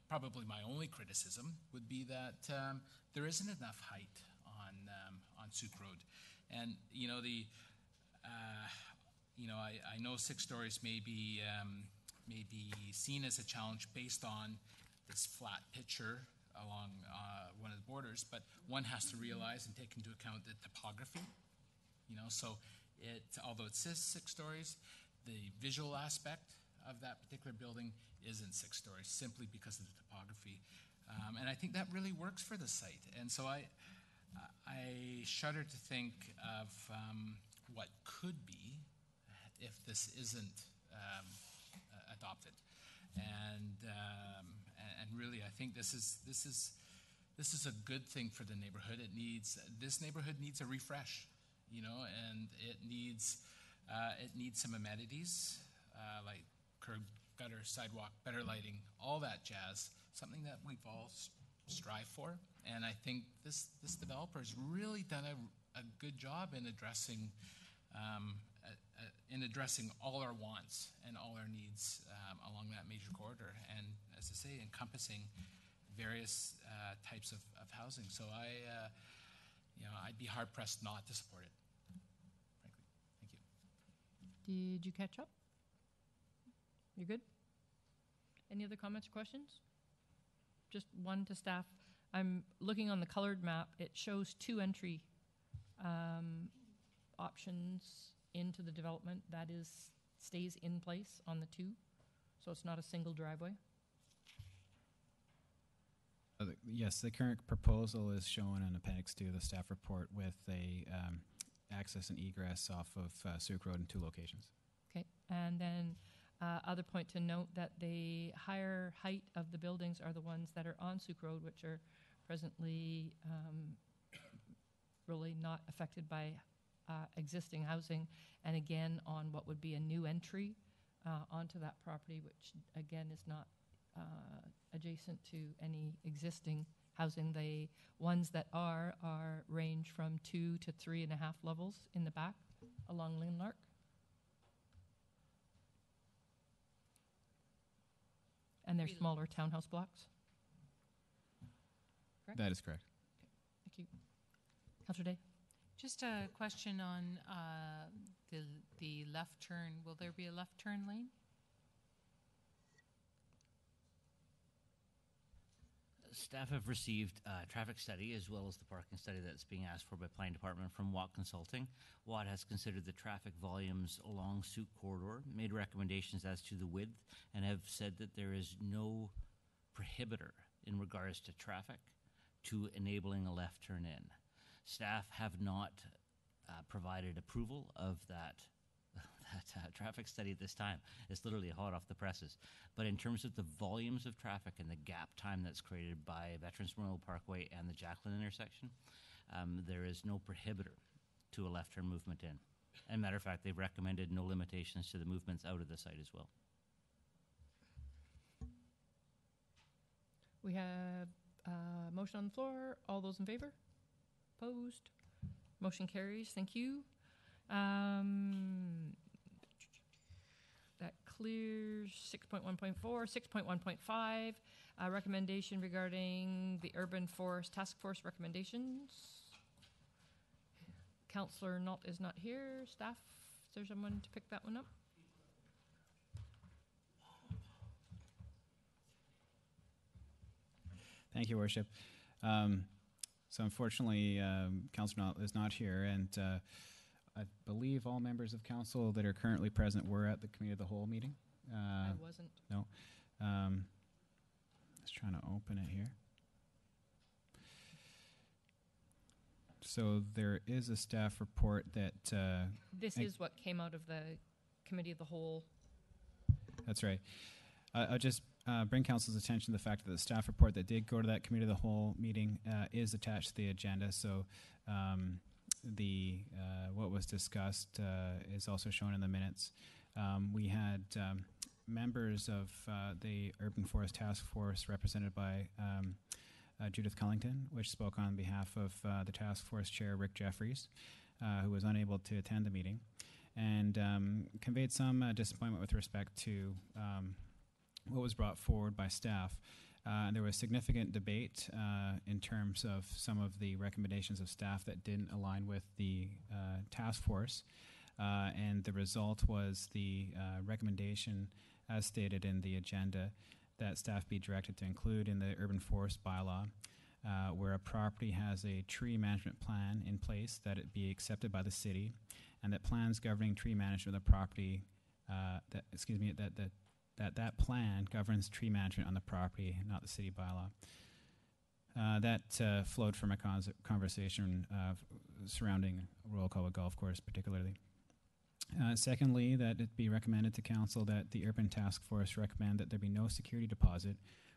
probably my only criticism would be that there isn't enough height on Sewell Road, and you know I know 6 stories may be seen as a challenge based on this flat picture along one of the borders, but one has to realize and take into account the topography. You know, so although it says 6 stories, the visual aspect of that particular building isn't 6 stories simply because of the topography, and I think that really works for the site. And so I shudder to think of what could be if this isn't adopted, and really I think this is a good thing for the neighborhood. This neighborhood needs a refresh, you know, and it needs some amenities like curb, gutter, sidewalk, better lighting, all that jazz. Something that we've all strive for, and I think this developer has really done a good job in addressing all our wants and all our needs along that major corridor, and as I say, encompassing various types of housing. So I'd be hard pressed not to support it, frankly. Thank you. Did you catch up? You're good? Any other comments or questions? Just one to staff. I'm looking on the colored map. It shows 2 entry options into the development. That stays in place on the 2, so it's not a single driveway. Yes, the current proposal is shown in Appendix 2 of the staff report with a access and egress off of Sewell Road in 2 locations. Okay, and then other point to note that the higher height of the buildings are the ones that are on Sewell Road, which are presently really not affected by existing housing, and again on what would be a new entry onto that property, which again is not adjacent to any existing housing. The ones that are range from 2 to 3.5 levels in the back along Linlark. And they're smaller townhouse blocks. Correct? That is correct. Okay. Thank you. Councillor Day. Just a question on the left turn. Will there be a left turn lane? Staff have received a traffic study as well as the parking study that's being asked for by Planning Department from Watt Consulting. Watt has considered the traffic volumes along Sewell Corridor, made recommendations as to the width, and have said that there is no prohibitor in regards to traffic to enabling a left turn in. Staff have not provided approval of that traffic study at this time. It's literally hot off the presses. But in terms of the volumes of traffic and the gap time that's created by Veterans Memorial Parkway and the Jacqueline intersection, there is no prohibitor to a left turn movement in. And matter of fact, they've recommended no limitations to the movements out of the site as well. We have a motion on the floor. All those in favor? Opposed? Motion carries. Thank you. That clears 6.1.4. 6.1.5, recommendation regarding the Urban Forest Task Force recommendations. Councillor Nault is not here. Staff, is there someone to pick that one up? Thank you, Worship. So unfortunately, Councillor Nault is not here, and I believe all members of council that are currently present were at the Committee of the Whole meeting. I wasn't. No. Just trying to open it here. So there is a staff report that... this is what came out of the Committee of the Whole. That's right. I'll just bring council's attention to the fact that the staff report that did go to that Committee of the Whole meeting is attached to the agenda. So what was discussed is also shown in the minutes. We had members of the Urban Forest Task Force represented by Judith Cullington, which spoke on behalf of the task force chair, Rick Jeffries, who was unable to attend the meeting, and conveyed some disappointment with respect to what was brought forward by staff. There was significant debate in terms of some of the recommendations of staff that didn't align with the task force, and the result was the recommendation, as stated in the agenda, that staff be directed to include in the urban forest bylaw where a property has a tree management plan in place, that it be accepted by the city, and that plans governing tree management of the property, that plan governs tree management on the property, not the city bylaw. That flowed from a conversation surrounding Royal Colwood Golf Course particularly. Secondly, that it be recommended to council that the Urban Task Force recommend that there be no security deposit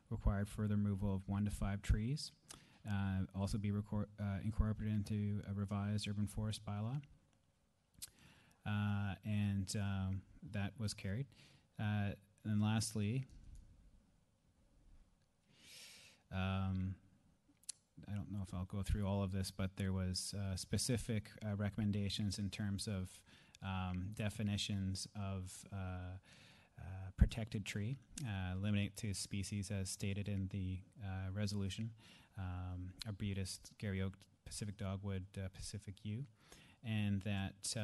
required for the removal of 1 to 5 trees. Also be incorporated into a revised urban forest bylaw. And that was carried. And lastly, I don't know if I'll go through all of this, but there was specific recommendations in terms of definitions of protected tree, limiting it to species as stated in the resolution, arbutus, Gary Oak, Pacific Dogwood, Pacific Yew, and that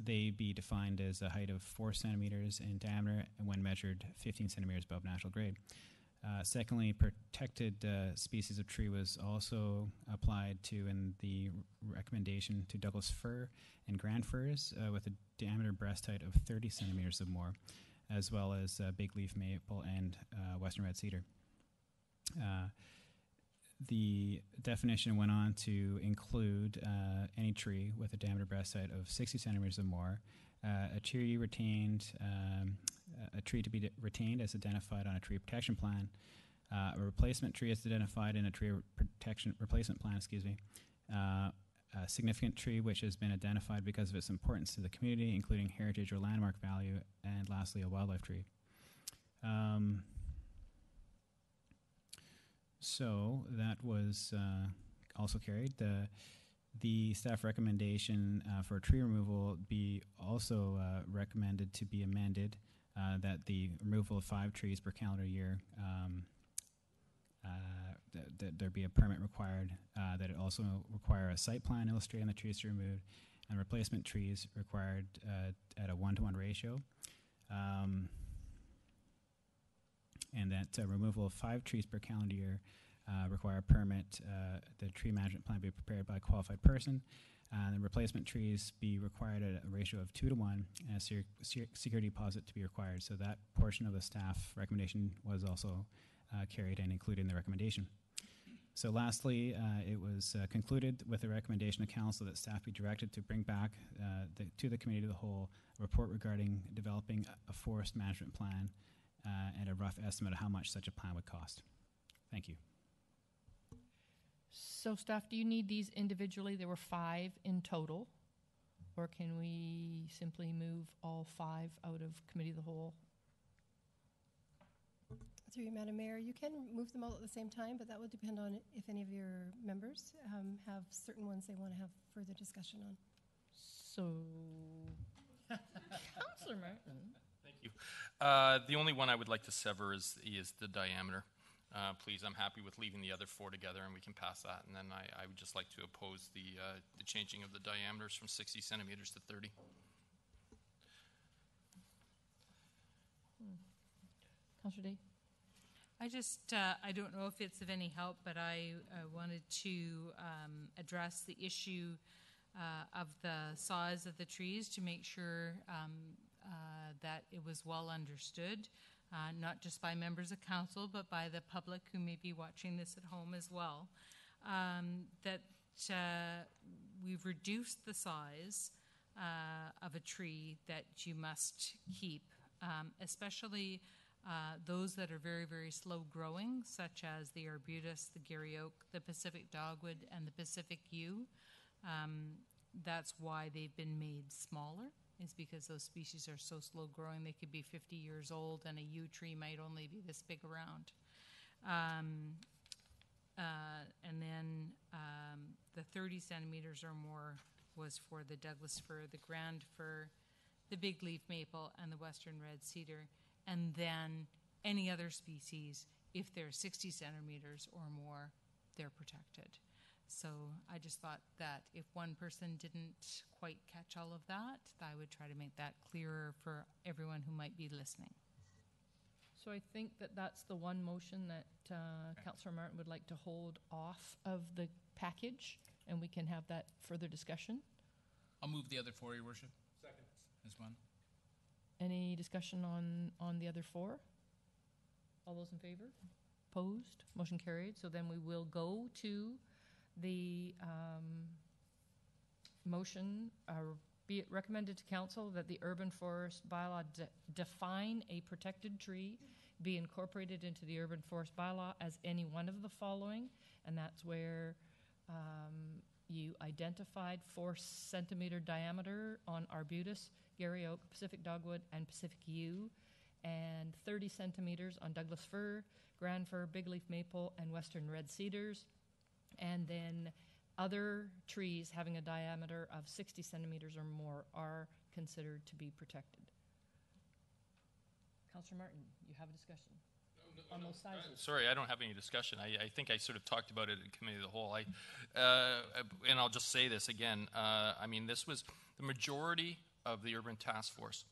they be defined as a height of 4 centimeters in diameter and when measured 15 centimeters above natural grade. Secondly, protected species of tree was also applied to in the recommendation to Douglas fir and grand firs with a diameter breast height of 30 centimeters or more, as well as big leaf maple and western red cedar. The definition went on to include any tree with a diameter breast height of 60 centimeters or more, a tree to be retained as identified on a tree protection plan, a replacement tree as identified in a tree protection replacement plan, a significant tree which has been identified because of its importance to the community, including heritage or landmark value, and lastly, a wildlife tree. So that was also carried. The staff recommendation for tree removal be also recommended to be amended, that the removal of 5 trees per calendar year, that there be a permit required, that it also require a site plan illustrating the trees to be removed, and replacement trees required at a 1-to-1 ratio. And that removal of 5 trees per calendar year require a permit. The tree management plan be prepared by a qualified person. And replacement trees be required at a ratio of 2-to-1, and a security deposit to be required. So that portion of the staff recommendation was also carried and included in the recommendation. So lastly, it was concluded with a recommendation of council that staff be directed to bring back to the committee of the whole a report regarding developing a forest management plan and a rough estimate of how much such a plan would cost. Thank you. So staff, do you need these individually? There were 5 in total. Or can we simply move all 5 out of committee of the whole? Through you, Madam Mayor, you can move them all at the same time, but that would depend on if any of your members have certain ones they want to have further discussion on. So, Councillor Martin. Thank you. The only one I would like to sever is the diameter. Please, I'm happy with leaving the other 4 together, and we can pass that. And then I would just like to oppose the changing of the diameters from 60 centimeters to 30. Councillor Day. I don't know if it's of any help, but I wanted to address the issue of the size of the trees to make sure that it was well understood, not just by members of council, but by the public who may be watching this at home as well, that we've reduced the size of a tree that you must keep, especially those that are very, very slow growing, such as the arbutus, the Gary oak, the Pacific dogwood, and the Pacific yew. That's why they've been made smaller, is because those species are so slow growing. They could be 50 years old, and a yew tree might only be this big around. And then the 30 centimeters or more was for the Douglas fir, the grand fir, the big leaf maple, and the western red cedar. And then any other species, if they're 60 centimeters or more, they're protected. So I just thought that if one person didn't quite catch all of that, I would try to make that clearer for everyone who might be listening. So I think that that's the one motion that Councillor Martin would like to hold off of the package, and we can have that further discussion. I'll move the other 4, Your Worship. Second. As one. Any discussion on the other 4? All those in favor? Opposed? Motion carried. So then we will go to the motion, be it recommended to council that the urban forest bylaw define a protected tree be incorporated into the urban forest bylaw as any one of the following, and that's where you identified 4 centimeter diameter on arbutus, Gary oak, Pacific dogwood, and Pacific yew, and 30 centimeters on Douglas fir, grand fir, big leaf maple, and western red cedars, and then other trees having a diameter of 60 centimeters or more are considered to be protected. Councillor Martin, you have a discussion on those sizes. Sorry, I don't have any discussion. I think I sort of talked about it at committee of the whole. And I'll just say this again. I mean, this was the majority of the urban task force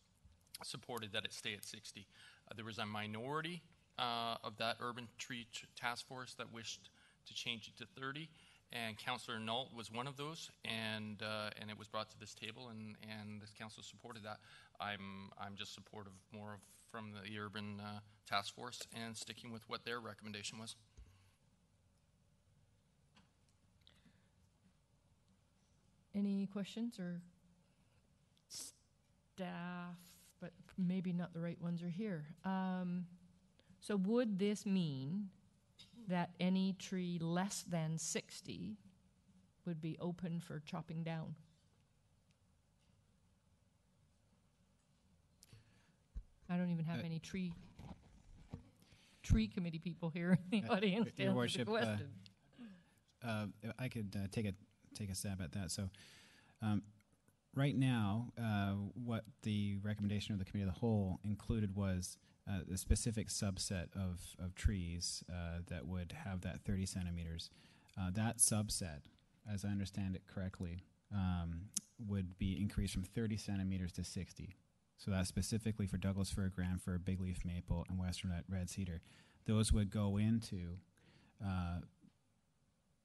supported that it stay at 60. There was a minority of that urban tree task force that wished to change it to 30, and Councillor Nault was one of those, and it was brought to this table, and this council supported that. I'm just supportive more of from the urban task force and sticking with what their recommendation was. Any questions or staff, but maybe not the right ones are here. So would this mean that any tree less than 60 would be open for chopping down? I don't even have any tree committee people here in the audience to Your answer Worship, the question. I could take a stab at that. So right now, what the recommendation of the committee of the whole included was a specific subset of trees that would have that 30 centimeters. That subset, as I understand it correctly, would be increased from 30 centimeters to 60. So that's specifically for Douglas fir, grand fir, big leaf maple, and western red cedar. Those would go into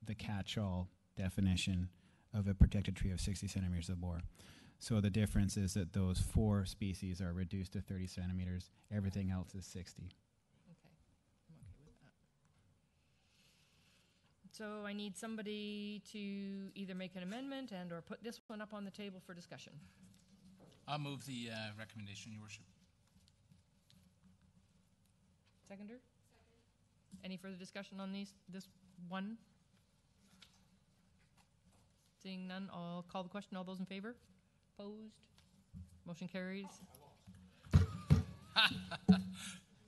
the catch-all definition of a protected tree of 60 centimeters or more. So the difference is that those 4 species are reduced to 30 centimeters. Everything else is 60. Okay, I'm okay with that. So I need somebody to either make an amendment and or put this one up on the table for discussion. I'll move the recommendation, Your Worship. Seconder? Any further discussion on this one? Seeing none, I'll call the question. All those in favor? Opposed? Motion carries.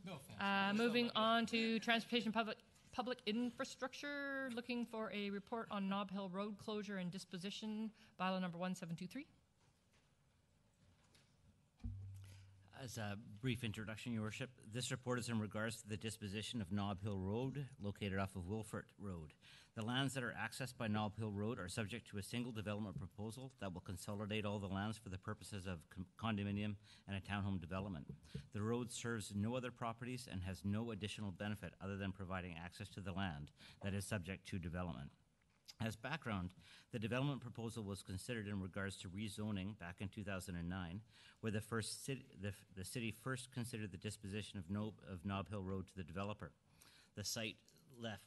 No offense. Moving on to transportation public infrastructure, looking for a report on Nob Hill Road closure and disposition, bylaw number 1723. As a brief introduction, Your Worship, this report is in regards to the disposition of Nob Hill Road, located off of Wilford Road. The lands that are accessed by Nob Hill Road are subject to a single development proposal that will consolidate all the lands for the purposes of condominium and a townhome development. The road serves no other properties and has no additional benefit other than providing access to the land that is subject to development. As background, the development proposal was considered in regards to rezoning back in 2009, where the city first considered the disposition of Nob Hill Road to the developer. The site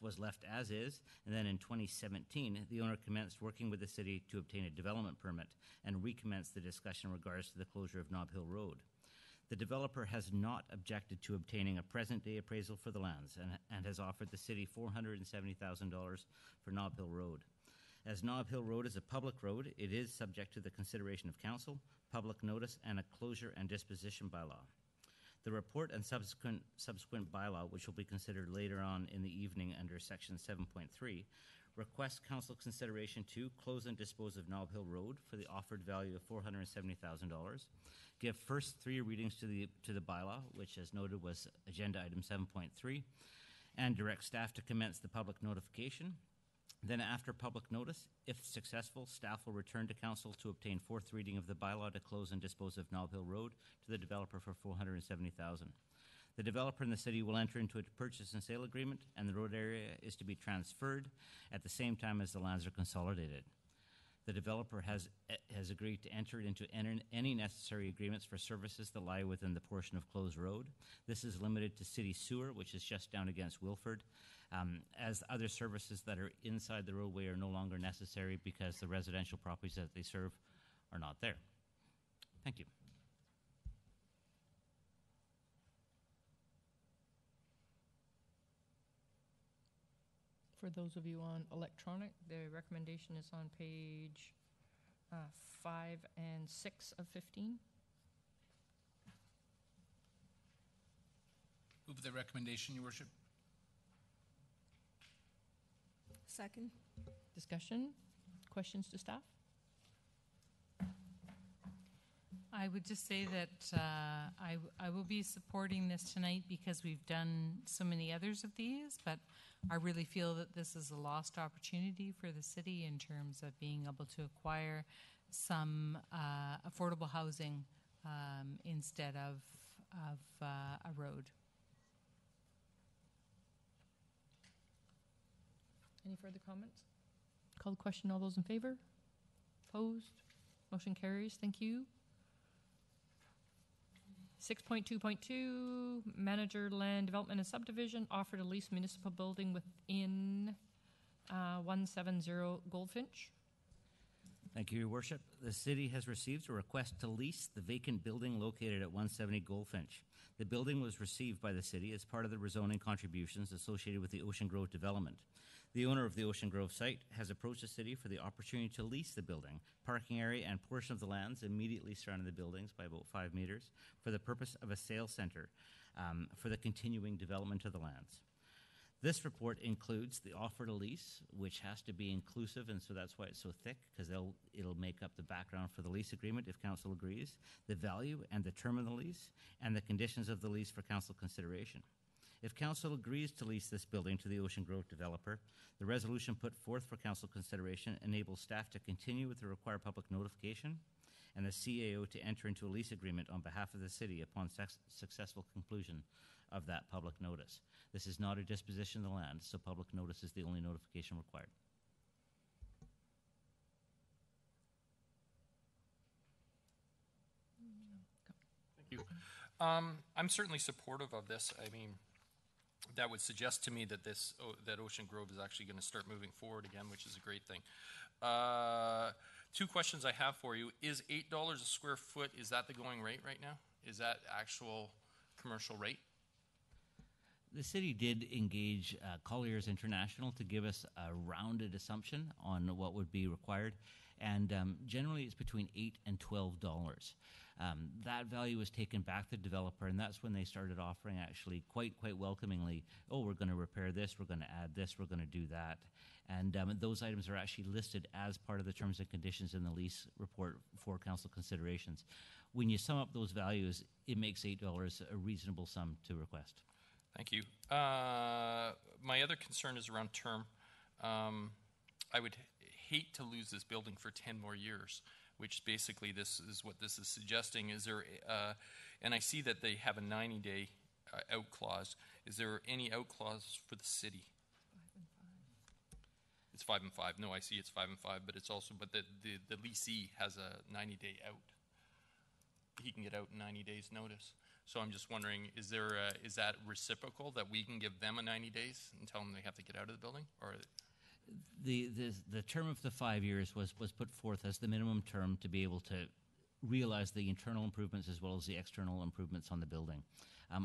was left as is, and then in 2017, the owner commenced working with the city to obtain a development permit and recommenced the discussion in regards to the closure of Nob Hill Road. The developer has not objected to obtaining a present-day appraisal for the lands and has offered the city $470,000 for Nob Hill Road. As Nob Hill Road is a public road, it is subject to the consideration of council, public notice, and a closure and disposition bylaw. The report and subsequent bylaw, which will be considered later on in the evening under Section 7.3, request council consideration to close and dispose of Nob Hill Road for the offered value of $470,000, give first 3 readings to the bylaw, which as noted was agenda item 7.3, and direct staff to commence the public notification. Then after public notice, if successful, staff will return to council to obtain 4th reading of the bylaw to close and dispose of Nob Hill Road to the developer for $470,000. The developer and the city will enter into a purchase and sale agreement, and the road area is to be transferred at the same time as the lands are consolidated. The developer has agreed to enter into any necessary agreements for services that lie within the portion of closed road. This is limited to city sewer, which is just down against Wilford, as other services that are inside the roadway are no longer necessary because the residential properties that they serve are not there. Thank you. For those of you on electronic, the recommendation is on page 5 and 6 of 15. Move the recommendation, Your Worship. Second. Discussion? Questions to staff? I would just say that I will be supporting this tonight because we've done so many others of these, but I really feel that this is a lost opportunity for the city in terms of being able to acquire some affordable housing instead of a road. Any further comments? Call the question. All those in favor? Opposed? Motion carries. Thank you. 6.2.2, Manager Land Development and Subdivision, offer to lease municipal building within 170 Goldfinch. Thank you, Your Worship. The city has received a request to lease the vacant building located at 170 Goldfinch. The building was received by the city as part of the rezoning contributions associated with the Ocean Grove development. The owner of the Ocean Grove site has approached the city for the opportunity to lease the building, parking area, and portion of the lands immediately surrounding the buildings by about 5 meters for the purpose of a sales center for the continuing development of the lands. This report includes the offer to lease, which has to be inclusive, and so that's why it's so thick, because it'll make up the background for the lease agreement if council agrees, the value and the term of the lease, and the conditions of the lease for council consideration. If council agrees to lease this building to the Ocean Grove developer, the resolution put forth for council consideration enables staff to continue with the required public notification and the CAO to enter into a lease agreement on behalf of the city upon successful conclusion of that public notice. This is not a disposition of the land, so public notice is the only notification required. Thank you. I'm certainly supportive of this. I mean, that would suggest to me that that Ocean Grove is actually going to start moving forward again, which is a great thing. Two questions I have for you. Is $8 a square foot, is that the going rate right now? Is that actual commercial rate? The city did engage Colliers International to give us a rounded assumption on what would be required, and generally it's between $8 and $12. That value was taken back to the developer, and that's when they started offering actually quite welcomingly, oh, we're going to repair this, we're going to add this, we're going to do that. And those items are actually listed as part of the terms and conditions in the lease report for council considerations. When you sum up those values, it makes $8 a reasonable sum to request. Thank you. My other concern is around term. I would hate to lose this building for 10 more years, which basically this is what this is suggesting. Is there, and I see that they have a 90-day out clause. Is there any out clause for the city? It's 5 and 5. No, I see it's 5 and 5, but it's also, but the leasee has a 90-day out. He can get out in 90 days notice. So I'm just wondering, is that reciprocal, that we can give them a 90 days and tell them they have to get out of the building? Or the term of the 5 years was put forth as the minimum term to be able to realize the internal improvements as well as the external improvements on the building.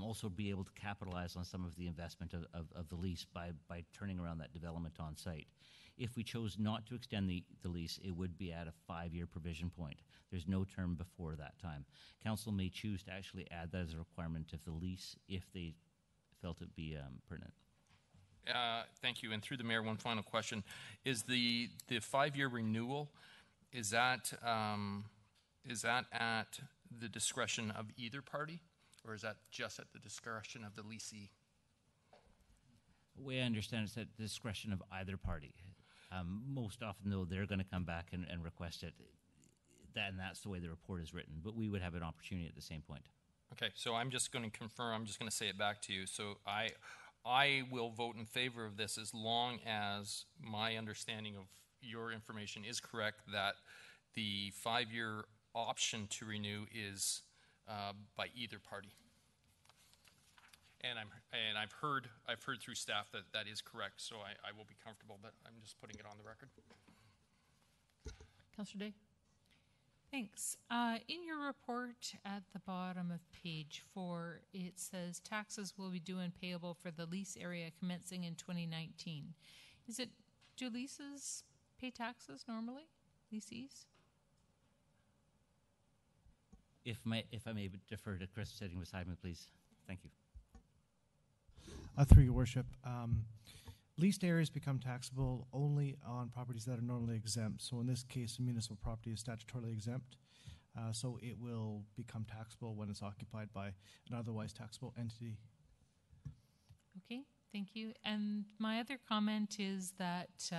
Also be able to capitalize on some of the investment of the lease by turning around that development on site. If we chose not to extend the lease, it would be at a 5-year provision point. There's no term before that time. Council may choose to actually add that as a requirement of the lease if they felt it be pertinent. Thank you. And through the mayor, one final question: is the 5-year renewal, is that at the discretion of either party, or is that just at the discretion of the leasee? The way I understand it's at the discretion of either party. Most often, though, they're going to come back and request it. And that's the way the report is written. But we would have an opportunity at the same point. Okay, so I'm just going to confirm. I'm just going to say it back to you. So I will vote in favor of this as long as my understanding of your information is correct, that the 5-year option to renew is by either party. And I've heard through staff that is correct, so I will be comfortable, but I'm just putting it on the record. Councillor Day? Thanks. In your report at the bottom of page 4, it says taxes will be due and payable for the lease area commencing in 2019. Do leases pay taxes normally, leasees? If I may defer to Chris sitting beside me, please. Thank you. Through your worship, leased areas become taxable only on properties that are normally exempt. So in this case, a municipal property is statutorily exempt. So it will become taxable when it's occupied by an otherwise taxable entity. Okay, thank you. And my other comment is that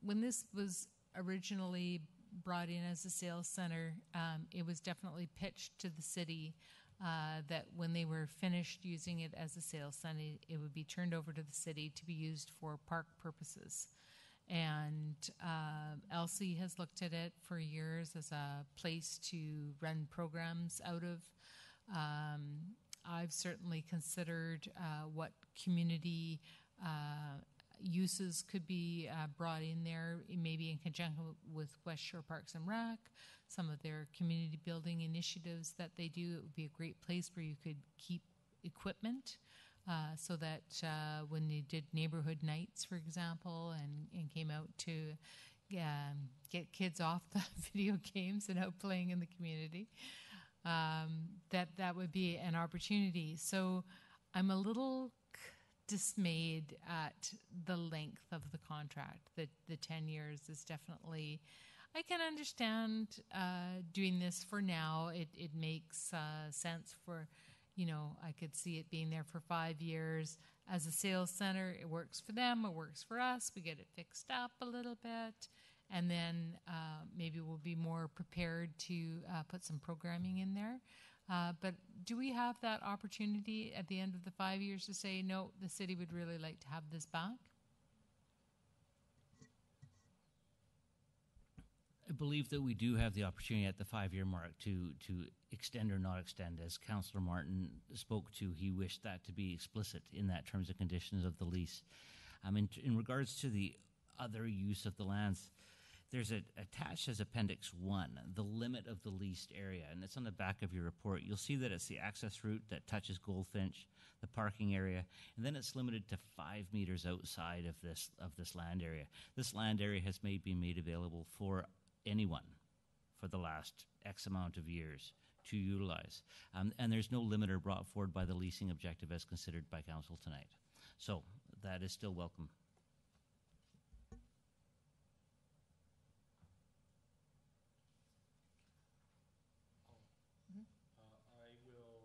when this was originally brought in as a sales center, it was definitely pitched to the city that when they were finished using it as a sales center, it would be turned over to the city to be used for park purposes. And Elsie has looked at it for years as a place to run programs out of. I've certainly considered what community uses could be brought in there, maybe in conjunction with West Shore Parks and Rec, some of their community building initiatives that they do. It would be a great place where you could keep equipment so that when you did neighborhood nights, for example, and came out to get kids off the video games and out playing in the community, that would be an opportunity. So I'm a little dismayed at the length of the contract. The 10 years is definitely, I can understand doing this for now. It makes sense for, I could see it being there for 5 years. As a sales center, it works for them, it works for us. We get it fixed up a little bit. And then maybe we'll be more prepared to put some programming in there. But do we have that opportunity at the end of the 5 years to say, no, the city would really like to have this back? I believe that we do have the opportunity at the 5-year mark to extend or not extend. As Councillor Martin spoke to, he wished that to be explicit in that terms and conditions of the lease. In regards to the other use of the lands, there's attached as Appendix 1, the limit of the leased area, and it's on the back of your report. You'll see that it's the access route that touches Goldfinch, the parking area, and then it's limited to 5 meters outside of this land area. This land area has been made available for anyone for the last X amount of years to utilize. And there's no limiter brought forward by the leasing objective as considered by Council tonight. So that is still welcome. I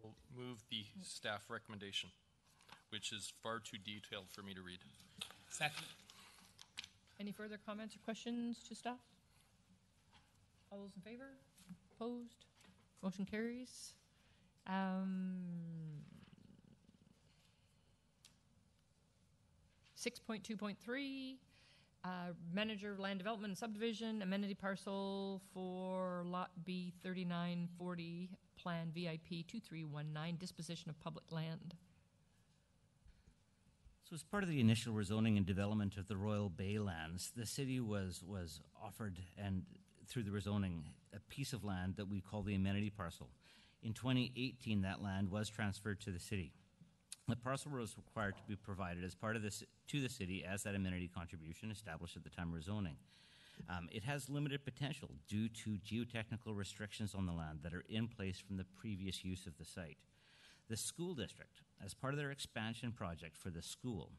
will move the staff recommendation, which is far too detailed for me to read. Second. Any further comments or questions to staff? All those in favor? Opposed? Motion carries. 6.2.3, Manager of Land Development and Subdivision, amenity parcel for Lot B 3940, Plan VIP 2319, disposition of public land. So as part of the initial rezoning and development of the Royal Bay lands, the city was offered, and through the rezoning, a piece of land that we call the amenity parcel. In 2018, that land was transferred to the city. The parcel was required to be provided as part of this to the city as that amenity contribution established at the time of rezoning. It has limited potential due to geotechnical restrictions on the land that are in place from the previous use of the site. The school district, as part of their expansion project for the school,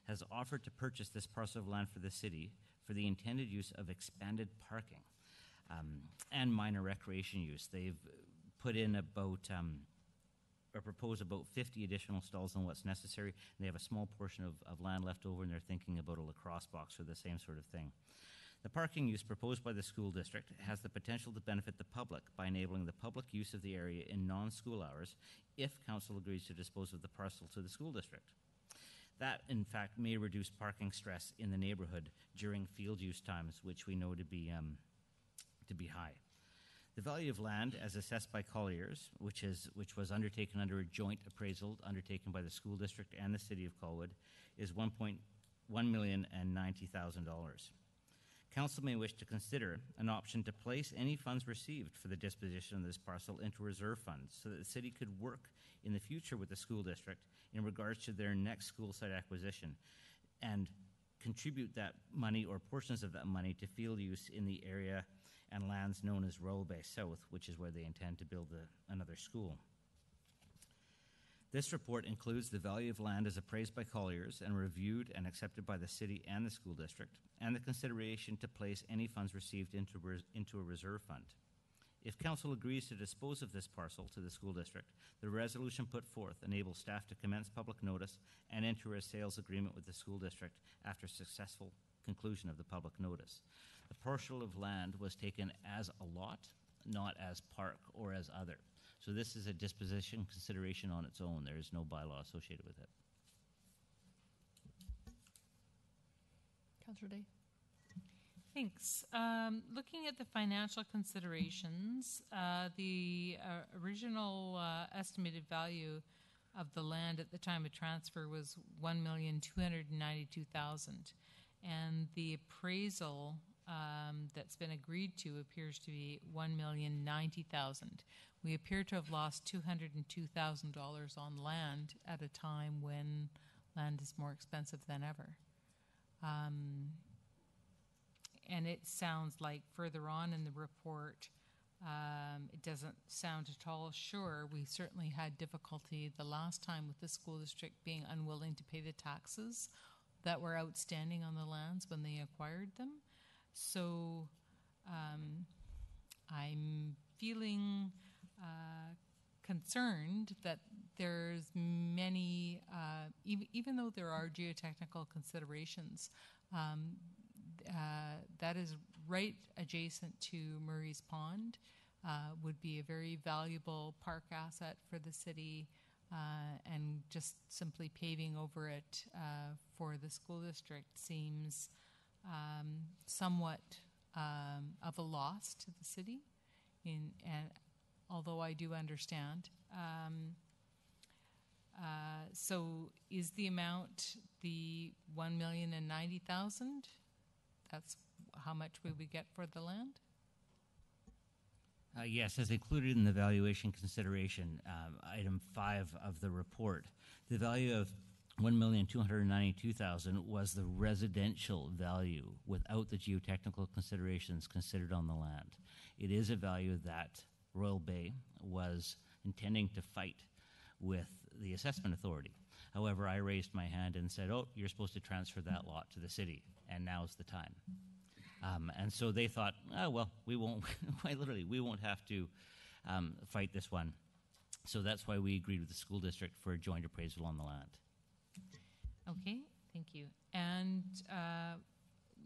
has offered to purchase this parcel of land for the city for the intended use of expanded parking and minor recreation use. They've put in about, or proposed about 50 additional stalls than what's necessary, and they have a small portion of land left over, and they're thinking about a lacrosse box or the same sort of thing. The parking use proposed by the school district has the potential to benefit the public by enabling the public use of the area in non-school hours if council agrees to dispose of the parcel to the school district. That, in fact, may reduce parking stress in the neighborhood during field use times, which we know to be high. The value of land as assessed by Colliers, which was undertaken under a joint appraisal undertaken by the school district and the city of Colwood, is $1,090,000. Council may wish to consider an option to place any funds received for the disposition of this parcel into reserve funds so that the city could work in the future with the school district in regards to their next school site acquisition and contribute that money or portions of that money to field use in the area and lands known as Royal Bay South, which is where they intend to build another school. This report includes the value of land as appraised by Colliers and reviewed and accepted by the city and the school district, and the consideration to place any funds received into a reserve fund. If council agrees to dispose of this parcel to the school district, the resolution put forth enables staff to commence public notice and enter a sales agreement with the school district after successful conclusion of the public notice. The parcel of land was taken as a lot, not as park or as other. So this is a disposition consideration on its own. There is no bylaw associated with it. Councillor Day. Thanks. Looking at the financial considerations, the original estimated value of the land at the time of transfer was $1,292,000, and the appraisal that's been agreed to appears to be $1,090,000. We appear to have lost $202,000 on land at a time when land is more expensive than ever. And it sounds like further on in the report, it doesn't sound at all sure. We certainly had difficulty the last time with the school district being unwilling to pay the taxes that were outstanding on the lands when they acquired them. So I'm feeling concerned that there's many, even though there are geotechnical considerations, that is right adjacent to Murray's Pond, would be a very valuable park asset for the city, and just simply paving over it for the school district seems somewhat of a loss to the city. And although I do understand. So is the amount the $1,090,000? That's how much we would get for the land? Yes, as included in the valuation consideration, item 5 of the report, the value of $1,292,000 was the residential value without the geotechnical considerations considered on the land. It is a value that Royal Bay was intending to fight with the assessment authority. However, I raised my hand and said, oh, you're supposed to transfer that lot to the city, and now's the time. And so they thought, oh, well, we won't, quite literally, we won't have to fight this one. So that's why we agreed with the school district for a joint appraisal on the land. Okay, thank you. And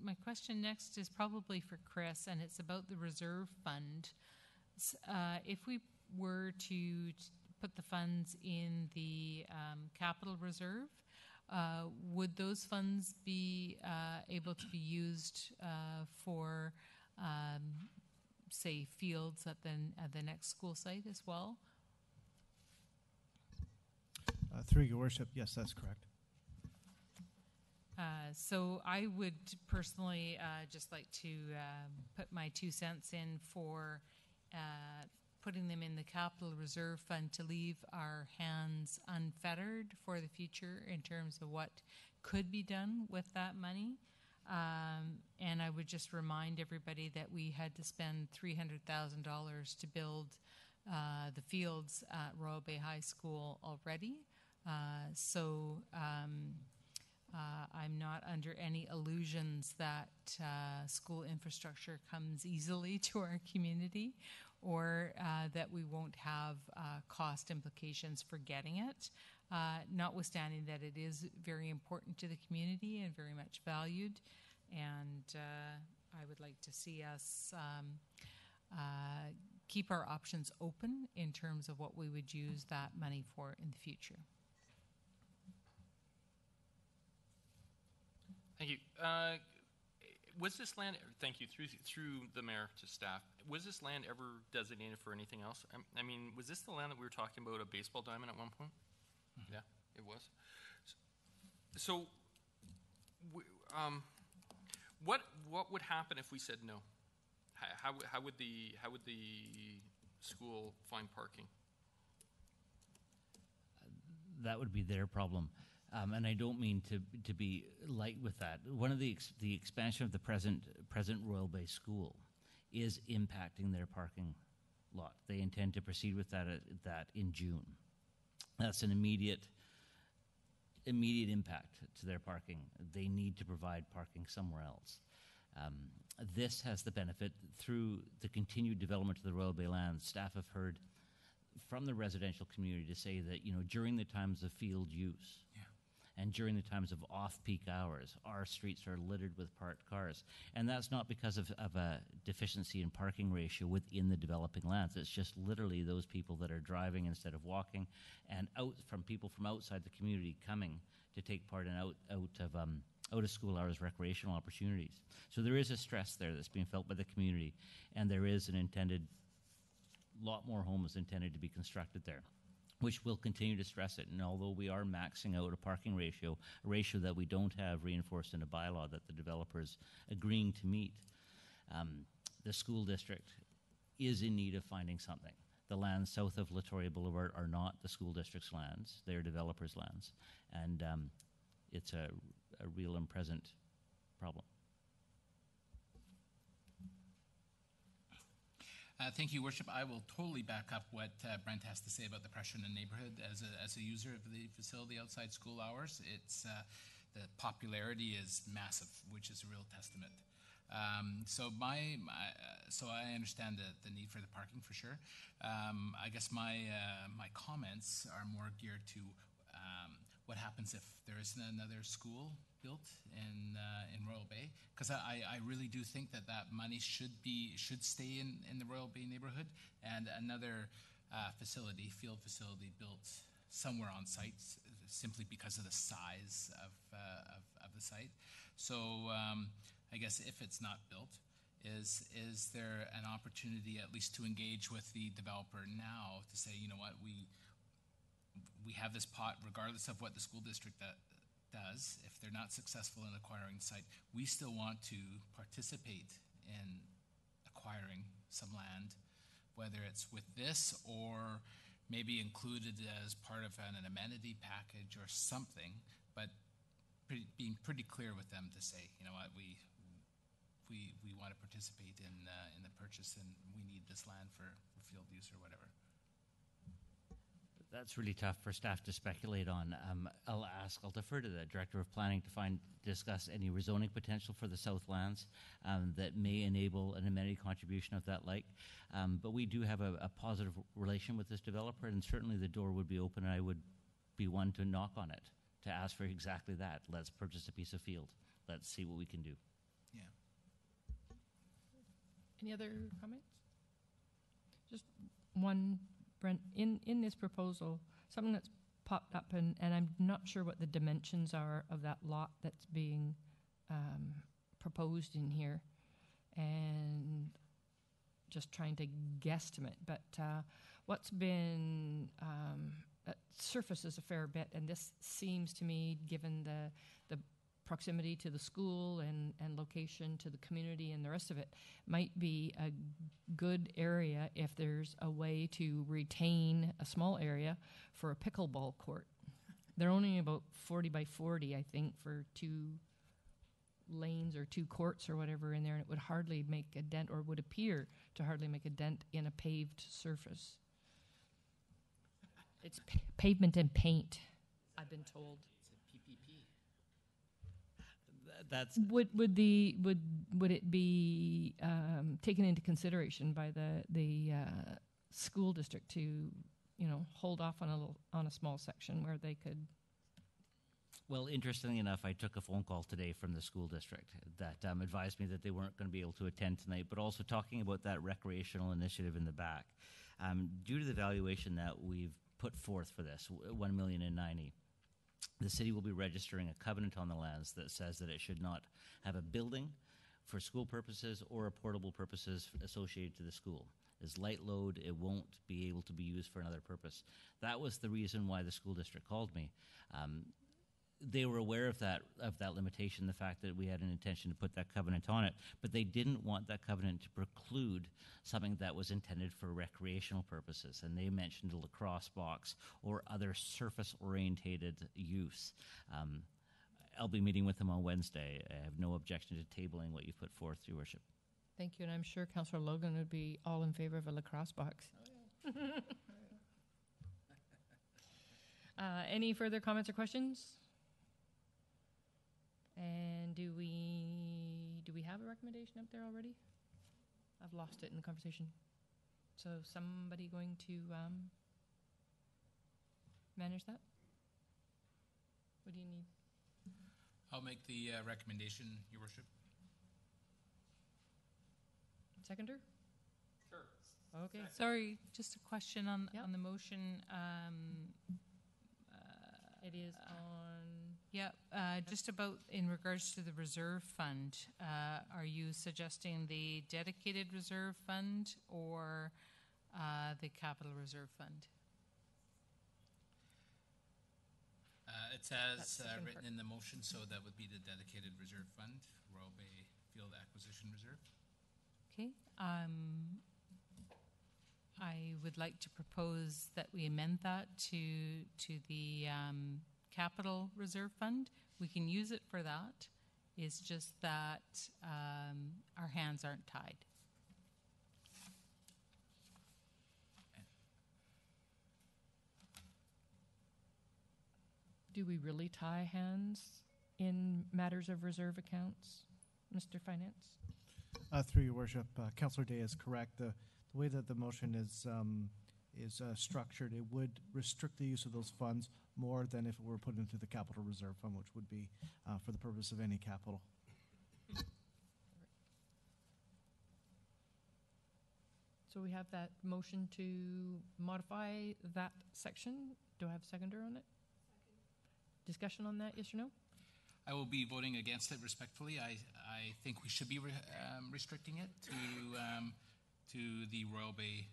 my question next is probably for Chris, and it's about the reserve fund. If we were to put the funds in the capital reserve, would those funds be able to be used for, say, fields at the next school site as well? Through your worship, yes, that's correct. So I would personally just like to put my 2 cents in for putting them in the capital reserve fund to leave our hands unfettered for the future in terms of what could be done with that money. And I would just remind everybody that we had to spend $300,000 to build the fields at Royal Bay High School already. So I'm not under any illusions that school infrastructure comes easily to our community, or that we won't have cost implications for getting it, notwithstanding that it is very important to the community and very much valued. And I would like to see us keep our options open in terms of what we would use that money for in the future. Thank you. Was this land, thank you, through the mayor to staff, was this land ever designated for anything else? I mean, was this the land that we were talking about, a baseball diamond at one point? Mm-hmm. Yeah, it was. So, what would happen if we said no? How would the school find parking? That would be their problem. And I don't mean to be light with that. One of the expansion of the present Royal Bay School is impacting their parking lot. They intend to proceed with that in June. That's an immediate impact to their parking. They need to provide parking somewhere else. This has the benefit through the continued development of the Royal Bay land. Staff have heard from the residential community to say that, during the times of field use, and during the times of off-peak hours, our streets are littered with parked cars. And that's not because of a deficiency in parking ratio within the developing lands. It's just literally those people that are driving instead of walking, and people from outside the community coming to take part in out of school hours recreational opportunities. So there is a stress there that's being felt by the community, and there is lot more homes intended to be constructed there, which will continue to stress it. And although we are maxing out a parking ratio, a ratio that we don't have reinforced in a bylaw that the developer is agreeing to meet, the school district is in need of finding something. The lands south of Latoria Boulevard are not the school district's lands. They're developers' lands. And it's a real and present problem. Thank you, Worship. I will totally back up what Brent has to say about the pressure in the neighborhood. As a user of the facility outside school hours, the popularity is massive, which is a real testament. So I understand the need for the parking for sure. I guess my comments are more geared to what happens if there isn't another school built in Royal Bay, because I really do think that money should stay in the Royal Bay neighborhood, and another field facility built somewhere on site, simply because of the size of the site. So I guess if it's not built, Is there an opportunity at least to engage with the developer now to say, you know what, we have this pot, regardless of what the school district does. If they're not successful in acquiring the site, we still want to participate in acquiring some land, whether it's with this or maybe included as part of an amenity package or something, but being pretty clear with them to say, you know what, we want to participate in the purchase, and we need this land for field use or whatever. That's really tough for staff to speculate on. I'll defer to the Director of Planning to discuss any rezoning potential for the Southlands that may enable an amenity contribution of that like. But we do have a positive relation with this developer, and certainly the door would be open, and I would be one to knock on it, to ask for exactly that. Let's purchase a piece of field. Let's see what we can do. Yeah. Any other comments? Just one, Brent, in this proposal, something that's popped up, and I'm not sure what the dimensions are of that lot that's being proposed in here, and just trying to guesstimate, but what's been surfaces a fair bit, and this seems to me, given the proximity to the school and location to the community and the rest of it, might be a good area if there's a way to retain a small area for a pickleball court. They're only about 40 by 40, I think, for 2 lanes or 2 courts or whatever in there, and it would hardly make a dent, or would appear to hardly make a dent in a paved surface. It's pavement and paint, I've been told. That's would it be taken into consideration by the school district to, hold off on a small section where they could? Well, interestingly enough, I took a phone call today from the school district that advised me that they weren't going to be able to attend tonight, but also talking about that recreational initiative in the back. Due to the valuation that we've put forth for this, $1,090,000, the city will be registering a covenant on the lands that says that it should not have a building for school purposes or portable purposes associated to the school. As light load, it won't be able to be used for another purpose. That was the reason why the school district called me. They were aware of that limitation, the fact that we had an intention to put that covenant on it, but they didn't want that covenant to preclude something that was intended for recreational purposes, and they mentioned a lacrosse box or other surface-orientated use. I'll be meeting with them on Wednesday. I have no objection to tabling what you've put forth, Your Worship. Thank you, and I'm sure Councillor Logan would be all in favor of a lacrosse box. Any further comments or questions? And do we have a recommendation up there already? I've lost it in the conversation. So somebody going to manage that? What do you need? I'll make the recommendation, Your Worship. Seconder? Sure. Okay. Sorry, just a question on the motion. It is on... Yeah, just about in regards to the reserve fund, are you suggesting the dedicated reserve fund or the capital reserve fund? It says written in the motion, so that would be the dedicated reserve fund, Royal Bay Field Acquisition Reserve. Okay. I would like to propose that we amend that to the capital reserve fund. We can use it for that. It's just that our hands aren't tied. Do we really tie hands in matters of reserve accounts, Mr. Finance? Through Your Worship, Councillor Day is correct. The way that the motion is structured, it would restrict the use of those funds more than if it were put into the capital reserve fund, which would be for the purpose of any capital. So we have that motion to modify that section. Do I have a seconder on it? Discussion on that, yes or no? I will be voting against it respectfully. I think we should be restricting it to the Royal Bay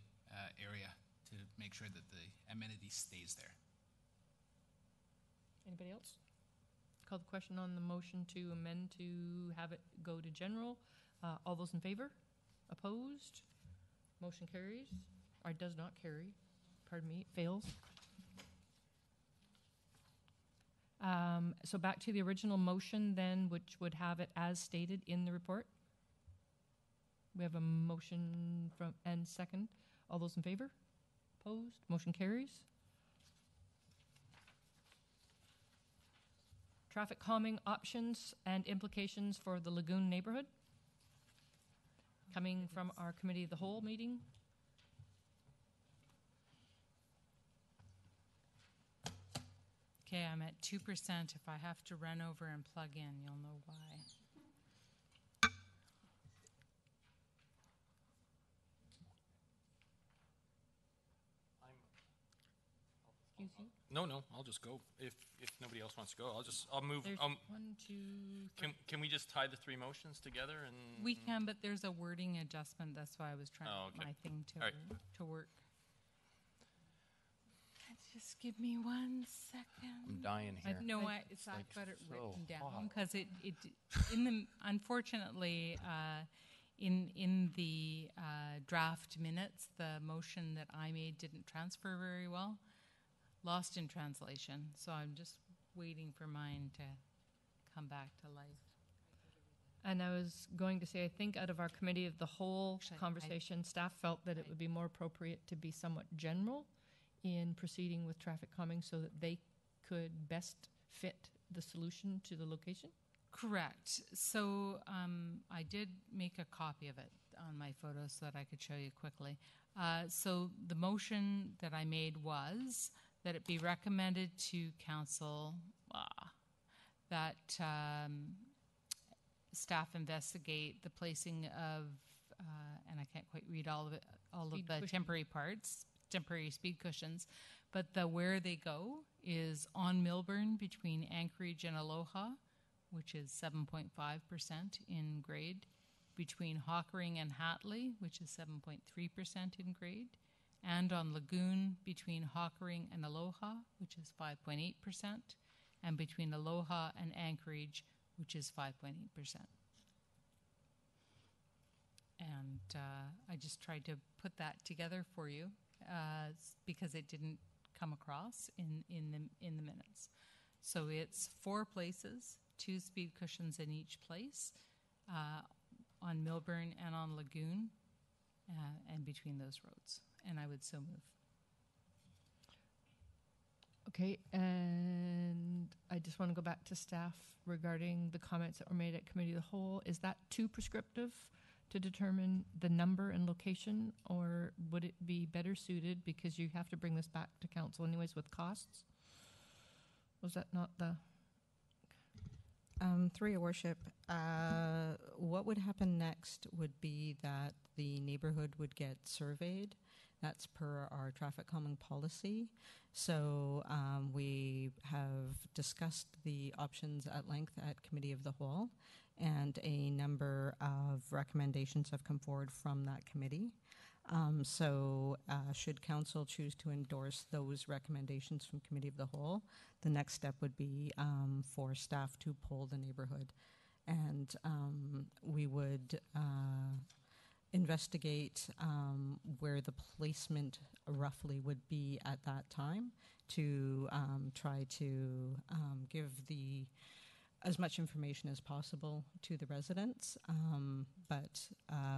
area to make sure that the amenity stays there. Anybody else? Call the question on the motion to amend to have it go to general. All those in favor? Opposed? Motion carries, or does not carry. Pardon me, it fails. So back to the original motion then, which would have it as stated in the report. We have a motion from and second. All those in favor? Opposed? Motion carries. Traffic calming options and implications for the Lagoon neighborhood. Coming from our Committee of the Whole meeting. Okay, I'm at 2%. If I have to run over and plug in, you'll know why. Excuse you? No, I'll just go. If nobody else wants to go, I'll move. There's 1, 2, 3. Can we just tie the three motions together and? We can, but there's a wording adjustment. That's why I was trying to get my thing to work. Just give me 1 second. I'm dying here. No, I've got it written down because it in the unfortunately in the draft minutes, the motion that I made didn't transfer very well, lost in translation. So I'm just waiting for mine to come back to life. And I was going to say, I think out of our Committee of the Whole conversation, staff felt that it would be more appropriate to be somewhat general in proceeding with traffic calming so that they could best fit the solution to the location? Correct. So I did make a copy of it on my photo so that I could show you quickly. So the motion that I made was that it be recommended to council that staff investigate the placing of, and I can't quite read all of it, the temporary speed cushions, but where they go is on Milburn between Anchorage and Aloha, which is 7.5% in grade, between Hockering and Hatley, which is 7.3% in grade, and on Lagoon between Hockering and Aloha, which is 5.8%, and between Aloha and Anchorage, which is 5.8%. And I just tried to put that together for you because it didn't come across in the minutes. So it's 4 places, 2 speed cushions in each place, on Milburn and on Lagoon, and between those roads. And I would so move. Okay, and I just want to go back to staff regarding the comments that were made at Committee of the Whole. Is that too prescriptive to determine the number and location, or would it be better suited, because you have to bring this back to council anyways with costs? Was that not the... Through your worship, what would happen next would be that the neighborhood would get surveyed. That's per our traffic calming policy. So we have discussed the options at length at Committee of the Whole, and a number of recommendations have come forward from that committee. Should council choose to endorse those recommendations from Committee of the Whole, the next step would be for staff to poll the neighborhood. And we would investigate where the placement roughly would be at that time to try to give as much information as possible to the residents, but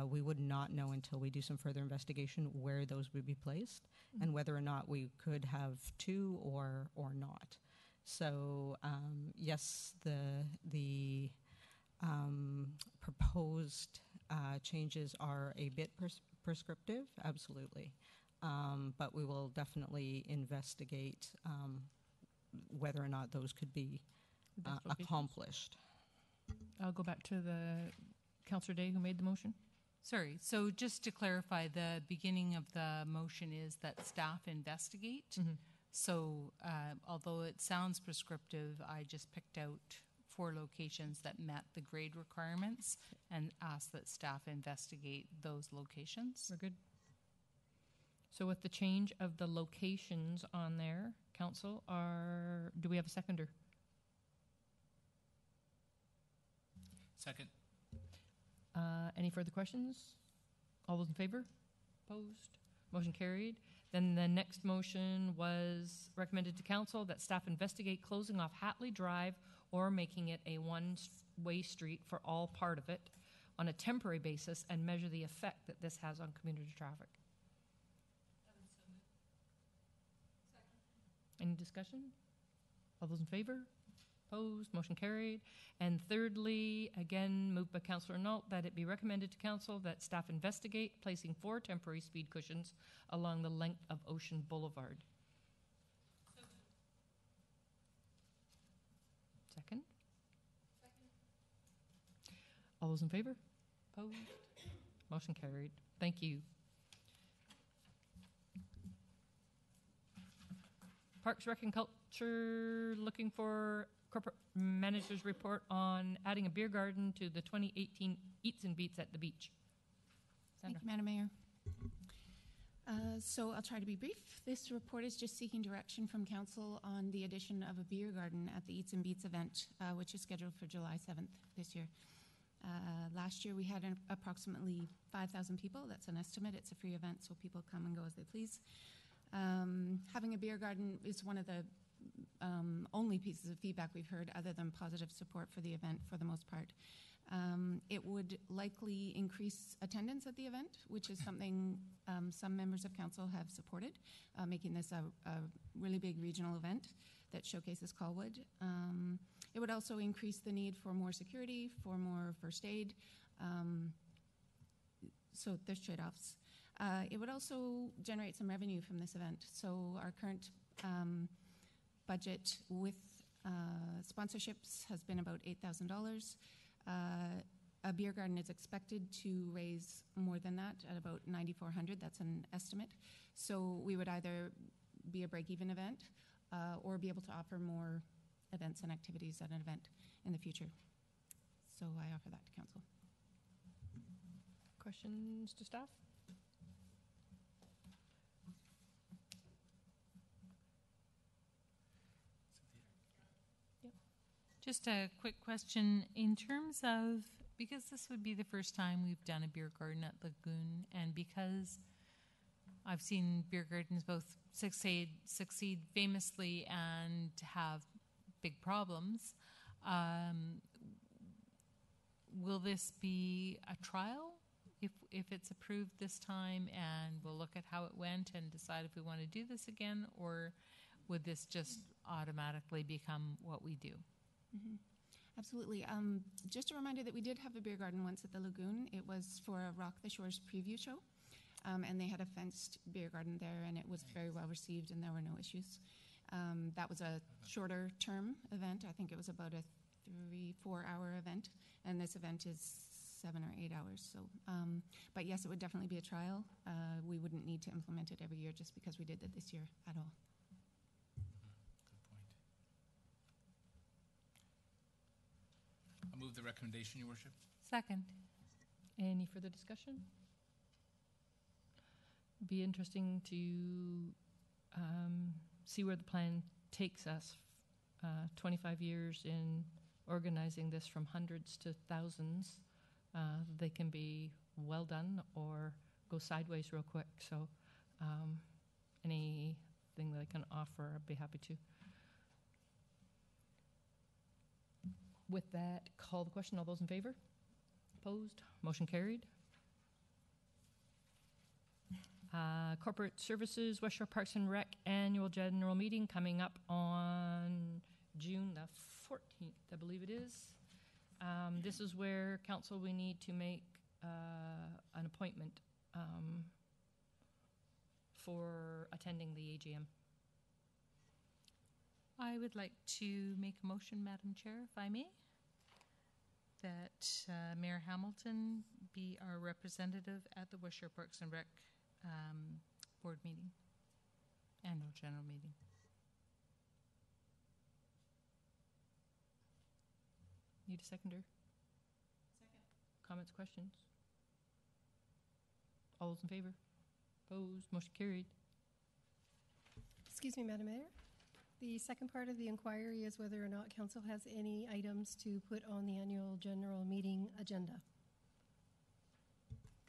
we would not know until we do some further investigation where those would be placed and whether or not we could have 2 or not. So yes, the proposed changes are a bit prescriptive, absolutely, but we will definitely investigate whether or not those could be accomplished. I'll go back to the Councillor Day who made the motion. Sorry, so just to clarify, the beginning of the motion is that staff investigate. So although it sounds prescriptive, I just picked out 4 locations that met the grade requirements and asked that staff investigate those locations. We're good. So with the change of the locations on there, council, do we have a seconder? Second. Any further questions? All those in favor? Opposed? Motion carried. Then the next motion was recommended to council that staff investigate closing off Hatley Drive or making it a one-way street for all part of it on a temporary basis and measure the effect that this has on community traffic. Any discussion? All those in favor? Opposed? Motion carried. And thirdly, again, moved by Councillor Nault, that it be recommended to council that staff investigate placing 4 temporary speed cushions along the length of Ocean Boulevard. Second? All those in favor? Opposed? Motion carried. Thank you. Parks, Rec, and Culture looking for corporate manager's report on adding a beer garden to the 2018 Eats and Beats at the beach. Thank you, Madam Mayor. So I'll try to be brief. This report is just seeking direction from council on the addition of a beer garden at the Eats and Beats event, which is scheduled for July 7th this year. Last year we had approximately 5,000 people. That's an estimate. It's a free event, so people come and go as they please. Having a beer garden is one of the only pieces of feedback we've heard other than positive support for the event for the most part. It would likely increase attendance at the event, which is something some members of council have supported, making this a really big regional event that showcases Colwood. It would also increase the need for more security, for more first aid, so there's trade-offs. It would also generate some revenue from this event. So our current budget with sponsorships has been about $8,000. A beer garden is expected to raise more than that at about $9,400. That's an estimate. So we would either be a break-even event or be able to offer more events and activities at an event in the future. So I offer that to council. Questions to staff? Just a quick question in terms of, because this would be the first time we've done a beer garden at Lagoon, and because I've seen beer gardens both succeed famously and have big problems, will this be a trial if it's approved this time, and we'll look at how it went and decide if we want to do this again, or would this just automatically become what we do? Mm-hmm. Absolutely. Just a reminder that we did have a beer garden once at the Lagoon. It was for a Rock the Shores preview show, and they had a fenced beer garden there, and it was very well received, and there were no issues. That was a shorter term event. I think it was about a 3-4 hour event, and this event is 7 or 8 hours. So, but yes, it would definitely be a trial. We wouldn't need to implement it every year just because we did it this year at all. I'll move the recommendation, Your Worship. Second. Any further discussion? Be interesting to see where the plan takes us. 25 years in organizing this from hundreds to thousands. They can be well done or go sideways real quick. So anything that I can offer, I'd be happy to. With that, call the question. All those in favor? Opposed? Motion carried. Corporate Services, West Shore Parks and Rec Annual General Meeting coming up on June the 14th, I believe it is. This is where council, we need to make an appointment for attending the AGM. I would like to make a motion, Madam Chair, if I may, that Mayor Hamilton be our representative at the West Shore Parks and Rec board meeting, annual general meeting. Need a seconder? Second. Comments, questions? All those in favor? Opposed? Motion carried. Excuse me, Madam Mayor. The second part of the inquiry is whether or not council has any items to put on the annual general meeting agenda.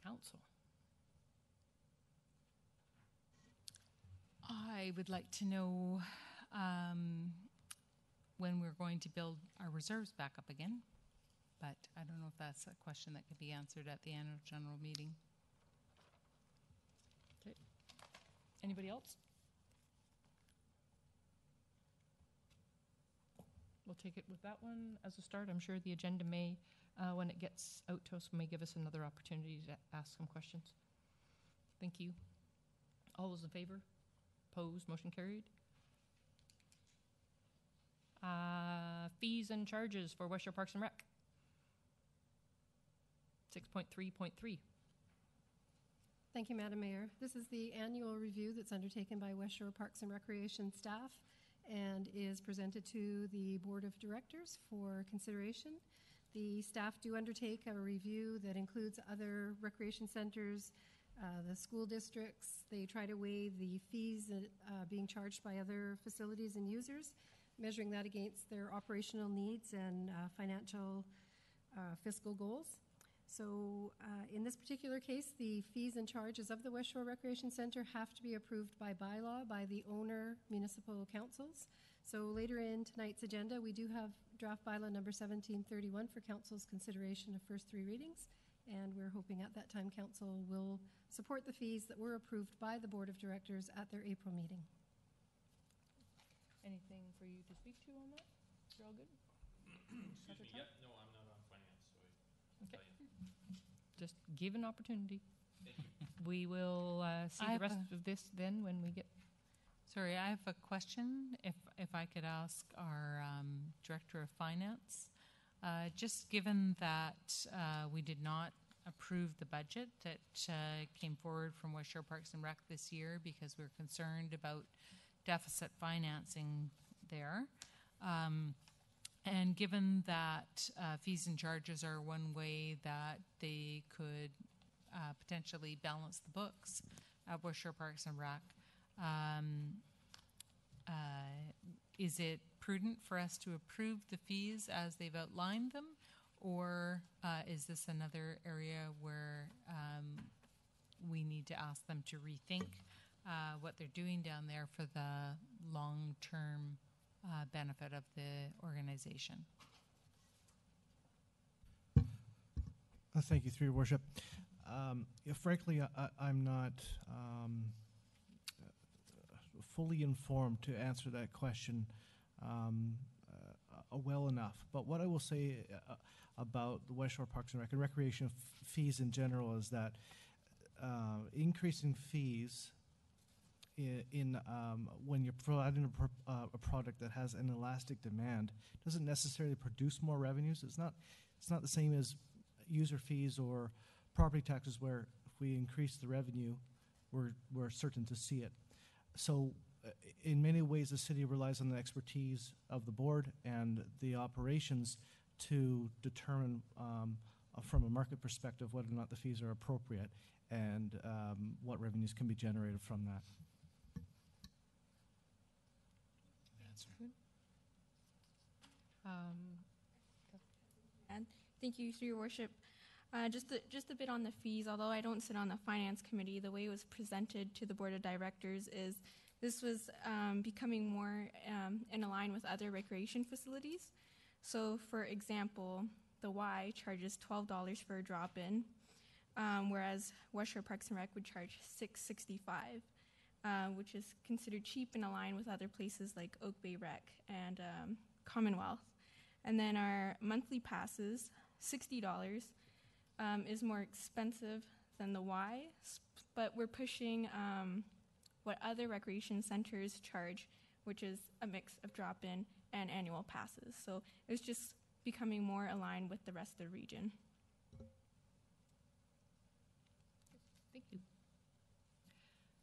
Council. I would like to know when we're going to build our reserves back up again, but I don't know if that's a question that could be answered at the annual general meeting. Okay. Anybody else? We'll take it with that one as a start. I'm sure the agenda may, when it gets out to us, may give us another opportunity to ask some questions. Thank you. All those in favor? Opposed? Motion carried. Fees and charges for West Shore Parks and Rec. 6.3.3. Thank you, Madam Mayor. This is the annual review that's undertaken by West Shore Parks and Recreation staff and is presented to the Board of Directors for consideration. The staff do undertake a review that includes other recreation centers, the school districts. They try to weigh the fees being charged by other facilities and users, measuring that against their operational needs and financial fiscal goals. So in this particular case, the fees and charges of the West Shore Recreation Center have to be approved by bylaw by the owner municipal councils. So later in tonight's agenda, we do have draft bylaw number 1731 for council's consideration of first three readings. And we're hoping at that time council will support the fees that were approved by the Board of Directors at their April meeting. Anything for you to speak to on that? You're all good? Excuse me, yeah, no, I'm not on finance, so I can tell you. Just give an opportunity. Thank you. We will see the rest of this then when we get... Sorry, I have a question, if I could ask our Director of Finance. Just given that we did not approve the budget that came forward from West Shore Parks and Rec this year because we're concerned about deficit financing there. And given that fees and charges are one way that they could potentially balance the books at West Shore Parks and Rec, is it prudent for us to approve the fees as they've outlined them, or is this another area where we need to ask them to rethink what they're doing down there for the long-term benefit of the organization? Thank you, through your worship. Frankly, I'm not fully informed to answer that question well enough. But what I will say about the West Shore Parks and Recreation fees in general is that increasing fees in when you're providing a product that has an elastic demand doesn't necessarily produce more revenues. It's not the same as user fees or property taxes, where if we increase the revenue, we're certain to see it. So in many ways, the city relies on the expertise of the board and the operations to determine from a market perspective whether or not the fees are appropriate and what revenues can be generated from that. And thank you, Your Worship. Just a bit on the fees. Although I don't sit on the Finance Committee, the way it was presented to the Board of Directors is this was becoming more in line with other recreation facilities. So, for example, the Y charges $12 for a drop-in, whereas West Shore Parks and Rec would charge $6.65, which is considered cheap and aligned with other places like Oak Bay Rec and Commonwealth. And then our monthly passes, $60, is more expensive than the Y, but we're pushing what other recreation centers charge, which is a mix of drop-in and annual passes. So it's just becoming more aligned with the rest of the region. Thank you.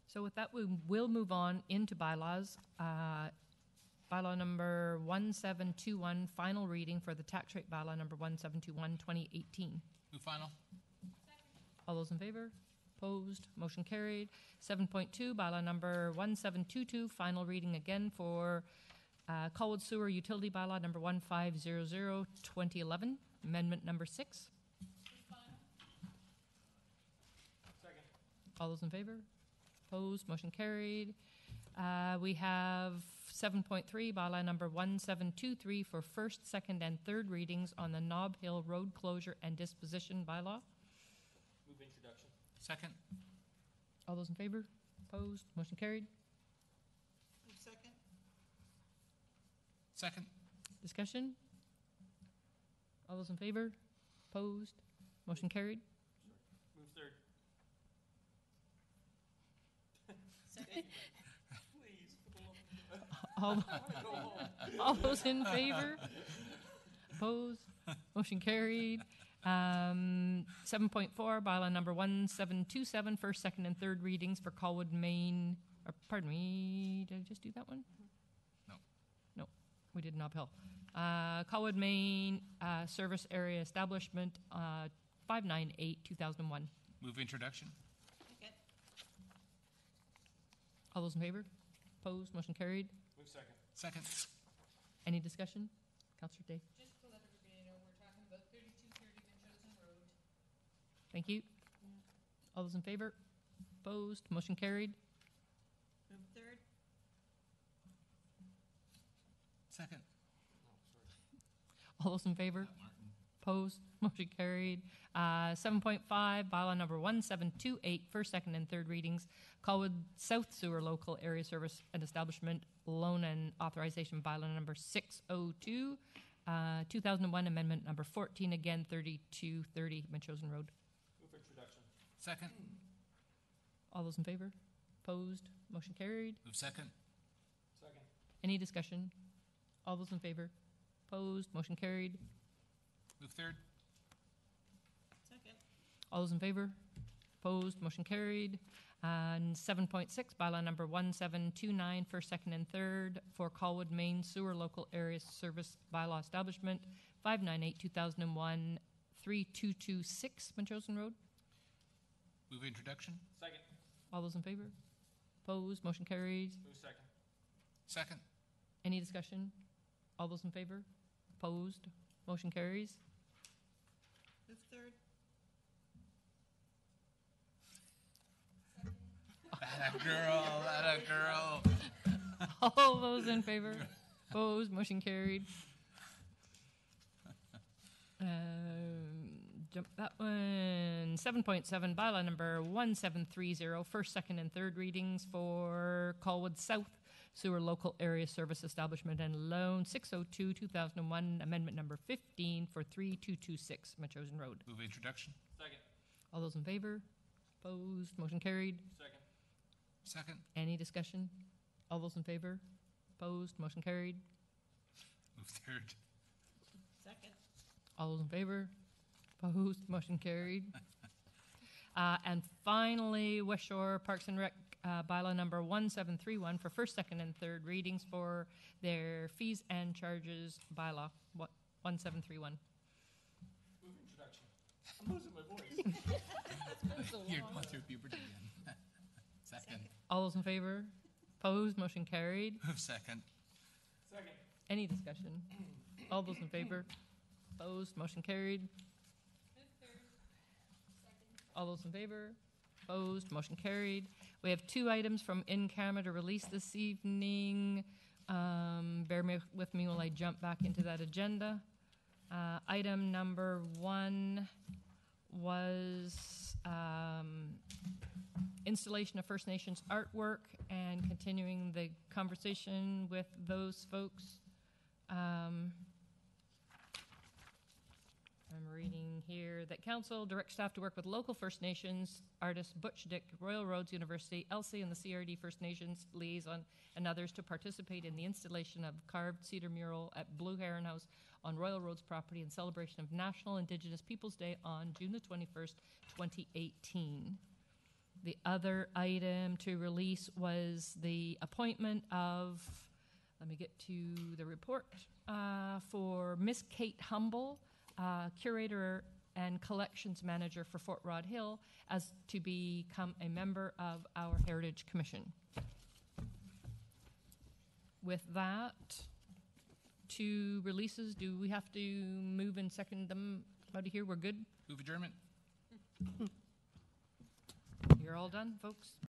So with that, we will move on into bylaws. bylaw number 1721, final reading for the tax rate bylaw number 1721, 2018. Move final. All those in favor? Opposed? Motion carried. 7.2, bylaw number 1722, final reading again for Colwood Sewer Utility Bylaw number 1500, 2011, amendment number 6. Second. All those in favor? Opposed? Motion carried. We have 7.3, bylaw number 1723 for first, second, and third readings on the Nob Hill Road Closure and Disposition Bylaw. Move introduction. Second. All those in favor? Opposed? Motion carried. Second. Second. Discussion? All those in favor? Opposed? Motion carried. Move third. All those in favor? Opposed? Motion carried. 7.4, bylaw number 1727, first, second, and third readings for Colwood Main, pardon me, did I just do that one? No. No, we did Nob Hill. Colwood Main Service Area Establishment, 598, 2001. Move introduction. Second. All those in favor? Opposed? Motion carried. Move second. Second. Any discussion? Councillor Day. Just to let everybody know, we're talking about 3230 Chosen Road. Thank you. All those in favor? Opposed? Motion carried. Move third. Second. All those in favor? Opposed? Motion carried. 7.5, bylaw number 1728, first, second, and third readings. Colwood South Sewer Local Area Service and Establishment Loan and Authorization bylaw number 602, 2001, amendment number 14, again 3230 Chosen Road. Move introduction. Second. All those in favor? Opposed? Motion carried. Move second. Second. Any discussion? All those in favor? Opposed? Motion carried. Move third. Second. All those in favor? Opposed? Motion carried. And 7.6, bylaw number 1729, first, second, and third for Colwood Main Sewer Local Area Service Bylaw Establishment, 598, 2001, 3226 Chosen Road. Move introduction. Second. All those in favor? Opposed? Motion carries. Move second. Second. Any discussion? All those in favor? Opposed? Motion carries. Move third. Atta girl, atta girl. All those in favor? Opposed? Motion carried. Jump that one. 7.7, bylaw number 1730, first, second, and third readings for Colwood South Sewer Local Area Service Establishment and Loan, 602, 2001, amendment number 15 for 3226 Chosen Road. Move introduction. Second. All those in favor? Opposed? Motion carried. Second. Second. Any discussion? All those in favor? Opposed? Motion carried. Move third. Second. All those in favor? Opposed? Motion carried. And finally, West Shore Parks and Rec bylaw number 1731 for first, second, and third readings for their fees and charges bylaw 1731. Move introduction. I'm losing my voice. You're going through puberty again. Second. All those in favor? Opposed? Motion carried. Move second. Second. Any discussion? All those in favor? Opposed? Motion carried. All those in favor? Opposed? Motion carried. We have two items from in-camera to release this evening. Bear with me while I jump back into that agenda. Item number 1 was installation of First Nations artwork and continuing the conversation with those folks. I'm reading here that council directs staff to work with local First Nations artists Butch Dick, Royal Roads University, Elsie, and the CRD First Nations liaison, and others to participate in the installation of carved cedar mural at Blue Heron House on Royal Roads property in celebration of National Indigenous Peoples Day on June the 21st, 2018. The other item to release was the appointment of Let me get to the report. For Miss Kate Humble, Curator and Collections Manager for Fort Rod Hill, as to become a member of our Heritage Commission. With that, 2 releases, do we have to move and second them out of here? We're good? Move adjournment. You're all done, folks?